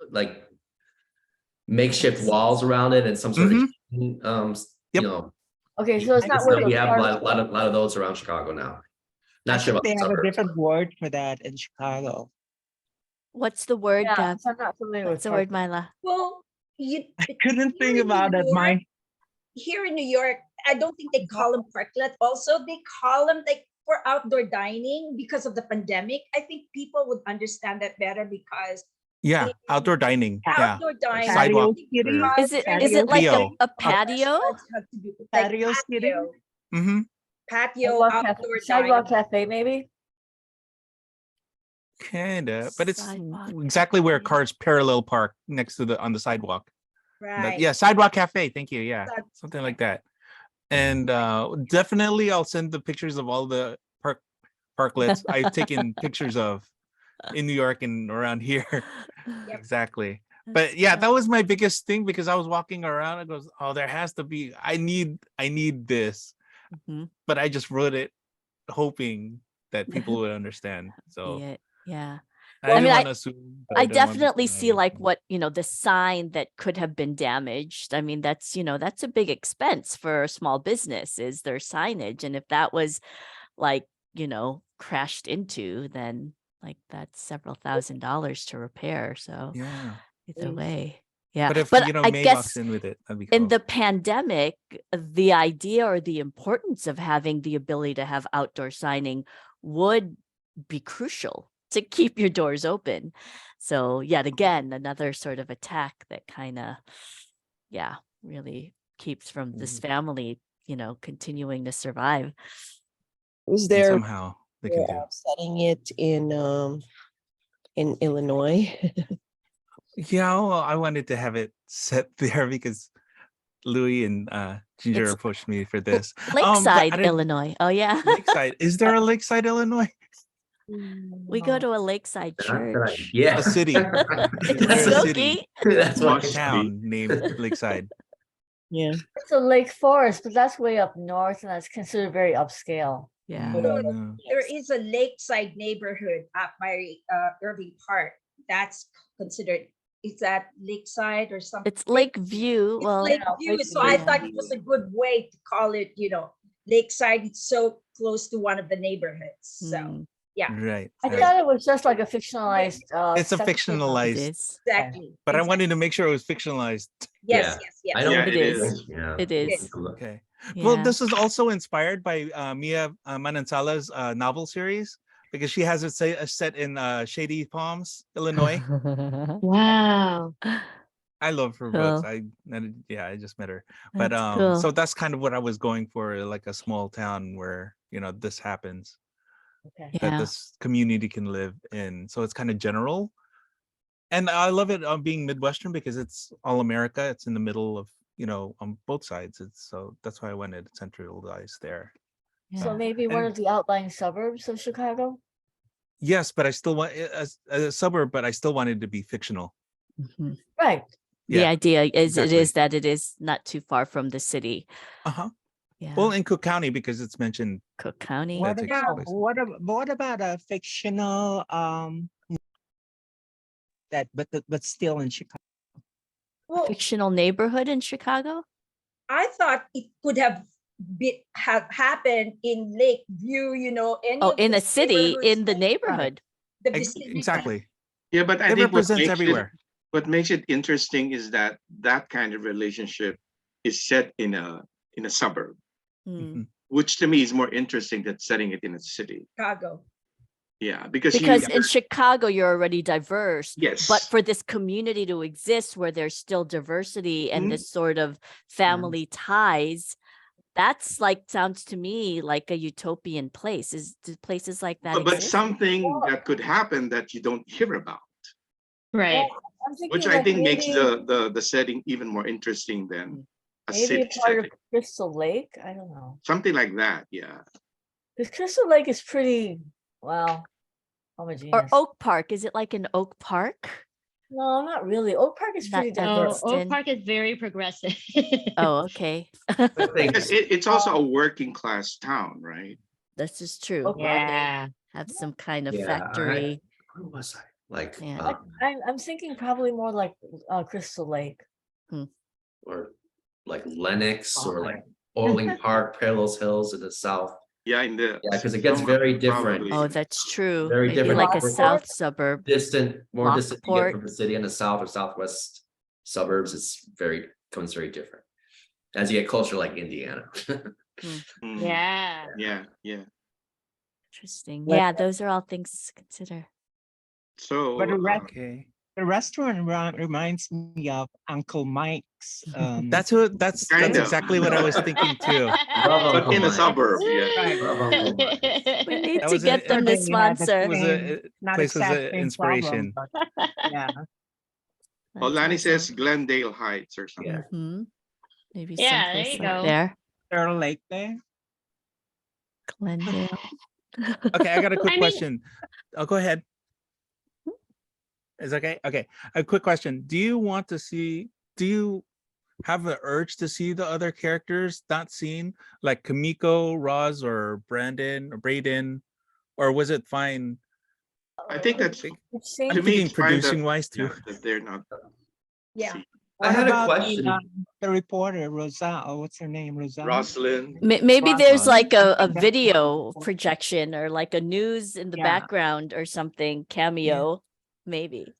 Speaker 5: like makeshift walls around it and some sort of
Speaker 10: Yep.
Speaker 5: you know.
Speaker 11: Okay, so it's not where
Speaker 5: We
Speaker 11: the
Speaker 5: have a
Speaker 11: cars
Speaker 5: lot of those around Chicago now.
Speaker 13: I
Speaker 5: Not sure
Speaker 13: think
Speaker 5: about
Speaker 13: they
Speaker 5: the
Speaker 13: have a
Speaker 5: suburbs.
Speaker 13: different word for that in Chicago.
Speaker 1: What's the word,
Speaker 11: Yeah,
Speaker 1: Gab?
Speaker 11: so I'm not familiar
Speaker 1: What's
Speaker 11: with
Speaker 1: the word,
Speaker 11: parking.
Speaker 1: Myla?
Speaker 8: Well,
Speaker 13: I couldn't
Speaker 8: here
Speaker 13: think
Speaker 8: in
Speaker 13: about
Speaker 8: New
Speaker 13: it.
Speaker 8: York, here in New York, I don't think they call them parklet. Also, they call them like for outdoor dining because of the pandemic. I think people would understand that better because
Speaker 10: Yeah, outdoor dining. Yeah.
Speaker 8: outdoor dining.
Speaker 10: Sidewalk.
Speaker 13: seating?
Speaker 10: or-
Speaker 1: Is it
Speaker 13: Patio
Speaker 1: like
Speaker 10: seating?
Speaker 1: a patio?
Speaker 8: Restaurants have to be like
Speaker 13: Patio seating?
Speaker 10: Mm-hmm.
Speaker 8: patio, outdoor
Speaker 11: Sidewalk
Speaker 8: dining.
Speaker 11: cafe, maybe?
Speaker 10: Kinda, but it's
Speaker 1: Sidewalk
Speaker 10: exactly where
Speaker 1: cafe.
Speaker 10: cars parallel park next to on the sidewalk.
Speaker 8: Right.
Speaker 10: Yeah, sidewalk cafe. Thank you. Yeah,
Speaker 8: Side-
Speaker 10: something like that. And definitely, I'll send the pictures of all the parklets I've taken pictures of in New York and around here. Exactly. But yeah, that was my biggest thing because I was walking around and goes, oh, there has to be. I need this,
Speaker 1: Mhm.
Speaker 10: but I just wrote it hoping that people would understand. So
Speaker 1: Yeah.
Speaker 10: I didn't
Speaker 1: mean,
Speaker 10: want to assume. but
Speaker 1: I
Speaker 10: don't want to
Speaker 1: definitely
Speaker 10: deny
Speaker 1: see
Speaker 10: it.
Speaker 1: like what, the sign that could have been damaged. I mean, that's a big expense for a small business is their signage. And if that was like, crashed into, then like that's several $1,000s to repair. So
Speaker 10: Yeah.
Speaker 1: either way. Yeah.
Speaker 10: But if
Speaker 1: I
Speaker 10: May
Speaker 1: guess
Speaker 10: walks in with it, that'd be
Speaker 1: in
Speaker 10: cool.
Speaker 1: the pandemic, the idea or the importance of having the ability to have outdoor signing would be crucial to keep your doors open. So yet again, another sort of attack that kind of, really keeps from this family, continuing to survive.
Speaker 11: Was
Speaker 10: And
Speaker 11: there
Speaker 10: somehow they can do.
Speaker 11: setting it in Illinois?
Speaker 10: Yeah, well, I wanted to have it set there because Louis and Ginger
Speaker 1: It's
Speaker 10: approached me for this. But
Speaker 1: Lakeside,
Speaker 10: I didn't-
Speaker 1: Illinois. Oh yeah.
Speaker 10: Lakeside. Is there a Lakeside, Illinois?
Speaker 1: We go to a lakeside church.
Speaker 5: Yeah.
Speaker 10: A city. There's
Speaker 5: That's
Speaker 10: a
Speaker 5: a
Speaker 10: city.
Speaker 5: That's
Speaker 10: A
Speaker 5: what
Speaker 10: town named Lakeside.
Speaker 11: Yeah.
Speaker 12: It's a Lake Forest, but that's way up north and that's considered very upscale.
Speaker 1: Yeah.
Speaker 10: No.
Speaker 8: There is a lakeside neighborhood at my Irving Park. That's considered, is that lakeside or something?
Speaker 1: It's Lakeview.
Speaker 8: It's
Speaker 1: Well,
Speaker 8: Lakeview. So I thought it was a good way to call it, lakeside. It's so close to one of the neighborhoods. So
Speaker 1: mm,
Speaker 8: yeah,
Speaker 10: Right.
Speaker 12: I
Speaker 10: right.
Speaker 12: thought it was just like a fictionalized.
Speaker 10: It's a
Speaker 12: section of-
Speaker 1: it
Speaker 10: fictionalized,
Speaker 1: is.
Speaker 8: exactly.
Speaker 10: but I
Speaker 8: exactly.
Speaker 10: wanted to make sure it was fictionalized.
Speaker 8: Yes, yes.
Speaker 5: I know
Speaker 9: Yeah,
Speaker 1: it
Speaker 9: it
Speaker 1: is.
Speaker 9: is.
Speaker 5: Yeah.
Speaker 1: It is.
Speaker 10: Okay. Well,
Speaker 1: Yeah.
Speaker 10: this is also inspired by Mia Manansala's novel series because she has it set in Shady Palms, Illinois.
Speaker 3: Wow.
Speaker 10: I love her books.
Speaker 1: Cool.
Speaker 10: I just met her. But
Speaker 1: That's cool.
Speaker 10: so that's kind of what I was going for, like a small town where, this happens,
Speaker 12: Okay.
Speaker 10: that
Speaker 1: Yeah.
Speaker 10: this community can live in. So it's kind of general. And I love it being Midwestern because it's all America. It's in the middle of, on both sides. So that's why I wanted it centralized there.
Speaker 12: So
Speaker 1: Yeah.
Speaker 12: maybe one
Speaker 10: And-
Speaker 12: of the outlying suburbs of Chicago.
Speaker 10: Yes, but I still want a suburb, but I still wanted to be fictional.
Speaker 1: Mhm.
Speaker 12: Right.
Speaker 1: The
Speaker 10: Yeah,
Speaker 1: idea is
Speaker 10: exactly.
Speaker 1: it is that it is not too far from the city.
Speaker 10: Uh-huh.
Speaker 1: Yeah.
Speaker 10: Well, in Cook County because it's mentioned.
Speaker 1: Cook County.
Speaker 10: That
Speaker 13: What
Speaker 10: takes
Speaker 13: about
Speaker 10: place.
Speaker 13: what about a fictional but still in Chicago?
Speaker 8: Well,
Speaker 1: Fictional neighborhood in Chicago.
Speaker 8: I thought it could have happened in Lakeview, any
Speaker 1: Oh,
Speaker 8: of
Speaker 1: in a
Speaker 8: those
Speaker 1: city
Speaker 8: neighborhoods,
Speaker 1: in the neighborhood.
Speaker 8: the vicinity.
Speaker 10: Exactly.
Speaker 9: Yeah, but I
Speaker 10: It
Speaker 9: think what
Speaker 10: represents
Speaker 9: makes
Speaker 10: everywhere.
Speaker 9: what makes it interesting is that that kind of relationship is set in a suburb,
Speaker 1: Hmm.
Speaker 9: which to me is more interesting than setting it in a city.
Speaker 8: Chicago.
Speaker 9: Yeah, because
Speaker 1: Because in Chicago, you're already diverse.
Speaker 9: Yes.
Speaker 1: But for this community to exist where there's still diversity and
Speaker 9: Mhm.
Speaker 1: this sort of family ties, that's like, sounds to me like a utopian place. Do places like that
Speaker 9: but
Speaker 1: exist?
Speaker 9: something that could happen that you don't hear about,
Speaker 3: Right.
Speaker 12: I'm thinking
Speaker 9: which I
Speaker 12: like
Speaker 9: think makes
Speaker 12: maybe,
Speaker 9: the setting even more interesting than a
Speaker 12: maybe
Speaker 9: city
Speaker 12: a part of
Speaker 9: setting.
Speaker 12: Crystal Lake. I don't know.
Speaker 9: Something like that, yeah.
Speaker 12: Because Crystal Lake is pretty, well,
Speaker 1: Or
Speaker 12: homogeneous.
Speaker 1: Oak Park? Is it like an Oak Park?
Speaker 12: No, not really. Oak Park is
Speaker 1: Not
Speaker 12: pretty
Speaker 3: Oh,
Speaker 12: diverse.
Speaker 3: Oak
Speaker 1: Evanston.
Speaker 3: Park is very progressive.
Speaker 1: Oh, okay.
Speaker 9: Because it's also a working class town, right?
Speaker 1: This is true.
Speaker 12: Okay.
Speaker 3: Yeah.
Speaker 1: Have some kind of
Speaker 5: Yeah,
Speaker 1: factory.
Speaker 5: where was I? Like,
Speaker 1: Yeah.
Speaker 12: I'm thinking probably more like Crystal Lake.
Speaker 5: or like Lenox, or like Orling Park, Parallels Hills in the south.
Speaker 9: Yeah, in the
Speaker 5: Yeah, because it gets
Speaker 9: somewhere
Speaker 5: very different.
Speaker 9: probably.
Speaker 1: Oh, that's true.
Speaker 5: Very
Speaker 1: Maybe
Speaker 5: different.
Speaker 1: like a
Speaker 12: Lockport?
Speaker 1: south suburb.
Speaker 5: Distant, more distant you get
Speaker 1: Lockport.
Speaker 5: from the city in the south or southwest suburbs. It's becomes very different as you get closer, like Indiana.
Speaker 9: Mm,
Speaker 3: Yeah.
Speaker 9: yeah.
Speaker 1: Interesting.
Speaker 13: But-
Speaker 1: Yeah, those are all things to consider.
Speaker 9: So
Speaker 13: But
Speaker 10: Okay.
Speaker 13: the restaurant reminds me of Uncle Mike's.
Speaker 10: That's
Speaker 9: Kind of.
Speaker 10: exactly what I was thinking too.
Speaker 5: Love
Speaker 9: but
Speaker 5: Uncle
Speaker 9: in a
Speaker 5: Mike's.
Speaker 9: suburb, yeah.
Speaker 13: Right.
Speaker 5: Love Uncle Mike's.
Speaker 1: We need
Speaker 10: That
Speaker 1: to
Speaker 10: was
Speaker 1: get them to
Speaker 13: They had the
Speaker 1: sponsor.
Speaker 10: Was
Speaker 13: same-
Speaker 10: a
Speaker 13: not
Speaker 10: place was
Speaker 13: exact
Speaker 10: an
Speaker 13: same
Speaker 10: inspiration.
Speaker 13: problem, but yeah.
Speaker 1: That's
Speaker 9: Olani says
Speaker 1: awesome.
Speaker 9: Glendale Heights or something.
Speaker 5: Yeah.
Speaker 1: Mhm. Maybe
Speaker 3: Yeah, there
Speaker 1: someplace
Speaker 3: you
Speaker 1: like
Speaker 3: go.
Speaker 1: there.
Speaker 13: Turtle Lake there.
Speaker 1: Glendale.
Speaker 10: Okay, I got a quick
Speaker 3: I mean-
Speaker 10: question. Oh, go ahead. Is okay? Okay. A quick question. Do you have the urge to see the other characters not seen, like Kamiko, Roz, or Brandon or Brayden, or was it fine?
Speaker 9: I think that's
Speaker 10: I'm
Speaker 12: Same.
Speaker 9: to me,
Speaker 10: thinking
Speaker 9: it's fine
Speaker 10: producing wise too.
Speaker 9: that they're not.
Speaker 8: Yeah.
Speaker 9: seen.
Speaker 5: I
Speaker 13: What
Speaker 5: had a
Speaker 13: about
Speaker 5: question.
Speaker 13: the reporter, Rosal? What's her name? Rosal?
Speaker 9: Roslyn.
Speaker 1: Maybe there's
Speaker 10: Roz.
Speaker 1: like a
Speaker 13: That's
Speaker 1: video
Speaker 13: wonderful.
Speaker 1: projection or like a news in the
Speaker 13: Yeah.
Speaker 1: background or something cameo. Maybe.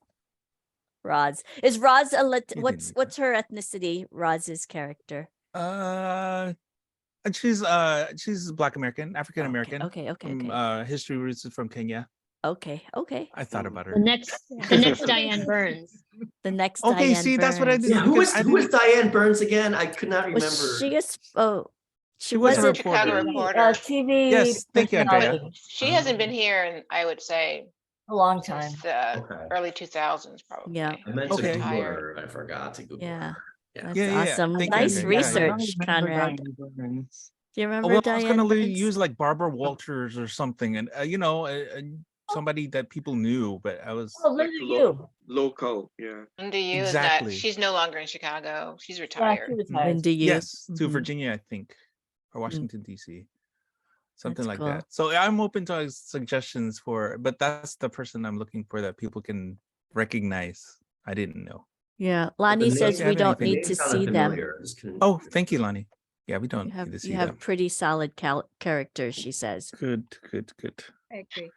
Speaker 1: Roz. Is Roz what's her ethnicity? Roz's character.
Speaker 10: And she's Black American, African American.
Speaker 1: Okay.
Speaker 10: History roots is from Kenya.
Speaker 1: Okay.
Speaker 10: I thought about her.
Speaker 3: The next Diane Burns.
Speaker 1: The next
Speaker 10: Okay,
Speaker 1: Diane
Speaker 10: see, that's what I
Speaker 1: Burns.
Speaker 10: did.
Speaker 5: Yeah, who
Speaker 10: because
Speaker 5: is Diane Burns again? I could not remember.
Speaker 1: Was she she
Speaker 10: was a
Speaker 1: wasn't
Speaker 6: Chicago
Speaker 10: reporter.
Speaker 6: reporter.
Speaker 12: TV.
Speaker 10: Yes, thank you, Andrea.
Speaker 12: personality.
Speaker 6: She hasn't been here in, I would say,
Speaker 12: A long time.
Speaker 6: since the
Speaker 5: Okay.
Speaker 6: early 2000s, probably.
Speaker 1: Yeah.
Speaker 5: I meant
Speaker 10: Okay.
Speaker 5: to Google
Speaker 6: Retired.
Speaker 5: her. I forgot to Google
Speaker 1: Yeah.
Speaker 5: her. Yeah.
Speaker 1: That's
Speaker 10: Yeah.
Speaker 1: awesome.
Speaker 10: Thank you,
Speaker 1: Nice
Speaker 10: Andrea. Yeah, yeah.
Speaker 1: research, Conrad. Do you
Speaker 10: Oh,
Speaker 1: remember
Speaker 10: well, I was
Speaker 1: Diane
Speaker 10: gonna
Speaker 1: Burns?
Speaker 10: use like Barbara Walters or something, and somebody that people knew, but I was
Speaker 12: Oh, Linda Yu.
Speaker 9: Local, yeah.
Speaker 6: Linda Yu is
Speaker 10: Exactly.
Speaker 6: not, she's no longer in Chicago. She's
Speaker 12: Yeah,
Speaker 6: retired.
Speaker 12: she retired.
Speaker 1: Linda Yu.
Speaker 10: yes to
Speaker 1: Mhm.
Speaker 10: Virginia, I think, or Washington D.C. Something
Speaker 1: That's
Speaker 10: like
Speaker 1: cool.
Speaker 10: that. So I'm open to suggestions but that's the person I'm looking for that people can recognize. I didn't know.
Speaker 1: Yeah.
Speaker 5: The
Speaker 1: Lonnie
Speaker 5: name-
Speaker 1: says we
Speaker 10: have
Speaker 1: don't
Speaker 10: anything-
Speaker 1: need to
Speaker 5: name sounded
Speaker 1: see them.
Speaker 5: familiar. I just couldn't-
Speaker 10: Oh, thank you, Lonnie. Yeah, we
Speaker 1: You
Speaker 10: don't
Speaker 1: have
Speaker 10: need to see
Speaker 1: you have
Speaker 10: them.
Speaker 1: pretty solid characters, she says.
Speaker 10: Good.
Speaker 8: I agree.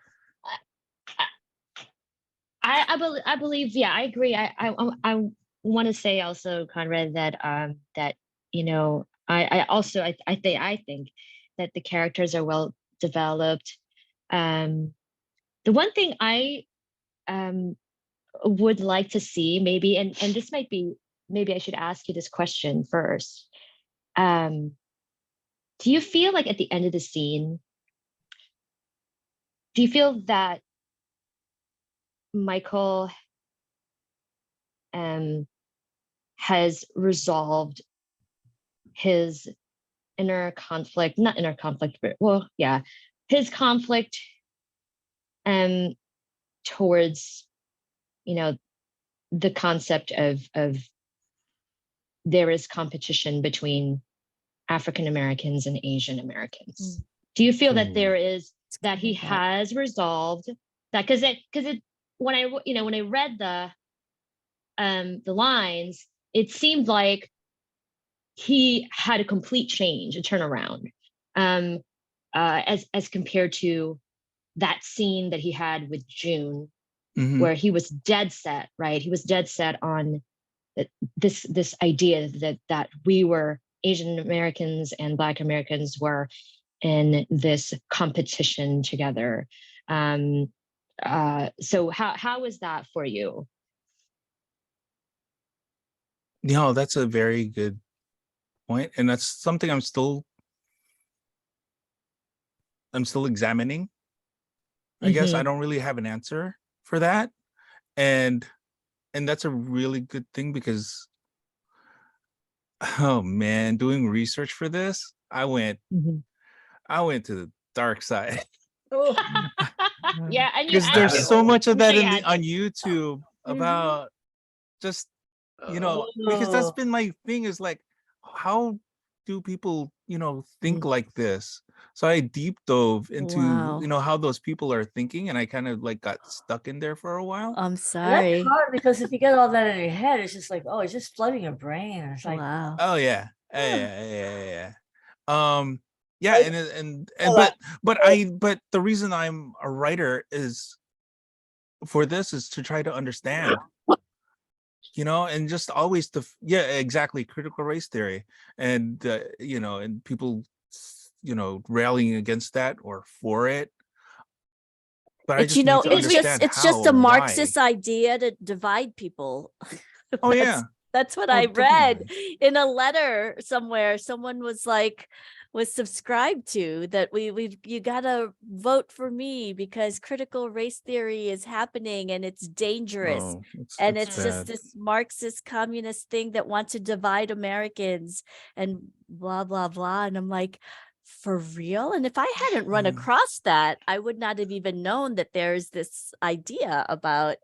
Speaker 3: I believe, yeah, I agree. I want to say also, Conrad, that that I think that the characters are well developed. The one thing I would like to see, maybe, and this might be, maybe I should ask you this question first. Do you feel like at the end of the scene, do you feel that Michael has resolved his inner conflict, not inner conflict, but his conflict towards, the concept of there is competition between African Americans and Asian Americans. Do you feel that there is, that he has resolved that? Because when I read the lines, it seemed like he had a complete change, a turnaround, as compared to that scene that he had with June
Speaker 10: Mhm.
Speaker 3: where he was dead set, right? He was dead set on this idea that we were Asian Americans and Black Americans were in this competition together. So how is that for you?
Speaker 10: No, that's a very good point, and that's something I'm still examining. I guess I don't really have an answer for that, and that's a really good thing because, oh man, doing research for this, I went to the dark side.
Speaker 8: Oh,
Speaker 3: Yeah, and you
Speaker 10: Because
Speaker 3: had
Speaker 10: there's
Speaker 3: to.
Speaker 10: so much of
Speaker 3: I'm
Speaker 10: that
Speaker 3: sure you had
Speaker 10: on
Speaker 3: to.
Speaker 10: YouTube about just because that's
Speaker 12: Oh,
Speaker 10: been my thing is like, how do people think like this? So I deep dove into
Speaker 1: Wow.
Speaker 10: how those people are thinking, and I kind of like got stuck in there for a while.
Speaker 1: I'm
Speaker 12: and that's
Speaker 1: sorry.
Speaker 12: hard because if you get all that in your head, it's just like, oh, it's just flooding your brain. It's like,
Speaker 1: Wow.
Speaker 10: Oh yeah, um, yeah,
Speaker 11: I
Speaker 10: and but the reason I'm a writer is for this is to try to understand, and just always exactly, critical race theory, and and people rallying against that or for it, but I
Speaker 1: It's,
Speaker 10: just need to
Speaker 1: it's just
Speaker 10: understand
Speaker 1: it's
Speaker 10: how
Speaker 1: just a
Speaker 10: and
Speaker 1: Marxist
Speaker 10: why.
Speaker 1: idea to divide people.
Speaker 10: Oh
Speaker 1: That's
Speaker 10: yeah.
Speaker 1: that's what
Speaker 10: Oh,
Speaker 1: I read
Speaker 10: definitely.
Speaker 1: in a letter somewhere. Someone was subscribed to that you gotta vote for me because critical race theory is happening and it's dangerous.
Speaker 10: Oh,
Speaker 1: And
Speaker 10: it's
Speaker 1: it's just
Speaker 10: bad.
Speaker 1: this Marxist communist thing that wants to divide Americans and blah blah blah. And I'm like, for real? And if I hadn't run across that, I would not have even known that there's this idea about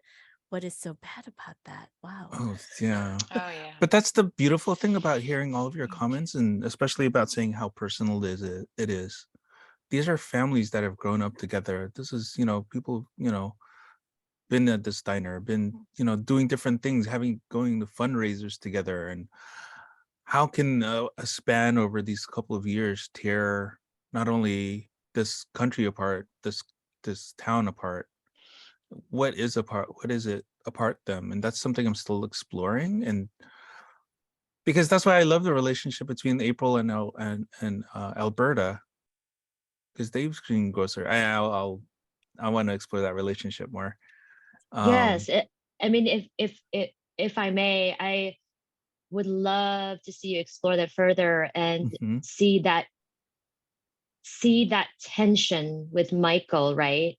Speaker 1: what is so bad about that. Wow.
Speaker 10: Oh yeah.
Speaker 6: Oh yeah.
Speaker 10: But that's the beautiful thing about hearing all of your comments, and especially about saying how personal it is. These are families that have grown up together. This is, people, been at this diner, been, doing different things, going to fundraisers together. And how can a span over these couple of years tear not only this country apart, this town apart? What is it apart them? And that's something I'm still exploring. And because that's why I love the relationship between April and Alberta, because they've been closer. I want to explore that relationship more.
Speaker 3: Yes, I mean, if I may, I would love to see you explore that further and
Speaker 10: Mhm.
Speaker 3: see that tension with Michael, right?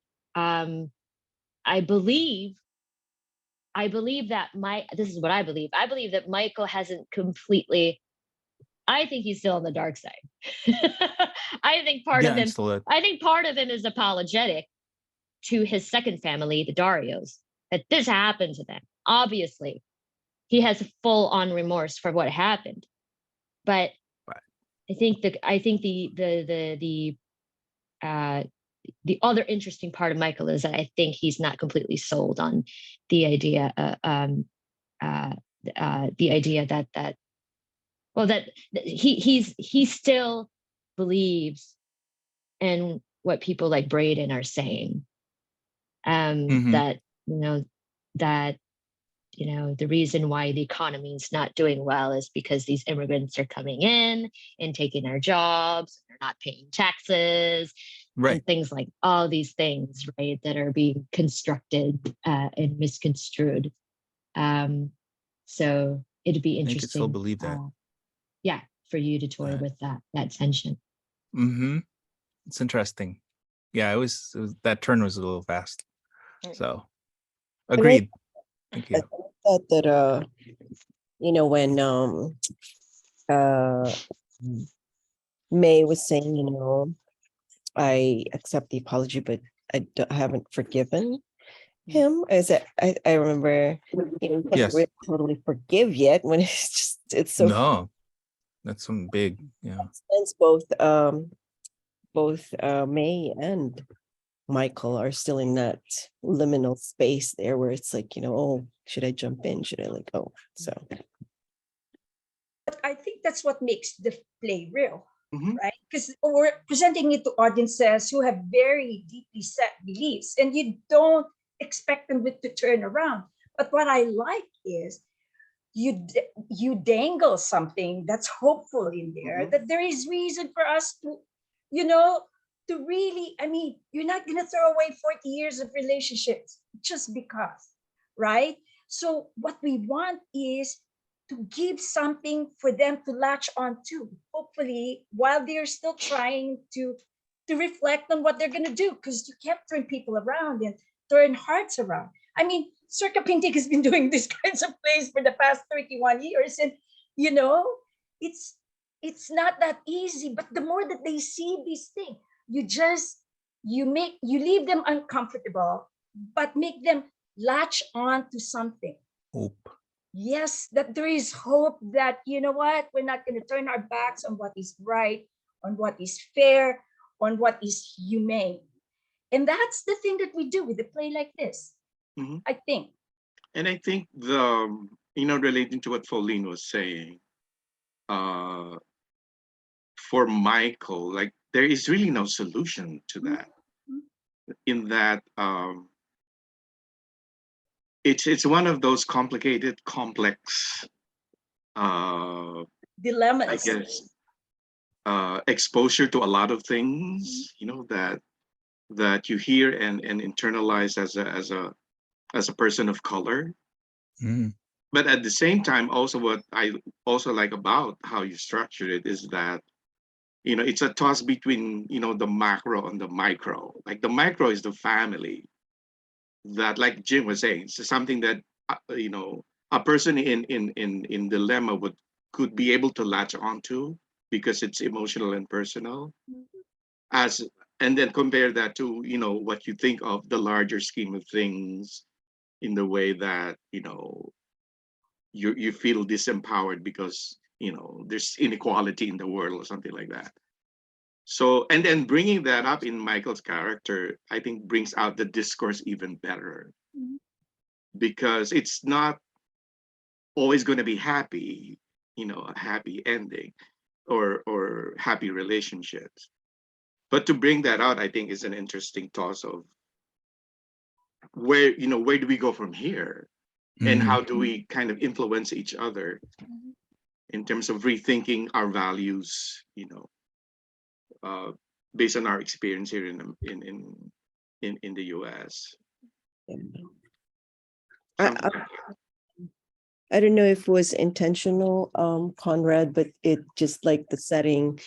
Speaker 3: I believe that this is what I believe. I believe that Michael hasn't completely. I think he's still on the dark side. I think part
Speaker 10: Yeah,
Speaker 3: of
Speaker 10: I'm
Speaker 3: him.
Speaker 10: still at.
Speaker 3: I think part of him is apologetic to his second family, the Darios, that this happened to them. Obviously, he has full on remorse for what happened. But I think the other interesting part of Michael is that I think he's not completely sold on the idea, the idea that he still believes in what people like Braden are saying.
Speaker 10: Mhm.
Speaker 3: That that the reason why the economy is not doing well is because these immigrants are coming in and taking our jobs, they're not paying taxes,
Speaker 10: Right.
Speaker 3: and things like all these things, right, that are being constructed and misconstrued. So it'd be
Speaker 10: I could still
Speaker 3: interesting,
Speaker 10: believe that.
Speaker 3: yeah, for you to toy with that tension.
Speaker 10: Mm-hmm. It's interesting. Yeah, it was that turn was a little fast. So agreed. Thank you.
Speaker 11: thought that when uh May was saying, I accept the apology, but I haven't forgiven him. I remember, you can't
Speaker 10: Yes.
Speaker 11: really totally forgive yet when it's so.
Speaker 10: No, that's something big. Yeah.
Speaker 11: Since both May and Michael are still in that liminal space there where it's like, oh, should I jump in? Should I let go? So.
Speaker 8: but I think that's what makes the play real, right? Because we're presenting it to audiences who have very deeply set beliefs, and you don't expecting it to turn around. But what I like is you dangle something that's hopeful in there, that there is reason for us to, you know, to really, I mean, you're not going to throw away 40 years of relationships just because, right? So what we want is to give something for them to latch on to, hopefully, while they're still trying to reflect on what they're going to do, because you can't turn people around and turn hearts around. I mean, Circa Pintig has been doing these kinds of plays for the past 31 years. And, you know, it's not that easy. But the more that they see these things, you leave them uncomfortable, but make them latch on to something.
Speaker 10: Hope.
Speaker 8: Yes, that there is hope that, you know what, we're not going to turn our backs on what is right, on what is fair, on what is humane. And that's the thing that we do with a play like this, I think.
Speaker 9: And I think relating to what Pauline was saying, for Michael, like there is really no solution to that. In that, it's one of those complicated, complex
Speaker 8: dilemmas.
Speaker 9: I guess exposure to a lot of things, that you hear and internalize as a person of color. But at the same time, also what I also like about how you structured it is that, it's a toss between, the macro and the micro. Like the micro is the family that, like Jim was saying, it's something that, a person in dilemma could be able to latch onto because it's emotional and personal. And then compare that to, what you think of the larger scheme of things, in the way that, you feel disempowered because, there's inequality in the world or something like that. So, and then bringing that up in Michael's character, I think brings out the discourse even better, because it's not always going to be happy, a happy ending or happy relationships. But to bring that out, I think is an interesting toss of where do we go from here, and how do we kind of influence each other in terms of rethinking our values, based on our experience here in the US.
Speaker 11: I don't know if it was intentional, Conrad, but it just like the setting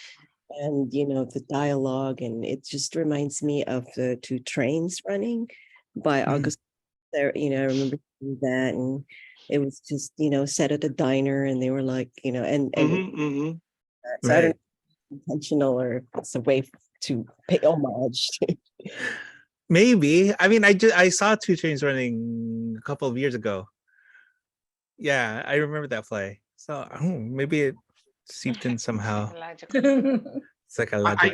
Speaker 11: and, the dialogue, and it just reminds me of the Two Trains Running by August. There, I remember that, and it was just, set at a diner, and they were like, and so I don't know, intentional or it's a way to pay homage.
Speaker 10: Maybe. I mean, I saw Two Trains Running a couple of years ago. Yeah, I remember that play. So maybe it seeped in somehow.
Speaker 9: I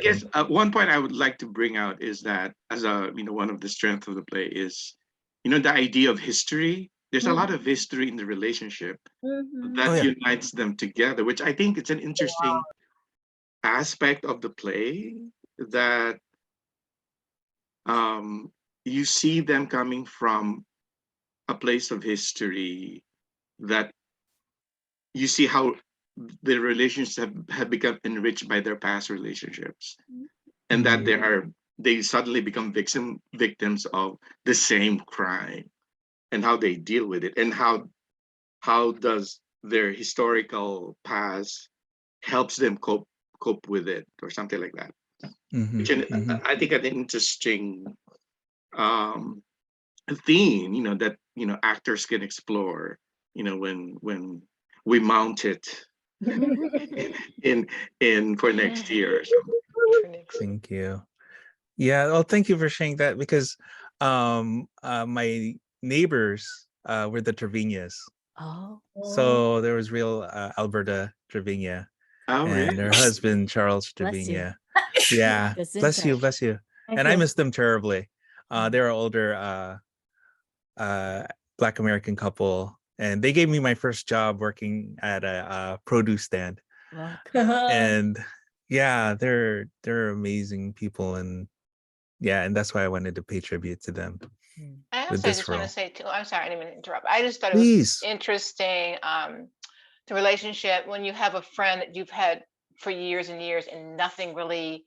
Speaker 9: guess one point I would like to bring out is that, as one of the strengths of the play is, the idea of history. There's a lot of history in the relationship that unites them together, which I think it's an interesting aspect of the play, that you see them coming from a place of history, that you see how the relationships have become enriched by their past relationships, and that they suddenly become victims of the same crime, and how they deal with it, and how does their historical past helps them cope with it, or something like that. Which I think an interesting theme, that actors can explore, when we mount it in for next year.
Speaker 10: Thank you. Yeah, well, thank you for sharing that, because my neighbors were the Treviñas. So there was real Alberta Treviña and her husband Charles Treviña. Yeah, bless you. And I miss them terribly. They're an older Black American couple, and they gave me my first job working at a produce stand. And yeah, they're amazing people, and that's why I wanted to pay tribute to them.
Speaker 6: And
Speaker 10: with
Speaker 6: I
Speaker 10: this
Speaker 6: just want to
Speaker 10: role.
Speaker 6: say too, I'm sorry, I didn't mean to interrupt. I just thought it was
Speaker 10: Please.
Speaker 6: interesting, the relationship when you have a friend that you've had for years and years and nothing really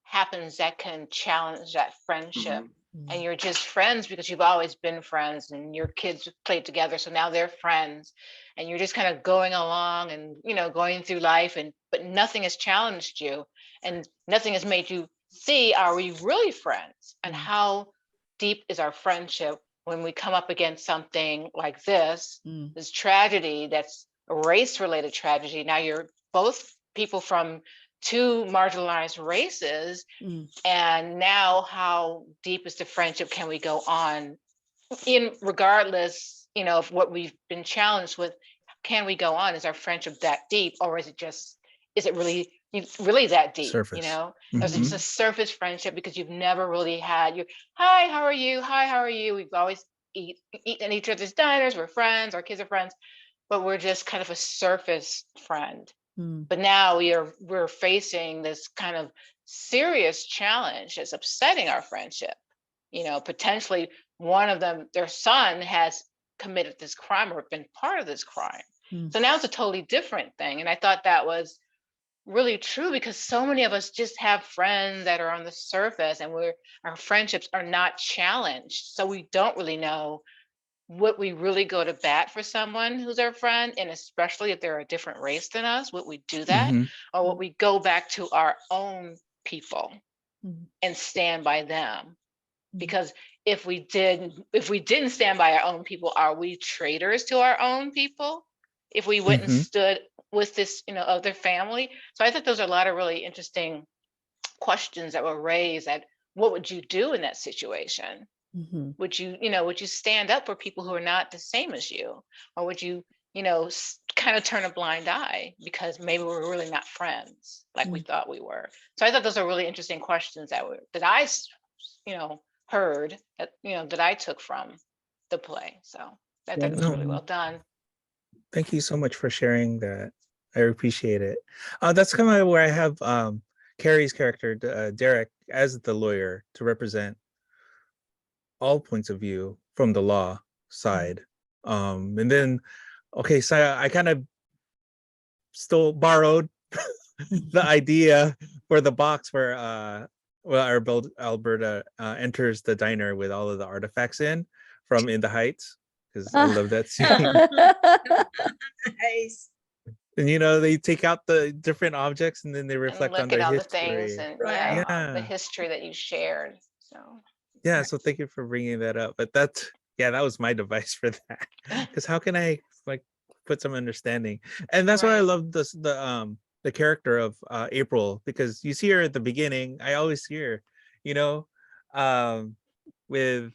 Speaker 6: happens that can challenge that friendship. And you're just friends because you've always been friends and your kids played together. So now they're friends and you're just kind of going along and, going through life but nothing has challenged you and nothing has made you see, are we really friends? And how deep is our friendship when we come up against something like this tragedy, that's a race related tragedy. Now you're both people from two marginalized races. And now how deep is the friendship? Can we go on in regardless, of what we've been challenged with? Can we go on? Is our friendship that deep, or is it really that deep?
Speaker 10: Surface.
Speaker 6: Is it just a surface friendship because you've never really had your hi, how are you? Hi, how are you? We've always eaten at each other's diners, we're friends, our kids are friends, but we're just kind of a surface friend. But now we're facing this kind of serious challenge that's upsetting our friendship. Potentially one of them, their son has committed this crime or been part of this crime. So now it's a totally different thing. And I thought that was really true because so many of us just have friends that are on the surface and our friendships are not challenged. So we don't really know would we really go to bat for someone who's our friend, and especially if they're a different race than us, would we do that? Or would we go back to our own people and stand by them? Because if we didn't stand by our own people, are we traitors to our own people? If we went and stood with this, other family. So I think those are a lot of really interesting questions that were raised. That what would you do in that situation? Would you stand up for people who are not the same as you, or would you, kind of turn a blind eye because maybe we're really not friends like we thought we were? So I thought those are really interesting questions that I, heard that I took from the play. So I thought it was really well done.
Speaker 10: Thank you so much for sharing that. I appreciate it. That's kind of where I have Carrie's character, Derek, as the lawyer to represent all points of view from the law side. And then, okay, so I kind of still borrowed the idea for the box where Alberta enters the diner with all of the artifacts from In the Heights, because I love that scene.
Speaker 8: Nice.
Speaker 10: And they take out the different objects and then they reflect on their
Speaker 6: all
Speaker 10: history.
Speaker 6: the things and the history that you shared. So
Speaker 10: yeah, so thank you for bringing that up. But that was my device for that. Because how can I put some understanding? And that's why I love the character of April, because you see her at the beginning. I always see her, with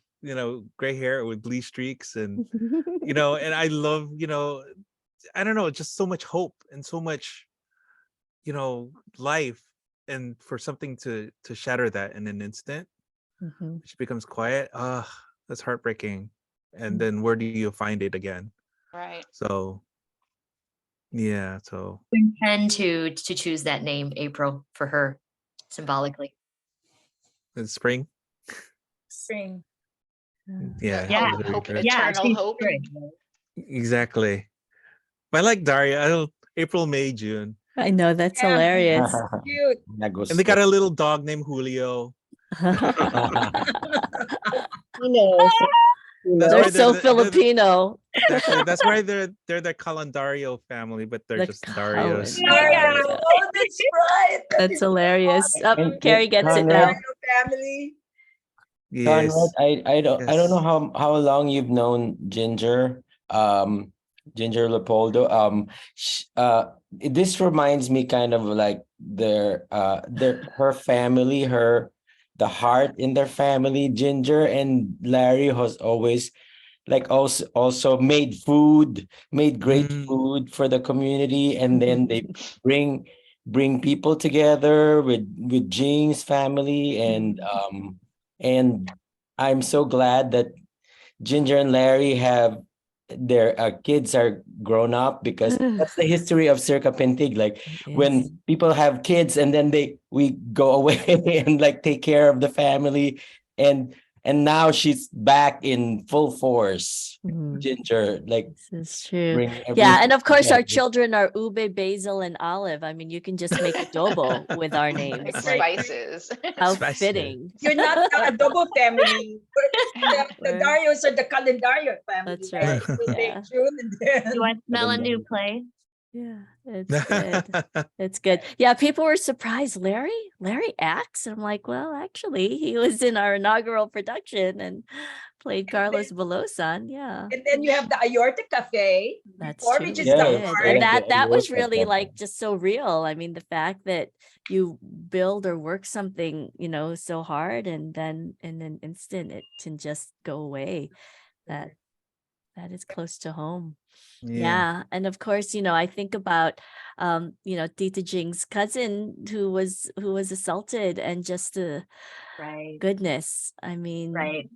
Speaker 10: gray hair with blue streaks and and I love I don't know, just so much hope and so much life, and for something to shatter that in an instant. She becomes quiet. That's heartbreaking. And then where do you find it again?
Speaker 6: Right.
Speaker 10: So yeah, so
Speaker 14: we intend to choose that name, April, for her symbolically.
Speaker 10: in spring.
Speaker 8: Spring.
Speaker 10: Yeah.
Speaker 6: Eternal hope.
Speaker 10: Exactly. But I like Daria. April, May, June.
Speaker 1: I know, that's hilarious.
Speaker 8: Cute.
Speaker 10: And they got a little dog named Julio.
Speaker 1: They're so Filipino.
Speaker 10: That's why they're the Calendario family, but they're just Darios.
Speaker 8: Oh, that's right.
Speaker 1: That's hilarious. Carrie gets it
Speaker 5: Conrad,
Speaker 1: now.
Speaker 8: Family.
Speaker 10: Yes.
Speaker 5: Conrad, I don't know how long you've known Ginger, Ginger Leopoldo. This reminds me kind of like her family, the heart in their family. Ginger and Larry has always also made great food for the community, and then they bring people together with Jean's family, and I'm so glad that Ginger and Larry have their kids are grown up, because that's the history of Circa Pintig. When people have kids and then we go away and take care of the family, and
Speaker 4: And now she's back in full force.
Speaker 1: Mhm.
Speaker 4: Ginger, like
Speaker 1: This is true.
Speaker 4: bring
Speaker 1: Yeah, and
Speaker 4: everything
Speaker 1: of course our
Speaker 4: together.
Speaker 1: children are ube, basil, and olive. I mean, you can just make adobo with our names.
Speaker 6: Like
Speaker 1: Like,
Speaker 6: spices.
Speaker 1: how
Speaker 10: Spicy.
Speaker 1: fitting.
Speaker 8: You're not the adobo family. The
Speaker 1: We're-
Speaker 8: Darios are the calendario family.
Speaker 1: That's
Speaker 8: right?
Speaker 1: right.
Speaker 8: We'll
Speaker 1: Yeah.
Speaker 8: make June and then.
Speaker 14: You want to smell a
Speaker 4: then-
Speaker 14: new play?
Speaker 1: Yeah, it's good. It's good. Yeah, people were surprised. Larry acts. I'm like, well, actually, he was in our inaugural production and played Carlos Velosan. Yeah,
Speaker 8: And then you have the Ayorta Cafe,
Speaker 1: that's
Speaker 8: before,
Speaker 1: true.
Speaker 8: which
Speaker 1: we
Speaker 8: is the
Speaker 1: did.
Speaker 8: heart.
Speaker 1: And
Speaker 4: Yeah,
Speaker 1: that was
Speaker 4: Ayorta
Speaker 1: really
Speaker 4: Cafe.
Speaker 1: like just so real. I mean, the fact that you build or work something, so hard, and then in an instant it can just go away. That is close to home. Yeah. And of course, I think about Tita Jing's cousin who was assaulted, and just the
Speaker 14: Right.
Speaker 1: goodness. I mean,
Speaker 14: Right.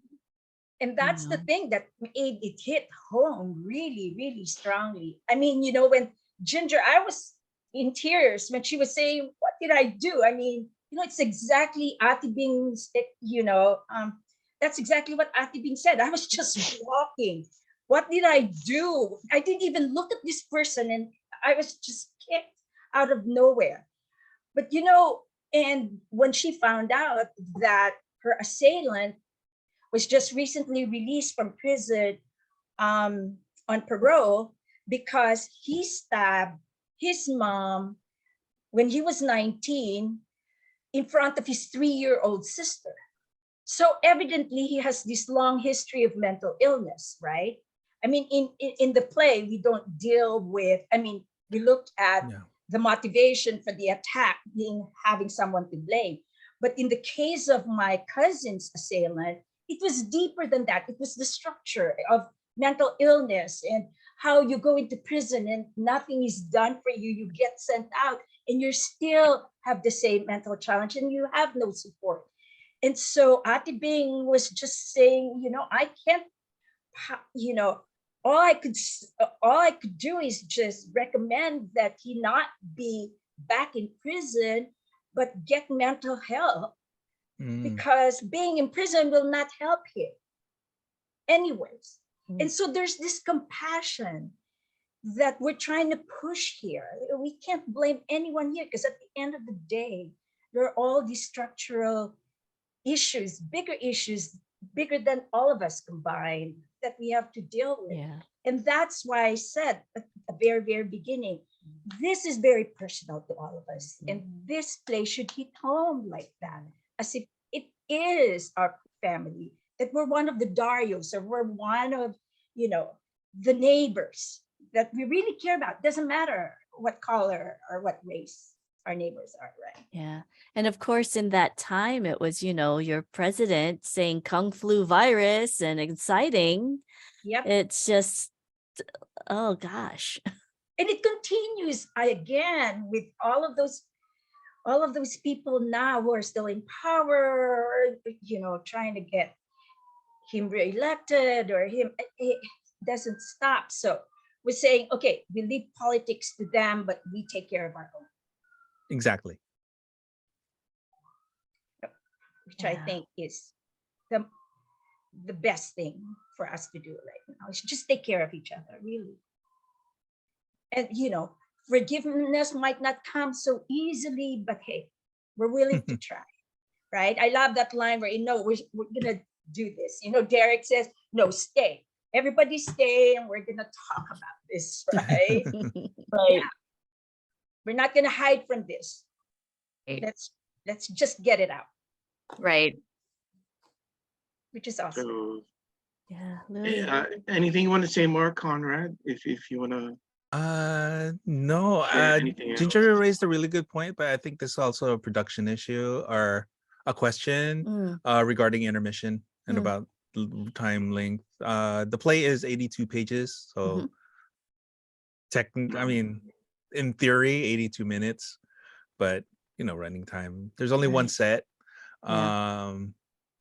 Speaker 8: And that's the
Speaker 1: know.
Speaker 8: thing that made it hit home really, really strongly. I mean, when Ginger, I was in tears when she was saying, "What did I do?" I mean, it's exactly Ati Bing's, that's exactly what Ati Bing said. I was just walking. What did I do? I didn't even look at this person, and I was just kicked out of nowhere. But and when she found out that her assailant was just recently released from prison on parole because he stabbed his mom when he was 19 in front of his 3-year-old sister. So evidently he has this long history of mental illness, right? I mean, in the play, we don't deal with, we looked at the motivation for the attack being having someone to blame. But in the case of my cousin's assailant, it was deeper than that. It was the structure of mental illness and how you go into prison and nothing is done for you. You get sent out and you still have the same mental challenge and you have no support. And so Ate Bing was just saying, I can't, all I could do is just recommend that he not be back in prison, but get mental help, because being in prison will not help him anyways. And so there's this compassion that we're trying to push here. We can't blame anyone here because at the end of the day, there are all these structural issues, bigger than all of us combined, that we have to deal with.
Speaker 1: Yeah.
Speaker 8: And that's why I said at the very, very beginning, this is very personal to all of us. And this play should hit home like that, as if it is our family, that we're one of the Darios, or we're one of, the neighbors that we really care about. Doesn't matter what color or what race our neighbors are, right?
Speaker 1: Yeah. And of course, in that time, it was, your president saying Kung flu virus and exciting.
Speaker 8: Yep.
Speaker 1: It's just, oh gosh.
Speaker 8: And it continues again with all of those people now who are still in power, trying to get him reelected or him. It doesn't stop. So we're saying, okay, we leave politics to them, but we take care of our own.
Speaker 10: Exactly.
Speaker 8: Which I think is the best thing for us to do right now, is just take care of each other, really. And forgiveness might not come so easily, but hey, we're willing to try, right? I love that line where we're gonna do this. Derek says, "No, stay. Everybody stay, and we're gonna talk about this, right?"
Speaker 14: Right.
Speaker 8: Yeah. We're not gonna hide from this.
Speaker 14: Right.
Speaker 8: Let's just get it out,
Speaker 14: Right.
Speaker 8: which is awesome.
Speaker 9: So,
Speaker 1: Yeah. Lily.
Speaker 9: anything you want to say more, Conrad? If you want to.
Speaker 10: No,
Speaker 9: share anything else?
Speaker 10: Ginger raised a really good point, but I think this is also a production issue or a question regarding intermission and about time length. The play is 82 pages, so in theory 82 minutes, but running time, there's only one set.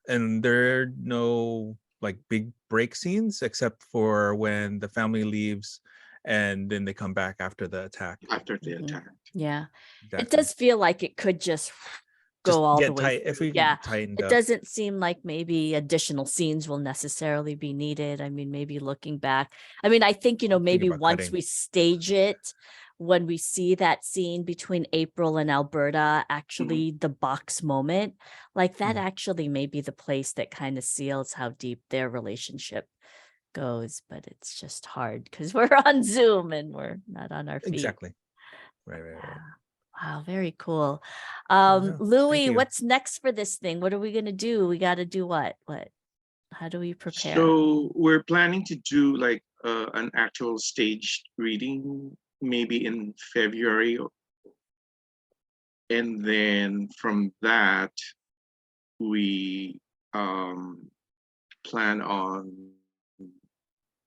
Speaker 10: And there are no like big break scenes except for when the family leaves and then they come back after the attack.
Speaker 9: After the attack.
Speaker 1: Yeah.
Speaker 10: Exactly.
Speaker 1: It does feel like it could just
Speaker 10: Just
Speaker 1: go all the
Speaker 10: get
Speaker 1: way
Speaker 10: tight if
Speaker 1: through.
Speaker 10: we
Speaker 1: Yeah,
Speaker 10: tightened
Speaker 1: it
Speaker 10: up.
Speaker 1: doesn't seem like maybe additional scenes will necessarily be needed. I mean, maybe looking back. I mean, I think,
Speaker 10: Thinking
Speaker 1: maybe
Speaker 10: about
Speaker 1: once
Speaker 10: cutting.
Speaker 1: we stage it, when we see that scene between April and Alberta, actually the box moment, like that actually may be the place that kind of seals how deep their relationship goes. But it's just hard because we're on Zoom and we're not on our feet.
Speaker 10: Exactly. Right.
Speaker 1: Wow, very cool.
Speaker 10: no, thank
Speaker 1: Louis,
Speaker 10: you.
Speaker 1: what's next for this thing? What are we gonna do? We gotta do what? How do we prepare?
Speaker 9: So we're planning to do like an actual staged reading, maybe in February. And then from that, we plan on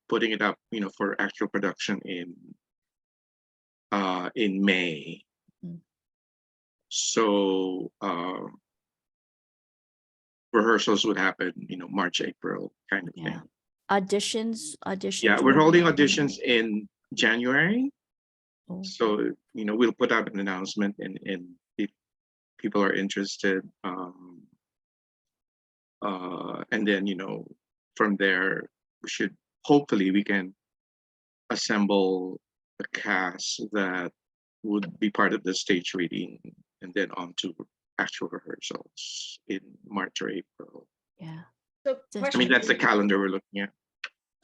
Speaker 9: putting it up, for actual production in May.
Speaker 1: Mm.
Speaker 9: So rehearsals would happen, March, April kind of
Speaker 1: Yeah.
Speaker 9: thing.
Speaker 1: Auditions.
Speaker 9: Yeah, we're holding auditions in January.
Speaker 1: Oh.
Speaker 9: So, we'll put out an announcement and if people are interested. And then, from there, hopefully we can assemble a cast that would be part of the stage reading and then on to actual rehearsals in March or April.
Speaker 1: Yeah.
Speaker 8: So
Speaker 9: I mean, that's the calendar we're looking at.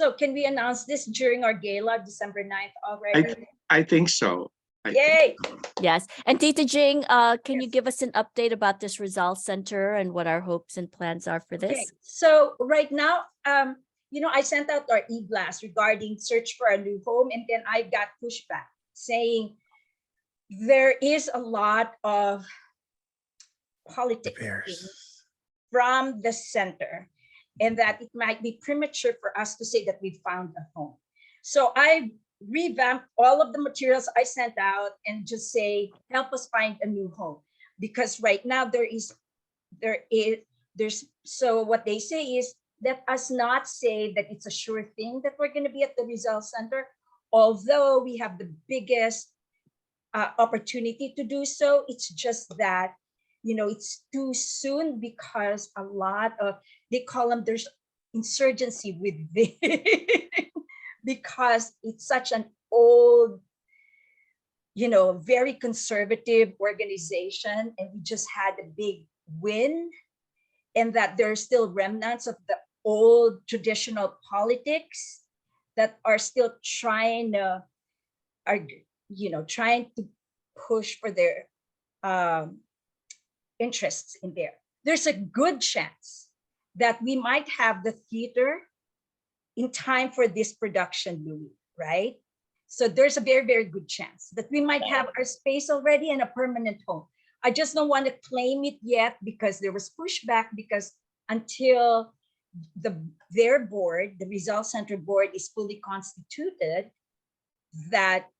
Speaker 8: So can we announce this during our gala, December 9th already?
Speaker 9: I think so.
Speaker 8: Yay!
Speaker 1: Yes. And Tita Jing, can you give us an update about this Rizal Center and what our hopes and plans are for this?
Speaker 8: Okay, so right now, I sent out our e-blast regarding search for a new home, and then I got pushback saying there is a lot of politics from the center, and that it might be premature for us to say that we found a home. So I revamped all of the materials I sent out and just say, help us find a new home. Because right now so what they say is, let us not say that it's a sure thing that we're going to be at the Rizal Center, although we have the biggest opportunity to do so. It's just that, it's too soon because a lot of, they call them, there's insurgency within because it's such an old, very conservative organization, and we just had a big win, and that there are still remnants of the old traditional politics that are still trying to push for their interests in there. There's a good chance that we might have the theater in time for this production, Louis, right? So there's a very, very good chance that we might have our space already and a permanent home. I just don't want to claim it yet because there was pushback, because until their board, the Rizal Center board, is fully constituted, that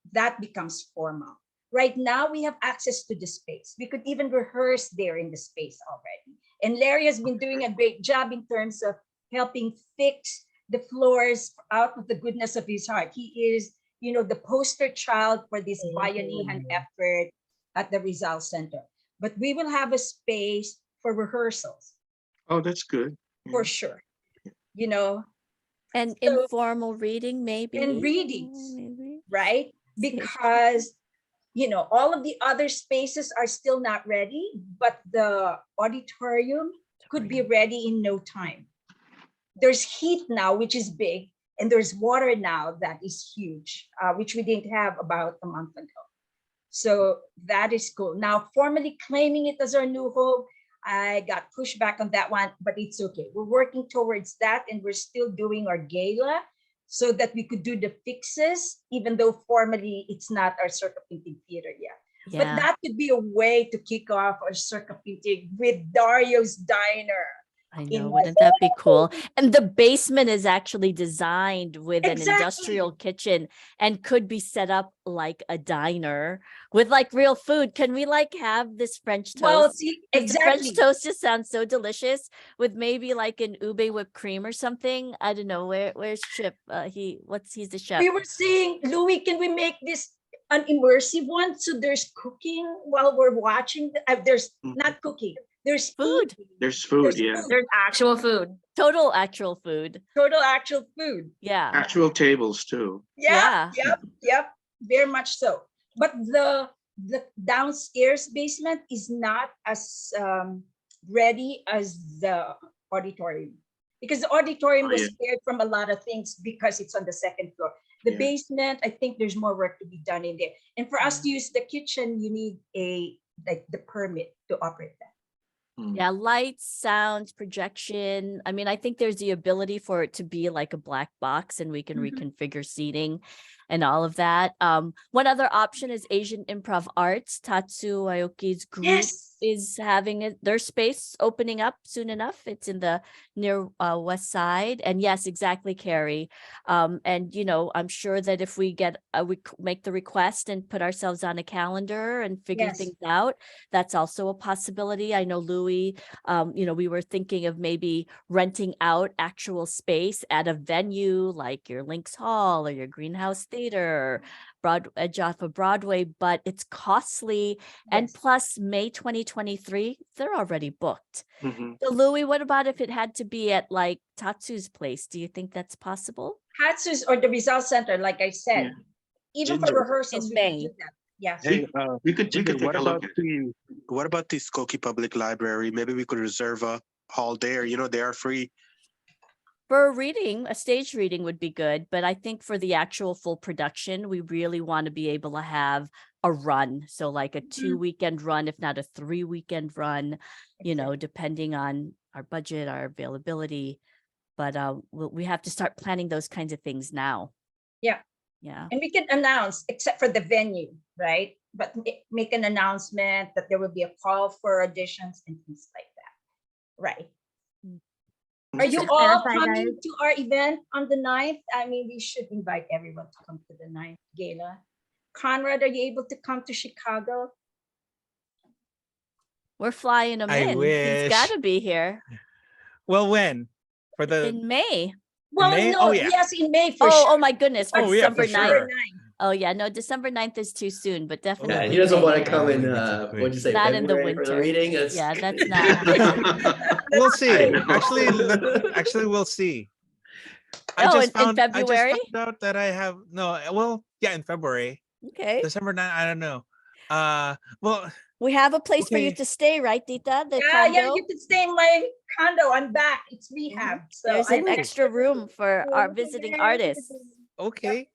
Speaker 8: becomes formal. Right now, we have access to the space. We could even rehearse there in the space already. And Larry has been doing a great job in terms of helping fix the floors out of the goodness of his heart. He is, the poster child for this Bayanihan effort at the Rizal Center. But we will have a space for rehearsals.
Speaker 9: Oh, that's good.
Speaker 8: For sure.
Speaker 1: And informal reading, maybe.
Speaker 8: And readings, right? Because, all of the other spaces are still not ready, but the auditorium could be ready in no time. There's heat now, which is big, and there's water now that is huge, which we didn't have about a month ago. So that is cool. Now, formally claiming it as our new home, I got pushback on that one, but it's okay. We're working towards that, and we're still doing our gala so that we could do the fixes, even though formally it's not our Circa Pintig Theater yet.
Speaker 1: Yeah.
Speaker 8: But that could be a way to kick off our Circa Pintig with Dario's Diner.
Speaker 1: I know, wouldn't that be cool? And the basement is actually designed with an industrial kitchen and could be set up like a diner with like real food. Can we like have this French toast?
Speaker 8: Well, see,
Speaker 1: The
Speaker 8: exactly.
Speaker 1: French toast just sounds so delicious with maybe like an ube whipped cream or something. I don't know. Where's Chip? He's the chef.
Speaker 8: We were saying, Louis, can we make this an immersive one. So there's cooking while we're watching. There's not cooking. There's
Speaker 1: Food.
Speaker 8: eating.
Speaker 9: There's food, yeah.
Speaker 14: There's actual food.
Speaker 1: Total actual food.
Speaker 8: Total actual food.
Speaker 1: Yeah.
Speaker 9: Actual tables too.
Speaker 8: Yeah,
Speaker 1: Yeah.
Speaker 8: yep, very much so. But the downstairs basement is not as ready as the auditorium, because the auditorium
Speaker 9: Oh,
Speaker 8: was
Speaker 9: yeah.
Speaker 8: spared from a lot of things because it's on the second floor. The
Speaker 9: Yeah.
Speaker 8: basement, I think there's more work to be done in there. And for us to use the kitchen, you need the permit to operate that.
Speaker 1: Yeah, lights, sounds, projection. I mean, I think there's the ability for it to be like a black box and we can reconfigure seating and all of that. One other option is Asian Improv Arts. Tatsu Aoki's group
Speaker 8: Yes.
Speaker 1: is having their space opening up soon enough. It's in the near west side. And yes, exactly, Carrie. And I'm sure that if we make the request and put ourselves on a calendar and figure
Speaker 8: Yes.
Speaker 1: things out, that's also a possibility. I know Louis, we were thinking of maybe renting out actual space at a venue like your Lynx Hall or your Greenhouse Theater or Edge off of Broadway, but it's costly. And
Speaker 8: Yes.
Speaker 1: plus May 2023, they're already booked.
Speaker 9: Mhm.
Speaker 1: So Louis, what about if it had to be at like Tatsu's place? Do you think that's possible?
Speaker 8: Hatsus or the Rizal Center, like I said,
Speaker 9: Yeah.
Speaker 8: even for
Speaker 15: Ginger.
Speaker 8: rehearsals,
Speaker 1: In
Speaker 8: we can
Speaker 1: May.
Speaker 8: do that. Yes.
Speaker 15: Hey,
Speaker 9: We could
Speaker 15: Ginger,
Speaker 9: take a look at it.
Speaker 15: what about the Skokie Public Library? Maybe we could reserve a hall there. They are free.
Speaker 1: For a reading, a stage reading would be good, but I think for the actual full production, we really want to be able to have a run. So like a 2-weekend run, if not a 3-weekend run, depending on our budget, our availability. But we have to start planning those kinds of things now.
Speaker 8: Yeah.
Speaker 1: Yeah.
Speaker 8: And we can announce, except for the venue, right? But make an announcement that there will be a call for auditions and things like that. Right. Are you all coming to our event on the 9th? I mean, we should invite everyone to come to the 9th gala. Conrad, are you able to come to Chicago?
Speaker 1: We're flying him
Speaker 10: I
Speaker 1: in. He's
Speaker 10: wish.
Speaker 1: got to be here
Speaker 10: Well, when? For the
Speaker 1: in May.
Speaker 8: Well,
Speaker 10: May?
Speaker 8: no,
Speaker 10: Oh, yeah.
Speaker 8: yes, in May for
Speaker 1: Oh
Speaker 8: sure.
Speaker 1: my goodness. For
Speaker 10: Oh, yeah, for
Speaker 1: December 9th.
Speaker 10: sure.
Speaker 1: Oh yeah, no, December 9th is too soon, but definitely.
Speaker 5: Yeah, he doesn't
Speaker 1: May.
Speaker 5: want to come in.
Speaker 10: Exactly.
Speaker 5: What'd you say?
Speaker 1: Not in the
Speaker 5: February for the
Speaker 1: winter.
Speaker 5: reading.
Speaker 1: Yeah, that's not happening.
Speaker 10: We'll see.
Speaker 9: know.
Speaker 10: Actually, we'll see.
Speaker 1: Oh, in February?
Speaker 10: I just found out that I have in February.
Speaker 1: Okay.
Speaker 10: December 9th, I don't know. Well,
Speaker 1: We have a place for you
Speaker 10: Okay.
Speaker 1: to stay, right, Tita? The
Speaker 8: Yeah,
Speaker 1: condo?
Speaker 8: you can stay in my condo. I'm back. It's rehab. So
Speaker 1: There's an
Speaker 8: I'm
Speaker 1: extra room for our visiting artists.
Speaker 10: okay.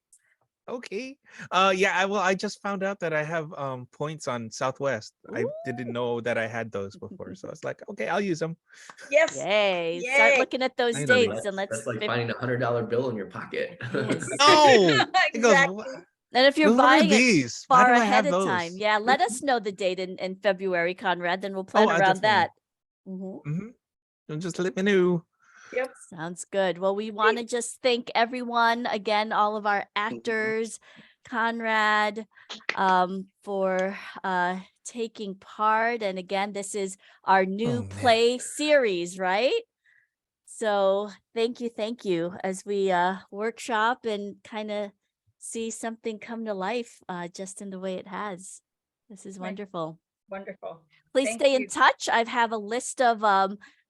Speaker 10: Okay. I just found out that I have points on Southwest. I didn't know that I had those before. So I was like, okay, I'll use them.
Speaker 8: Yes.
Speaker 1: Yay.
Speaker 8: Yay.
Speaker 1: Start looking at those
Speaker 10: I know,
Speaker 1: dates
Speaker 10: right?
Speaker 1: and let's
Speaker 5: That's like
Speaker 1: fif-
Speaker 5: finding $100 bill in your pocket.
Speaker 1: Yes.
Speaker 10: No. It goes,
Speaker 8: Exactly.
Speaker 1: And if you're
Speaker 10: "What are
Speaker 1: buying it
Speaker 10: these? Why
Speaker 1: far
Speaker 10: do I
Speaker 1: ahead
Speaker 10: have
Speaker 1: of
Speaker 10: those?"
Speaker 1: time, yeah, let us know the date in February, Conrad, then we'll plan
Speaker 10: I
Speaker 1: around that.
Speaker 10: definitely. Just let me know.
Speaker 8: Yep.
Speaker 1: Sounds good. Well, we want to just thank everyone again, all of our actors, Conrad, for taking part. And again, this is our new
Speaker 10: man.
Speaker 1: play series, right? So thank you as we workshop and kind of see something come to life just in the way it has. This is
Speaker 8: Right.
Speaker 1: wonderful.
Speaker 8: Wonderful.
Speaker 1: Please
Speaker 8: Thank
Speaker 1: stay
Speaker 8: you.
Speaker 1: in touch. I have a list of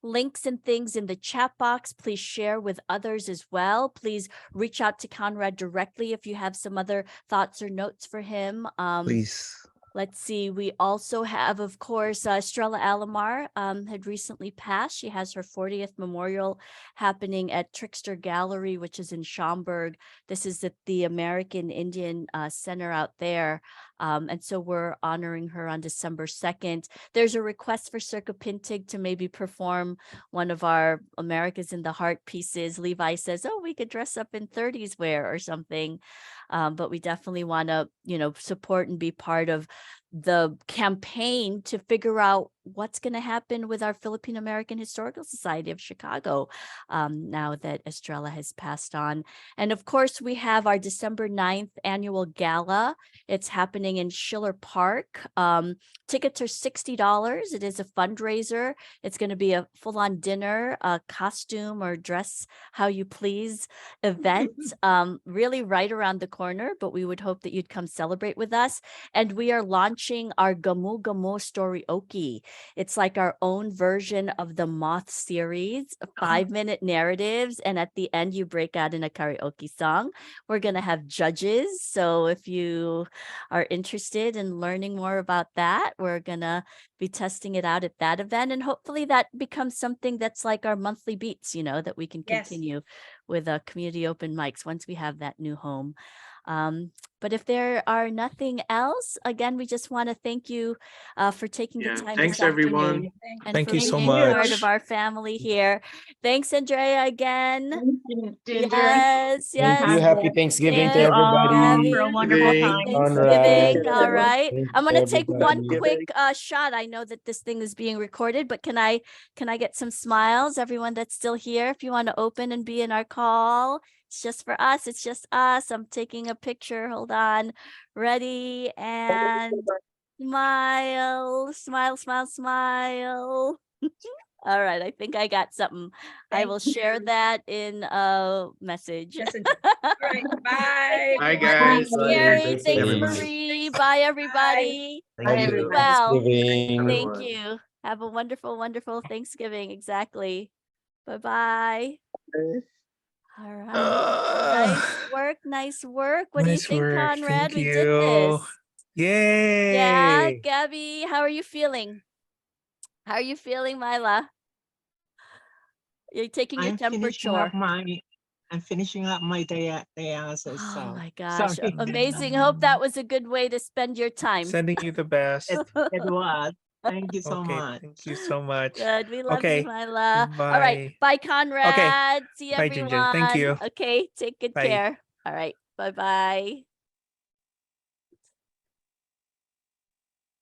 Speaker 1: links and things in the chat box. Please share with others as well. Please reach out to Conrad directly if you have some other thoughts or notes for him.
Speaker 10: Please.
Speaker 1: Let's see. We also have, of course, Estrella Alomar had recently passed. She has her 40th memorial happening at Trickster Gallery, which is in Schaumburg. This is at the American Indian Center out there. And so we're honoring her on December 2nd. There's a request for Circa Pintig to maybe perform one of our America's in the Heart pieces. Levi says, oh, we could dress up in 30s wear or something. But we definitely want to, support and be part of the campaign to figure out what's going to happen with our Filipino American Historical Society of Chicago now that Estrella has passed on. And of course, we have our December 9th annual gala. It's happening in Schiller Park. Tickets are $60. It is a fundraiser. It's going to be a full-on dinner, a costume or dress how you please event, really right around the corner, but we would hope that you'd come celebrate with us. And we are launching our Gamu Gamu Storyoki. It's like our own version of the Moth series, 5-minute narratives. And at the end, you break out in a karaoke song. We're going to have judges. So if you are interested in learning more about that, we're going to be testing it out at that event. And hopefully that becomes something that's like our monthly beats, you know, that we can
Speaker 8: Yes.
Speaker 1: continue with community open mics once we have that new home. But if there are nothing else, again, we just want to thank you for taking the
Speaker 9: Yeah,
Speaker 1: time
Speaker 9: thanks
Speaker 1: this afternoon
Speaker 9: everyone.
Speaker 1: and
Speaker 10: Thank
Speaker 1: for
Speaker 10: you so
Speaker 1: being part of
Speaker 10: much.
Speaker 1: our family here. Thanks, Andrea, again.
Speaker 6: Ginger.
Speaker 1: Yes,
Speaker 4: Thank you.
Speaker 1: yes.
Speaker 4: Happy Thanksgiving to
Speaker 1: Yes,
Speaker 4: everybody.
Speaker 14: For a
Speaker 1: happy
Speaker 14: wonderful time.
Speaker 1: Thanksgiving.
Speaker 4: Conrad.
Speaker 1: All right.
Speaker 4: Thank
Speaker 1: I'm gonna
Speaker 4: you,
Speaker 1: take one
Speaker 4: everybody.
Speaker 1: quick shot. I know that this thing is being recorded, but can I get some smiles? Everyone that's still here, if you want to open and be in our call. It's just for us. It's just us. I'm taking a picture. Hold on. Ready and smile, smile, smile, smile. All right. I think I got something. I
Speaker 8: Thank
Speaker 1: will share
Speaker 8: you.
Speaker 1: that in a message.
Speaker 8: Messenger. All right. Bye.
Speaker 9: Bye,
Speaker 1: Thanks,
Speaker 9: guys.
Speaker 4: Bye,
Speaker 1: Gary.
Speaker 4: thanks,
Speaker 1: Thanks,
Speaker 4: everybody.
Speaker 1: Marie. Bye, everybody.
Speaker 4: Love
Speaker 14: Bye,
Speaker 4: you.
Speaker 1: Be
Speaker 14: everybody.
Speaker 1: well.
Speaker 4: Thanksgiving.
Speaker 1: Thank you. Have a wonderful, wonderful Thanksgiving. Exactly. Bye-bye. All right. Nice work. Nice work. What do you
Speaker 10: Nice
Speaker 1: think,
Speaker 10: work.
Speaker 1: Conrad?
Speaker 10: Thank
Speaker 1: We did this.
Speaker 10: you.
Speaker 1: Yeah,
Speaker 10: Yay.
Speaker 1: Gabby, how are you feeling? How are you feeling, Myla? You're taking your
Speaker 13: I'm finishing up
Speaker 1: temperature.
Speaker 13: my dialysis.
Speaker 1: Oh
Speaker 13: So
Speaker 1: my gosh,
Speaker 13: sorry.
Speaker 1: amazing. Hope that was a good way to spend your time.
Speaker 10: Sending you the best.
Speaker 13: It was. Thank you so
Speaker 10: Okay,
Speaker 13: much.
Speaker 10: thank you so much.
Speaker 1: Good. We love you,
Speaker 10: Okay,
Speaker 1: Myla. All right.
Speaker 10: bye.
Speaker 1: Bye,
Speaker 10: Okay,
Speaker 1: Conrad. See
Speaker 10: bye, Ginger. Thank
Speaker 1: everyone.
Speaker 10: you.
Speaker 1: Okay. Take good
Speaker 10: Bye.
Speaker 1: care. All right. Bye-bye.